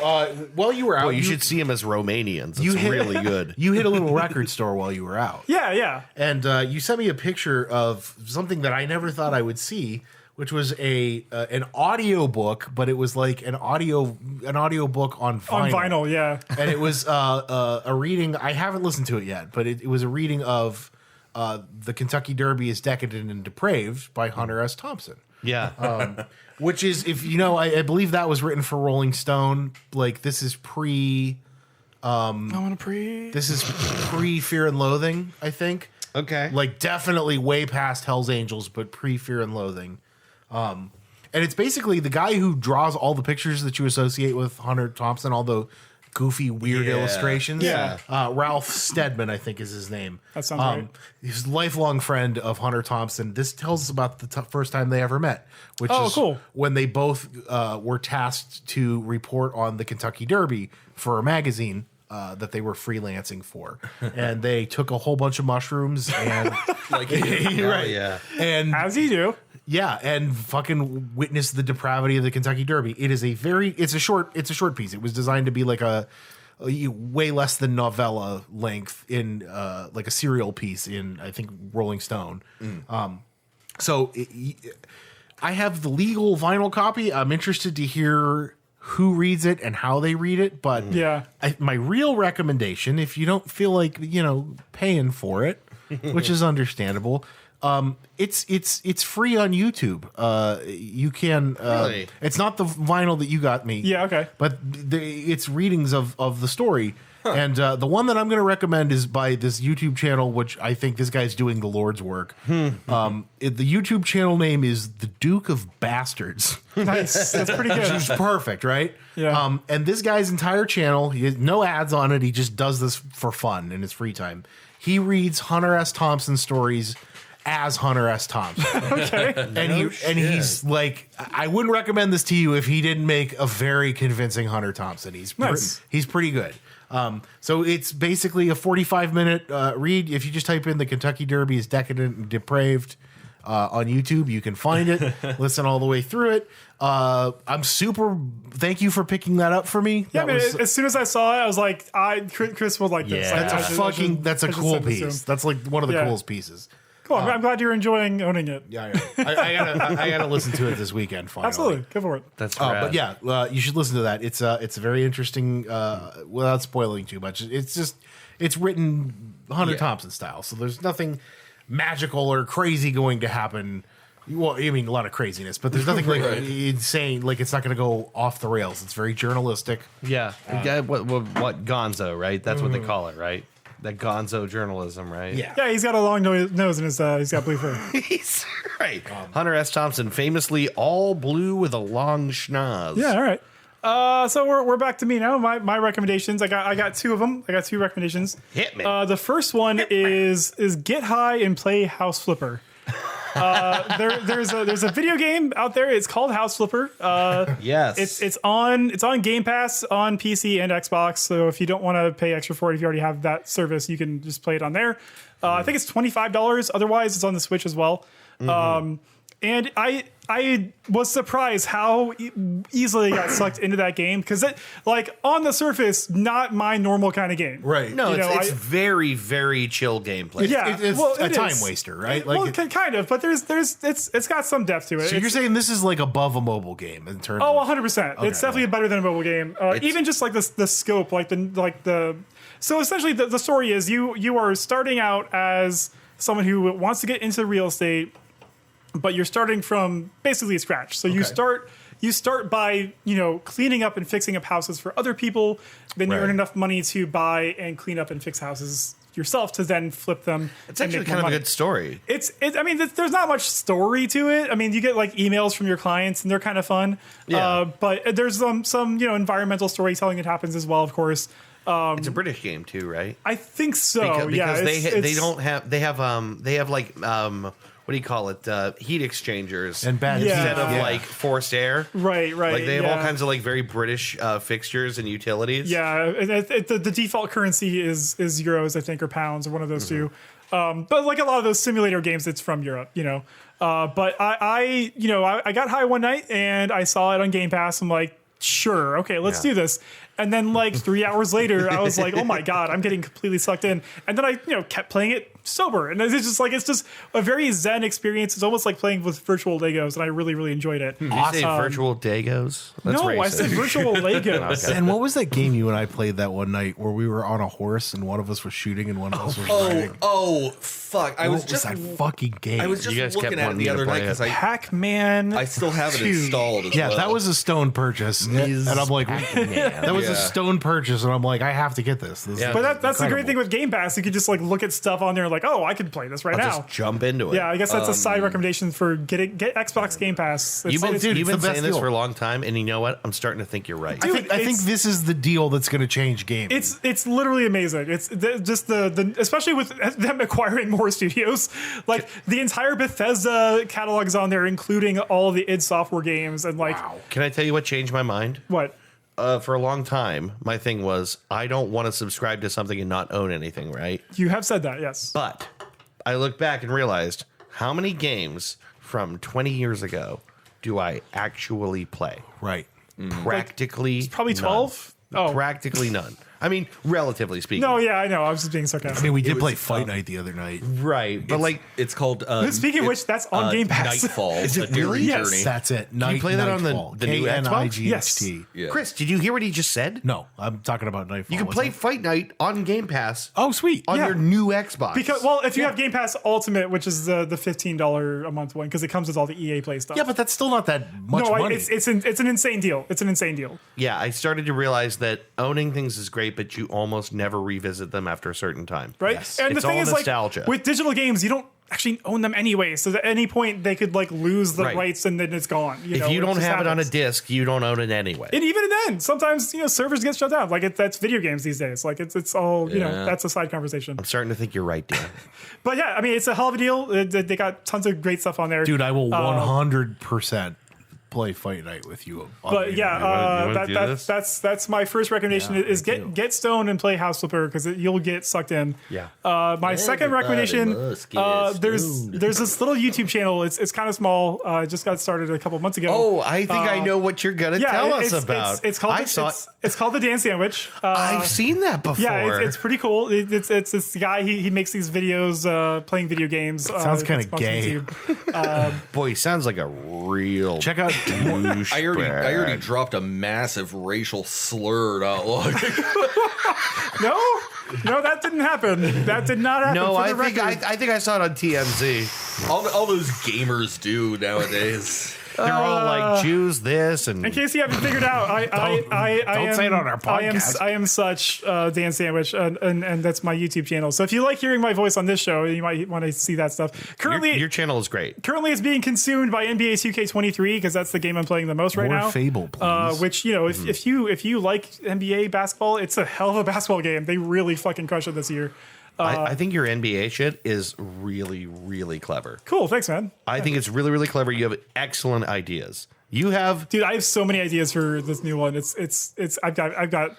while you were out, Well, you should see him as Romanians. It's hit- really good. You hit a little record store while you were out. Yeah. And you sent me a picture of something that I never thought I would see, which was an audio book, but it was like an audio book on vinyl. On vinyl, yeah. And it was a reading. I haven't listened to it yet, but it was a reading of The Kentucky Derby is Decadent and Depraved by Hunter S. Thompson. Yeah. Which is, if you know, I believe that was written for Rolling Stone. Like this is pre Fear and Loathing, I think. Okay. Like definitely way past Hell's Angels, but pre Fear and Loathing. And it's basically the guy who draws all the pictures that you associate with Hunter Thompson, all the goofy, weird Yeah. illustrations. Yeah. Ralph Steadman, I think is his name. That sounds right. He's a lifelong friend of Hunter Thompson. This tells us about the first time they ever met, which is cool. when they both were tasked to report on the Kentucky Derby for a magazine that they were freelancing for. And they took a whole bunch of mushrooms and Like, right. yeah. And As you do. yeah, and fucking witness the depravity of the Kentucky Derby. It is it's a short piece. It was designed to be like a way less than novella length in like a serial piece in, I think, Rolling Stone. I have the legal vinyl copy. I'm interested to hear who reads it and how they read it. But Yeah. my real recommendation, if you don't feel like, paying for it, which is understandable, it's free on YouTube. You can. Really? It's not the vinyl that you got me. Yeah, okay. But it's readings of the story. And the one that I'm going to recommend is by this YouTube channel, which I think this guy's doing the Lord's work. The YouTube channel name is The Duke of Bastards. Nice. That's pretty good. Which is perfect, right? Yeah. And this guy's entire channel, he has no ads on it. He just does this for fun in his free time. He reads Hunter S. Thompson stories as Hunter S. Thompson. Okay. And he's like, I wouldn't recommend this to you if he didn't make a very convincing Hunter Thompson. He's Nice. he's pretty good. So it's basically a 45-minute read. If you just type in the Kentucky Derby is Decadent and Depraved on YouTube, you can find it. Listen all the way through it. Thank you for picking that up for me. Yeah, That man, was- as soon as I saw it, I was like, Chris will like this. Yeah. Like, that's a I should cool send this to him. piece. That's like one of the Yeah. coolest pieces. Cool. I'm glad you're enjoying owning it. Yeah, I gotta listen to it this weekend. Finally. Absolutely. Go for it. That's But yeah, you should listen to that. It's very interesting. Without spoiling too much, it's written Hunter Thompson style, so there's nothing magical or crazy going to happen. Well, I mean, a lot of craziness, but there's nothing like insane. Like it's not going to go off the rails. It's very journalistic. Yeah. What Gonzo, right? That's what they call it, right? That Gonzo journalism, right? Yeah, he's got a long nose and he's got blue fur. He's right. Hunter S. Thompson, famously all blue with a long schnoz. Yeah, all right. So we're back to me now. My recommendations. I got two of them. I got two recommendations. Hit me. The first one is get high and play House Flipper. There's a video game out there. It's called House Flipper. Yes. It's on Game Pass on PC and Xbox. So if you don't want to pay extra for it, if you already have that service, you can just play it on there. I think it's $25. Otherwise, it's on the Switch as well. And I was surprised how easily I got sucked into that game because it, like, on the surface, not my normal kind of game. Right. No, You know, it's very, very chill gameplay. Yeah, It's well, a it time is. waster, right? Well, Like, kind of, but it's got some depth to it. so you're saying this is like above a mobile game in terms Oh, of 100%. It's definitely better than a mobile game. Even just like the scope, so essentially the story is you are starting out as someone who wants to get into real estate, but you're starting from basically scratch. So you start by, cleaning up and fixing up houses for other people. Then you Right. earn enough money to buy and clean up and fix houses yourself to then flip them. It's actually kind of a good story. I mean, there's not much story to it. I mean, you get like emails from your clients, and they're kind of fun. Yeah. But there's some environmental storytelling that happens as well, of course. It's a British game too, right? I think so. Because yeah, they have like what do you call it? Heat exchangers and bad Yeah. instead of yeah. like forced air. right. Like they have all yeah. kinds of like very British fixtures and utilities. Yeah, the default currency is euros, I think, or pounds, or one of those two. Mm-hmm. But like a lot of those simulator games, it's from Europe, But I got high one night and I saw it on Game Pass. I'm like, sure, okay, let's do this. And then like 3 hours later, I was like, oh my God, I'm getting completely sucked in. And then I, kept playing it sober. And it's just a very zen experience. It's almost like playing with virtual Legos. And I really, really enjoyed it. Did you say virtual Dagos? That's No, I racist. said virtual Legos. And what was that game you and I played that one night where we were on a horse and one of us was shooting and one of us was riding? Fuck! What was that fucking game? I was just You guys looking kept at it wanting the me to other night play it. because Pac-Man. I still have it 2. installed. As yeah, well. that was a stone purchase, and I'm like, that was a Yeah. stone purchase, and I'm like, I have to get this. Yeah. But that's the great incredible. thing with Game Pass. You could just like look at stuff on there, like, oh, I could play this right now. Just jump into it. Yeah, I guess that's a side recommendation for get Xbox Game Pass. You've been, dude, you've it's been the best saying this deal. for a long time, and you know what? I'm starting to think you're right. Dude, I think it's- this is the deal that's going to change gaming. It's literally amazing. It's just the especially with them acquiring more studios. Like the entire Bethesda catalog is on there, including all the id Software games and like Can I tell you what changed my mind? what? For a long time, my thing was I don't want to subscribe to something and not own anything, right? You have said that, yes. But I looked back and realized how many games from 20 years ago do I actually play? right. Practically Probably none. 12. Oh Practically none. I mean, relatively speaking. no, yeah, I know. I was just being I sarcastic. mean, we did was, play Fight Night the other night. Right. But like, It's called. Speaking of which, that's on Game Pass. Nightfall. Is it A Daring really? Yes. Journey. That's it. you play that on the Nightfall. new Xbox? KNIGHT. Yeah. Chris, did you hear what he just said? No, I'm talking about Nightfall. You can What's play that? Fight Night on Game Pass Oh, sweet. on Yeah. your new Xbox. Because if you have Game Pass Ultimate, which is the $15 a month one, because it comes with all the EA Play stuff. Yeah, but that's still not that much money. it's an insane deal. It's an insane deal. yeah, I started to realize that owning things is great, but you almost never revisit them after a certain time. Right? Yes. And It's the thing all is, nostalgia. like, with digital games, you don't actually own them anyway. So at any point, they could, like, lose the Right. rights and then it's gone. If you don't have it on a disc, you don't own it anyway. And even then, sometimes, servers get shut down. Like, that's video games these days. Like, it's all, Yeah. that's a side conversation. I'm starting to think you're right, Dan. But yeah, I mean, it's a hell of a deal. They got tons of great stuff on there. Dude, I will 100% play Fight Night with you. But yeah, you wanna do this? that's my first recommendation Yeah, is me too. get stoned and play House Flipper because you'll get sucked in. Yeah. My second recommendation, there's this little YouTube channel. It's kind of small. It just got started a couple months ago. Oh, I think I know what you're gonna tell us about. It's called I saw. it's called the Dan Sandwich. I've seen that before. Yeah, it's pretty cool. It's this guy. He makes these videos playing video games. Sounds kinda it's on gay. YouTube. Boy, he sounds like a real Check out. I already douchebag. dropped a massive racial slur out loud. No, that didn't happen. That did not happen. No, for I the think record. I think I saw it on TMZ. all those gamers do nowadays. They're all like Jews this and In case you haven't figured out, I Don't am, say it on our podcast. I am such Dan Sandwich, and that's my YouTube channel. So if you like hearing my voice on this show, you might want to see that stuff. Currently, your channel is great. currently it's being consumed by NBA 2K23 because that's the game I'm playing the most right More now. Fable, please. Which if you like NBA basketball, it's a hell of a basketball game. They really fucking crush it this year. I think your NBA shit is really, really clever. Cool, thanks, man. I think it's really, really clever. You have excellent ideas. You have Dude, I have so many ideas for this new one. I've got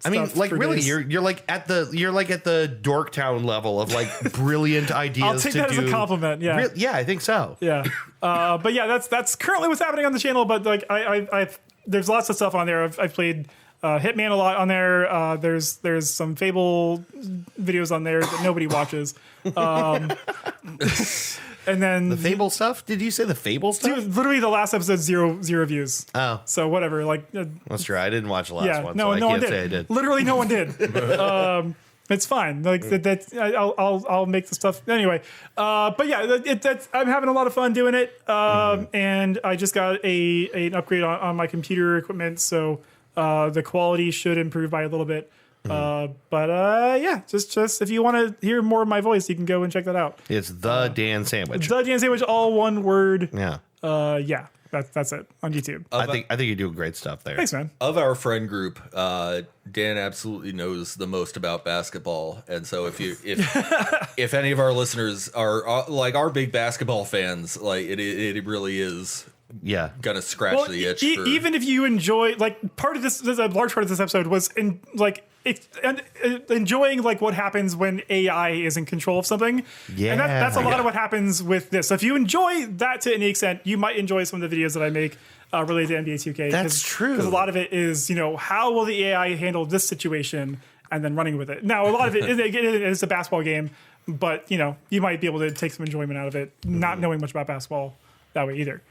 I mean, stuff like for really, days. you're like at the Dorktown level of like brilliant ideas. I'll take that as a compliment. Yeah, Yeah, I think so. yeah. But yeah, that's currently what's happening on the channel. But like I've there's lots of stuff on there. I've played Hitman a lot on there. There's some Fable videos on there that nobody watches. And then The Fable stuff? Did you say the Fable stuff? dude, literally the last episode zero views. Oh, So whatever, like that's true. I didn't watch the last yeah, one, no, so no I one can't did. say I did. Literally, no one did. It's fine. Like I'll make the stuff anyway. But yeah, I'm having a lot of fun doing it. And I just got an upgrade on my computer equipment, so the quality should improve by a little bit. But yeah, just if you want to hear more of my voice, you can go and check that out. It's the Dan Sandwich. The Dan Sandwich, all one word. Yeah, Yeah, that's it on YouTube. I think you're doing great stuff there. Thanks, man. Of our friend group, Dan absolutely knows the most about basketball, and so if any of our listeners are like our big basketball fans, like it really is Yeah, gonna scratch the itch. For, even if you enjoy, like, part of this, a large part of this episode was enjoying like what happens when AI is in control of something. Yeah. And that's a lot of what happens with this. So if you enjoy that to any extent, you might enjoy some of the videos that I make related to NBA 2K. That's true. Because a lot of it is, how will the AI handle this situation and then running with it. Now, a lot of it is a basketball game, but, you might be able to take some enjoyment out of it, not knowing much about basketball that way either.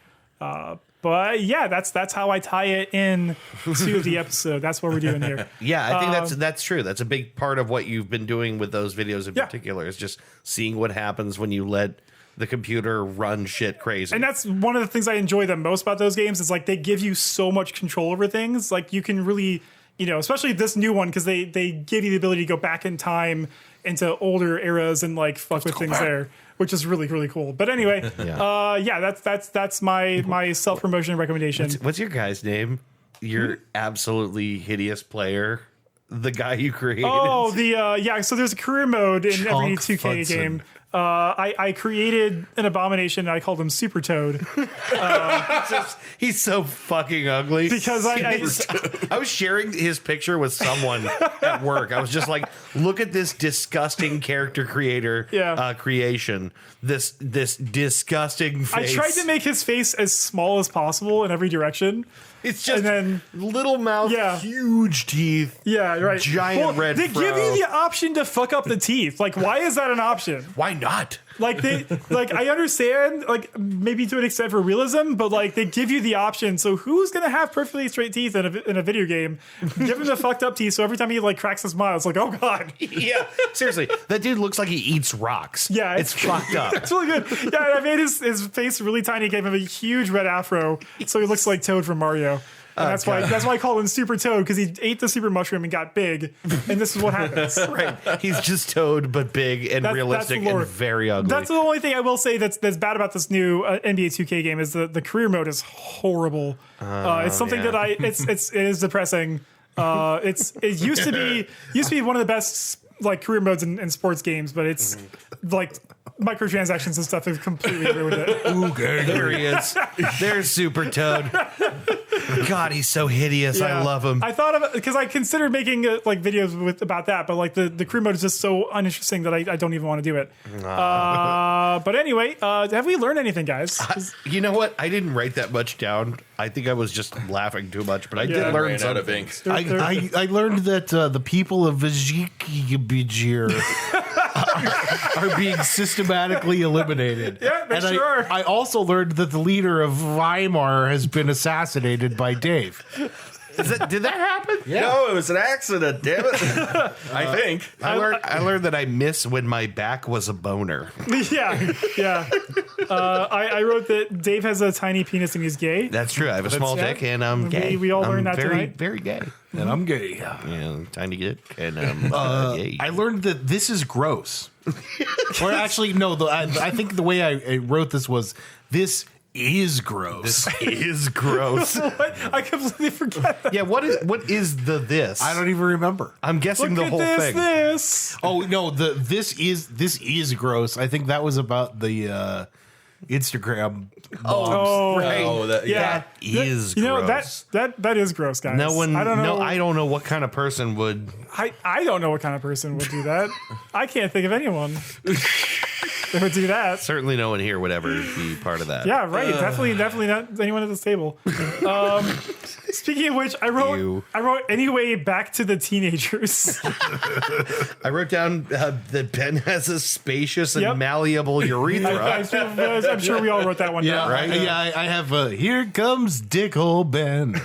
But yeah, that's how I tie it in to the episode. That's what we're doing here. yeah. I think that's true. That's a big part of what you've been doing with those videos in particular is just seeing what happens when you let the computer run shit crazy. And that's one of the things I enjoy the most about those games is like they give you so much control over things. Like you can really, especially this new one, because they give you the ability to go back in time into older eras and like fuck with things there, which is really, really cool. But anyway, that's my self-promotion recommendation. What's your guy's name? Your absolutely hideous player, the guy you created. Oh, so there's a career mode in Chunk every 2K Fudson. game. I created an abomination. And I called him Super Toad He's so fucking ugly. because I was sharing his picture with someone at work. I was just like, look at this disgusting character creator creation. This disgusting face. I tried to make his face as small as possible in every direction. It's just and then little mouth, huge teeth. Yeah, right. Giant red They fro. give you the option to fuck up the teeth. Like, why is that an option? Why not? Like I understand, like maybe to an extent for realism, but like they give you the option. So who's gonna have perfectly straight teeth in a video game? Give him the fucked up teeth. So every time he like cracks a smile, it's like, oh god. Yeah, seriously, that dude looks like he eats rocks. Yeah, it's fucked up. It's really good. Yeah, and I made his face really tiny. Gave him a huge red afro, so he looks like Toad from Mario. And that's why I call him Super Toad, because he ate the super mushroom and got big, and this is what happens. Right, he's just Toad, but big and realistic the lore. and very ugly. That's the only thing I will say that's bad about this new NBA 2K game is the career mode is horrible. It's something that it is depressing. It used to be one of the best like career modes in sports games, but it's like microtransactions and stuff have completely ruined it. Ooh, There he is. There's Super Toad. God, he's so hideous. I love him. I thought of it because I considered making like videos about that, but like the career mode is just so uninteresting that I don't even want to do it. But anyway, have we learned anything, guys? You know what? I didn't write that much down. I think I was just laughing too much, but I did learn ran out of something. ink. I learned that the people of Vizhikibijir are being systematically eliminated. Yeah, they and sure are. I also learned that the leader of Weimar has been assassinated by Dave. Did that happen? No, it was an accident. Damn it! I think. I learned that I miss when my back was a boner. yeah. I wrote that Dave has a tiny penis and he's gay. That's true. I have a small dick and I'm gay. We all I'm learned that very, tonight. very gay. And I'm gay. Yeah, tiny dick and gay. I learned that this is gross. Or actually, no. I think the way I wrote this was this is gross. This is gross. What? I completely forget that. Yeah, what is this? I don't even remember. I'm guessing Look the at whole thing. this. Oh no, this is gross. I think that was about the Instagram. Oh, right. Oh, that, yeah. That is You know, gross. that is gross, guys. No one. I don't know. I don't know what kind of person would. I don't know what kind of person would do that. I can't think of anyone that would do that. Certainly, no one here would ever be part of that. Yeah, right. Definitely not anyone at this table. Speaking of which, I wrote anyway back to the teenagers. I wrote down that Ben has a spacious and Yep. malleable urethra. I'm sure we all wrote that one down. Right? Yeah, I have Here Comes Dickhole Ben.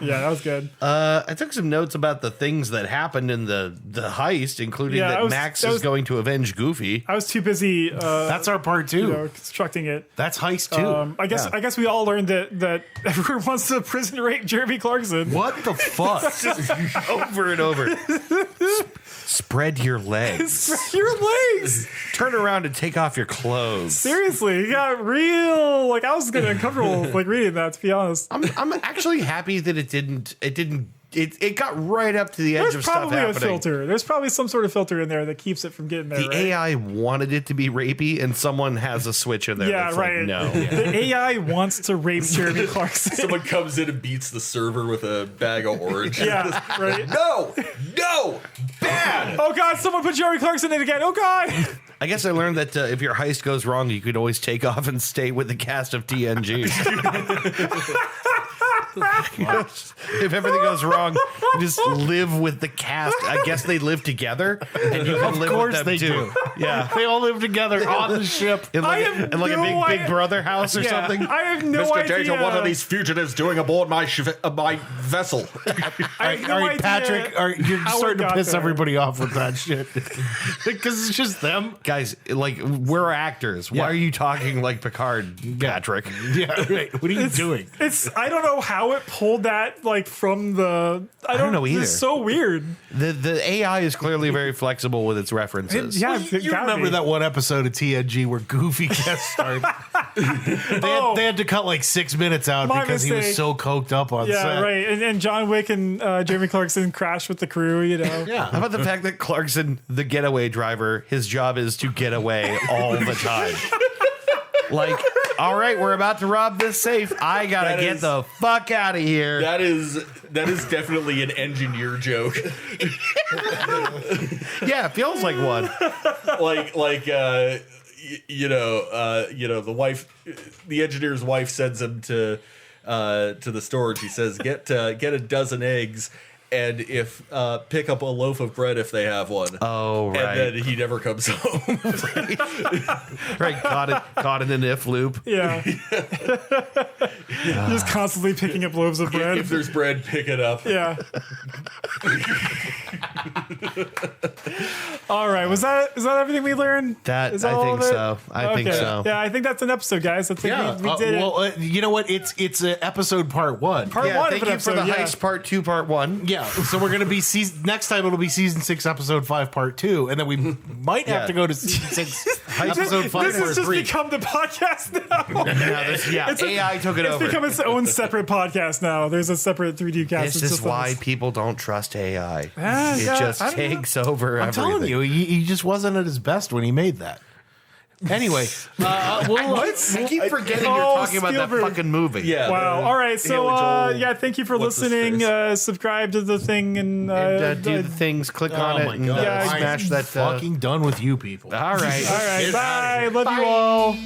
Yeah, that was good. I took some notes about the things that happened in the heist, including Yeah, that Max is going to avenge Goofy. I was too busy That's our part 2. constructing it. That's Heist 2. I guess we all learned that everyone wants to prison rape Jeremy Clarkson. What the fuck? Over and over. Spread your legs. Your legs. Turn around and take off your clothes. Seriously, you got real. Like I was getting uncomfortable like reading that. To be honest, I'm actually happy that it got right up to the edge there's of stuff probably a happening. filter. There's probably some sort of filter in there that keeps it from getting there. The right? AI wanted it to be rapey, and someone has a switch in there. Yeah, that's right. Like, no. The AI wants to rape Jeremy Clarkson. someone comes in and beats the server with a bag of orange. Yeah, right. No, bad. Oh God! Someone put Jeremy Clarkson in again. Oh God! I guess I learned that if your heist goes wrong, you could always take off and stay with the cast of TNG. If everything goes wrong, you just live with the cast. I guess they live together, and you can live with them they too. do. Yeah, They all live together on the ship. in like, I have in like a no big idea. Brother house or Yeah, something. I have no Mr. idea. Data, what are these fugitives doing aboard my vessel? I have no All right, idea Patrick, you're how it starting to got piss there. everybody off with that shit. Because it's just them. Guys, like we're actors. Why Yeah. are you talking like Picard, Patrick? Yeah, right. What are you doing? I don't know how it pulled that like from the. I don't know either. It's so weird. The AI is clearly very flexible with its references. Yeah, You remember that one episode of TNG where Goofy guest starred? They had to cut like 6 minutes out My because he mistake. was so coked up on Yeah, set. right. And John Wick and Jeremy Clarkson crashed with the crew. You know. Yeah. How about the fact that Clarkson, the getaway driver, his job is to get away all the time? Like, all right, we're about to rob this safe. I gotta That get is- the fuck out of here. That is definitely an engineer joke. Yeah, it feels like one. The engineer's wife sends him to the store and she says, get a dozen eggs and if pick up a loaf of bread if they have one. Oh, right. And then he never comes home. Right, caught in an if loop. Yeah. Just constantly picking up loaves of bread. If there's bread, pick it up. Yeah. All right. Is that everything we learned? That Is that I all think of it? so. I think Okay. so. Yeah, I think that's an episode, guys. I think Yeah. we did it. You know what? It's episode part 1. Part Yeah, one thank of an you for episode, the yeah. heist part 2, part 1. Yeah, so we're gonna be next time it'll be season 6, episode 5, part 2, and then we might have Yeah. to go to season 6, episode 5, This part has just 3. become the podcast now. Yeah, AI took it It's over. become its own separate podcast now. There's a separate 3D cast. This It's is just why us. people don't trust AI. It yeah, just I don't know. takes over I'm everything. telling you, he just wasn't at his best when he made that. Anyway, I keep forgetting Oh, you're talking about that Spielberg. fucking movie. Yeah. Wow. All right. So, Haley Joel, thank you for what's his listening. face? Subscribe to the thing and Do the things, click on it, and God. smash that. fucking done with you people. All right. all right. Get outta Bye. here. Love you all.